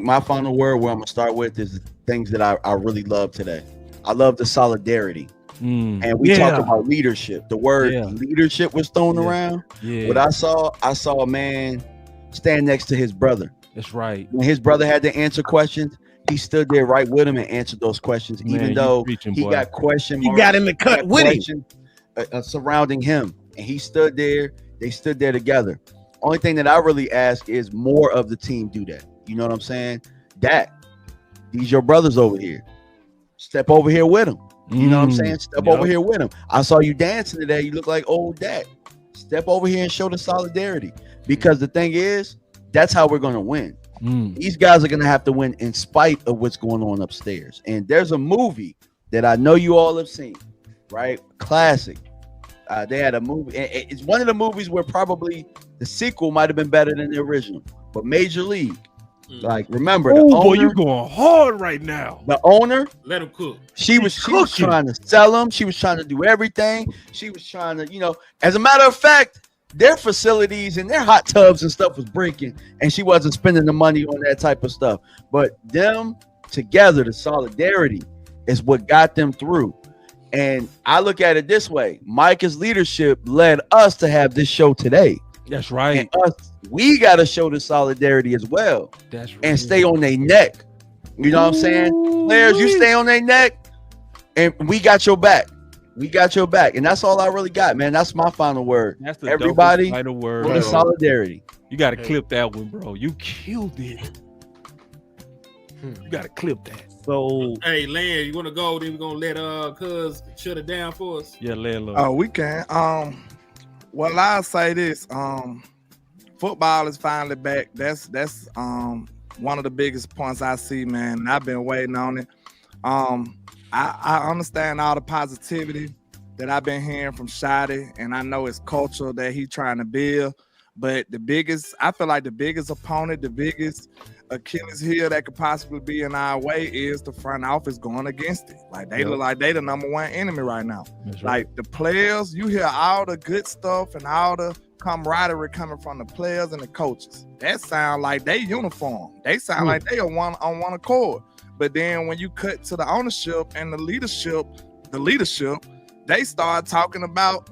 H: my final word, where I'm gonna start with, is things that I really love today. I love the solidarity. And we talked about leadership. The word leadership was thrown around. Yeah. What I saw a man stand next to his brother.
D: That's right.
H: When his brother had to answer questions, he stood there right with him and answered those questions, man, even though he got question marks.
L: He got in the cut with him.
H: Surrounding him, and he stood there. They stood there together. Only thing that I really ask is more of the team do that. You know what I'm saying? These your brothers over here. Step over here with them. You know what I'm saying? Step over here with him. I saw you dancing today. You look like old dad. Step over here and show the solidarity. Because the thing is, that's how we're going to win. These guys are going to have to win in spite of what's going on upstairs. And there's a movie that I know you all have seen, right? Classic. They had a movie. It's one of the movies where probably the sequel might have been better than the original. But Major League. Like, remember, the owner,
D: boy, you going hard right now.
H: The owner,
K: let him cook.
H: She was trying to sell him. She was trying to do everything. She was trying to, as a matter of fact, their facilities and their hot tubs and stuff was breaking, and she wasn't spending the money on that type of stuff. But them together, the solidarity is what got them through. And I look at it this way: Micah's leadership led us to have this show today.
D: That's right.
H: And we got to show the solidarity as well.
D: That's right.
H: And stay on their neck. You know what I'm saying? Players, you stay on their neck, and we got your back. We got your back. And that's all I really got, man. That's my final word.
D: That's the
H: everybody
D: final word.
H: For the solidarity.
D: You got to clip that one, bro. You killed it. You got to clip that. So,
K: hey, Land, you want to go? Then we're going to let Cuz shut it down for us.
D: Yeah, Land.
T: Oh, we can. Well, I'll say this. Football is finally back. That's one of the biggest points I see, man. I've been waiting on it. I understand all the positivity that I've been hearing from Shotty, and I know it's culture that he's trying to build. But I feel like the biggest opponent, the biggest Achilles heel that could possibly be in our way is the front office going against it. Like they look like they the number one enemy right now.
D: That's
T: like
D: right.
T: The players, you hear all the good stuff and all the camaraderie coming from the players and the coaches. That sound like they uniform. They sound like they are on one accord. But then when you cut to the ownership and the leadership, they start talking about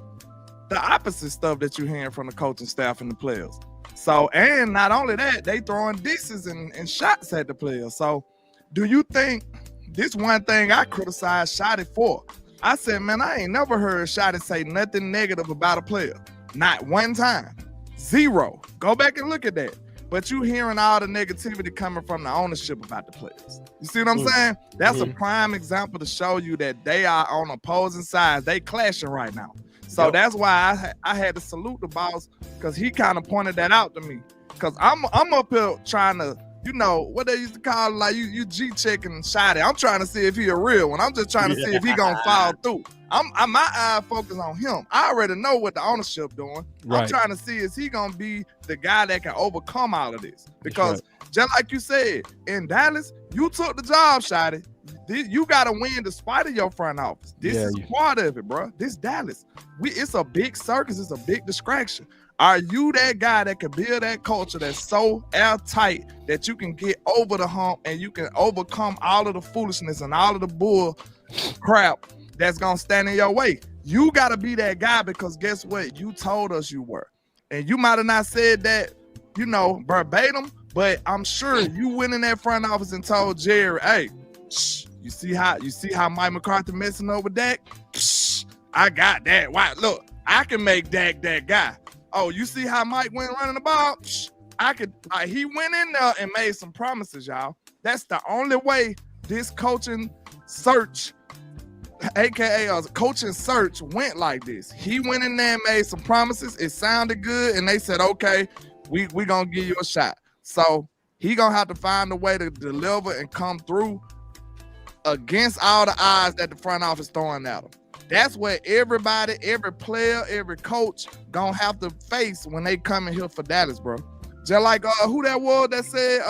T: the opposite stuff that you're hearing from the coaching staff and the players. So, and not only that, they throwing disses and shots at the players. So, do you think this one thing I criticized Shotty for. I said, man, I ain't never heard Shotty say nothing negative about a player. Not one time. Zero. Go back and look at that. But you hearing all the negativity coming from the ownership about the players. You see what I'm saying? That's a prime example to show you that they are on opposing sides. They clashing right now. So that's why I had to salute the boss, because he kind of pointed that out to me. Because I'm up here trying to, you know, what they used to call it, like you G-checking Shotty. I'm trying to see if he a real one. I'm just trying to see if he gonna follow through. My eye focus on him. I already know what the ownership doing. Right. I'm trying to see, is he gonna be the guy that can overcome all of this? Because just like you said, in Dallas, you took the job, Shotty. You gotta win despite of your front office. This is part of it, bro. This Dallas. It's a big circus, it's a big distraction. Are you that guy that can build that culture that's so airtight that you can get over the hump and you can overcome all of the foolishness and all of the bull crap that's gonna stand in your way? You gotta be that guy, because guess what? You told us you were. And you might have not said that, you know, verbatim, but I'm sure you went in that front office and told Jerry, hey, you see how Mike McCarthy messing up with Dak? I got that. Why? Look, I can make Dak that guy. Oh, you see how Mike went running the ball? He went in there and made some promises, y'all. That's the only way this coaching search, aka a coaching search, went like this. He went in there and made some promises. It sounded good, and they said, okay, we gonna give you a shot. So he gonna have to find a way to deliver and come through against all the odds that the front office throwing at him. That's what everybody, every player, every coach gonna have to face when they come in here for Dallas, bro. Just like who that was that said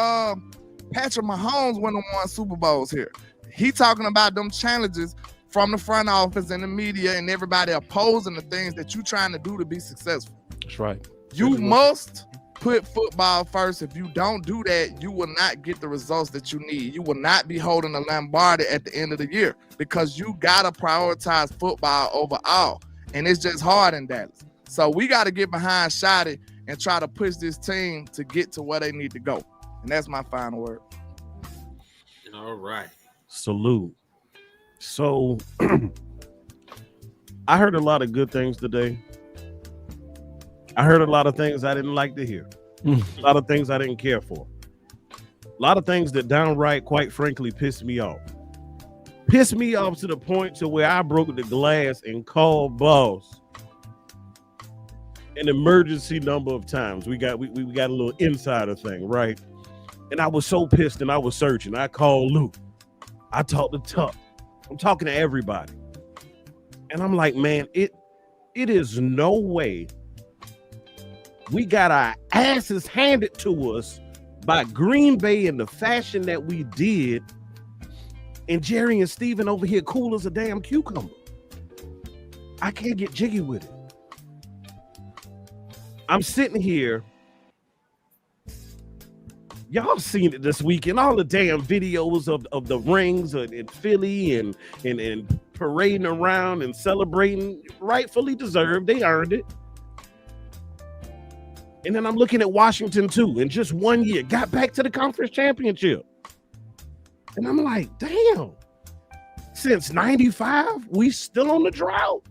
T: Patrick Mahomes won Super Bowls here. He talking about them challenges from the front office and the media and everybody opposing the things that you trying to do to be successful.
L: That's right.
T: You must put football first. If you don't do that, you will not get the results that you need. You will not be holding a Lombardi at the end of the year, because you got to prioritize football over all. And it's just hard in Dallas. So we got to get behind Shotty and try to push this team to get to where they need to go. And that's my final word.
K: All right.
L: Salute. So I heard a lot of good things today. I heard a lot of things I didn't like to hear. A lot of things I didn't care for. A lot of things that downright, quite frankly, pissed me off. Pissed me off to the point to where I broke the glass and called boss an emergency number of times. We got a little insider thing, right? And I was so pissed and I was searching. I called Luke. I talked to Tuck. I'm talking to everybody. And I'm like, man, it is no way we got our asses handed to us by Green Bay in the fashion that we did, and Jerry and Steven over here cool as a damn cucumber. I can't get jiggy with it. I'm sitting here. Y'all seen it this weekend, all the damn videos of the rings in Philly and parading around and celebrating. Rightfully deserved. They earned it. And then I'm looking at Washington too. In just 1 year, got back to the conference championship. And I'm like, damn, since 95, we still on the drought.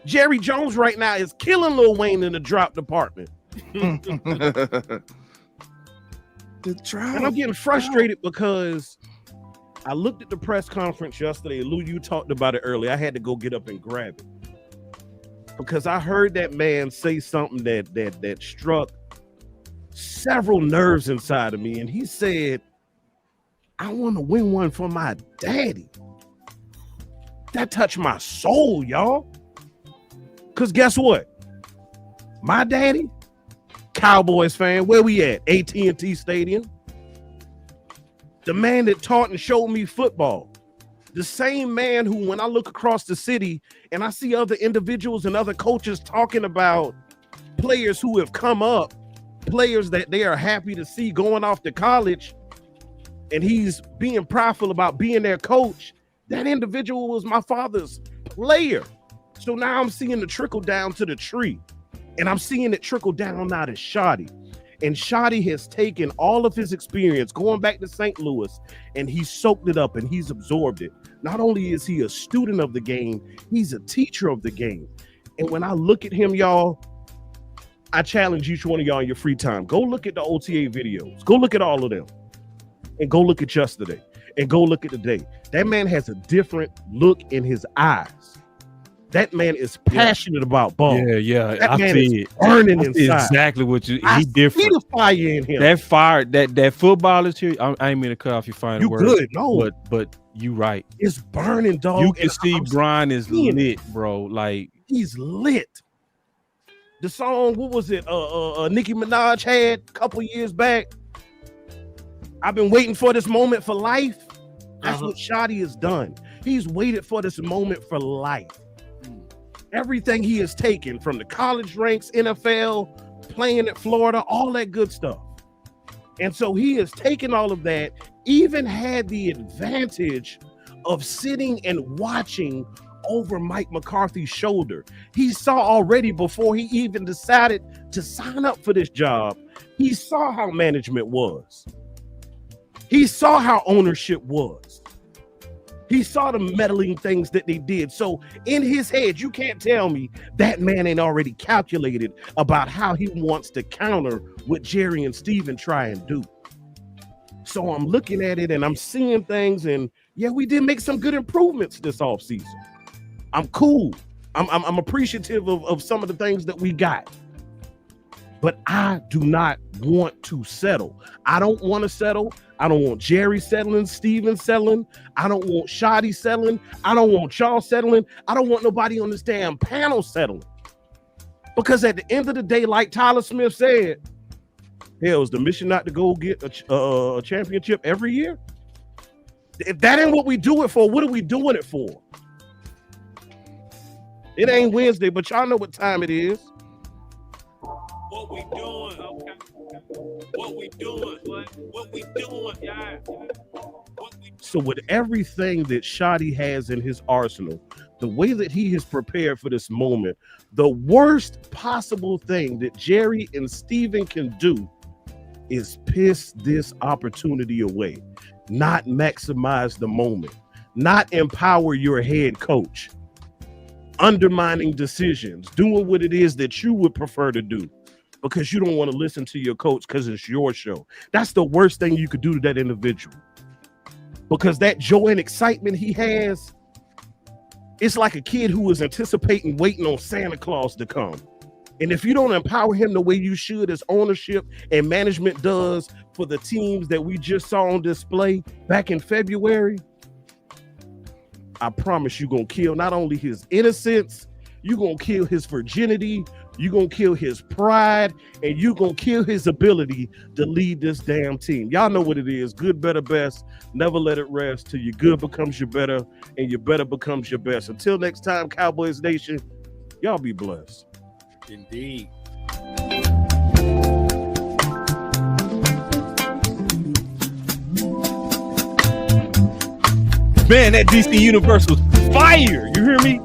L: Jerry Jones right now is killing Lil Wayne in the drop department.
T: The drought.
L: And I'm getting frustrated because I looked at the press conference yesterday. Lou, you talked about it earlier. I had to go get up and grab it, because I heard that man say something that struck several nerves inside of me. And he said, I want to win one for my daddy. That touched my soul, y'all. Because guess what? My daddy, Cowboys fan, where we at? AT&T Stadium. The man that taught and showed me football. The same man who, when I look across the city and I see other individuals and other coaches talking about players who have come up, players that they are happy to see going off to college, and he's being prideful about being their coach, that individual was my father's player. So now I'm seeing the trickle down to the tree, and I'm seeing it trickle down now to Shotty. And Shotty has taken all of his experience going back to St. Louis, and he's soaked it up and he's absorbed it. Not only is he a student of the game, he's a teacher of the game. And when I look at him, y'all, I challenge each one of y'all in your free time. Go look at the OTA videos. Go look at all of them. And go look at yesterday. And go look at today. That man has a different look in his eyes. That man is passionate about ball.
D: Yeah.
L: That man
D: see
L: is burning inside.
D: Exactly what you.
L: I
D: He different.
L: see the fire in him.
D: That fire, that football is here. I ain't mean to cut off your final word.
L: You good? No,
D: but you right.
L: It's burning, dog.
D: You can
L: and
D: see
L: I'm
D: Brian is
L: seeing
D: lit, bro. Like
L: he's lit. The song, what was it? Nicki Minaj had a couple years back. I've been waiting for this moment for life. That's what Shotty has done. He's waited for this moment for life. Everything he has taken from the college ranks, NFL, playing at Florida, all that good stuff. And so he has taken all of that, even had the advantage of sitting and watching over Mike McCarthy's shoulder. He saw already before he even decided to sign up for this job, he saw how management was. He saw how ownership was. He saw the meddling things that they did. So in his head, you can't tell me that man ain't already calculated about how he wants to counter what Jerry and Steven try and do. So I'm looking at it and I'm seeing things, and yeah, we did make some good improvements this offseason. I'm cool. I'm appreciative of some of the things that we got. But I do not want to settle. I don't want to settle. I don't want Jerry settling, Steven settling. I don't want Shotty settling. I don't want y'all settling. I don't want nobody on this damn panel settling. Because at the end of the day, like Tyler Smith said, hell, is the mission not to go get a championship every year? If that ain't what we do it for, what are we doing it for? It ain't Wednesday, but y'all know what time it is.
D: what we doing, okay? What we doing, what we doing, yeah.
L: So with everything that Shotty has in his arsenal, the way that he has prepared for this moment, the worst possible thing that Jerry and Steven can do is piss this opportunity away, not maximize the moment, not empower your head coach, undermining decisions, doing what it is that you would prefer to do because you don't want to listen to your coach because it's your show. That's the worst thing you could do to that individual, because that joy and excitement he has, it's like a kid who is anticipating, waiting on Santa Claus to come. And if you don't empower him the way you should, as ownership and management does for the teams that we just saw on display back in February, I promise you're going to kill not only his innocence, you're going to kill his virginity, you're going to kill his pride, and you're going to kill his ability to lead this damn team. Y'all know what it is. Good, better, best. Never let it rest till your good becomes your better and your better becomes your best. Until next time, Cowboys Nation, y'all be blessed.
K: Indeed.
D: Man, that DC Universe was fire. You hear me?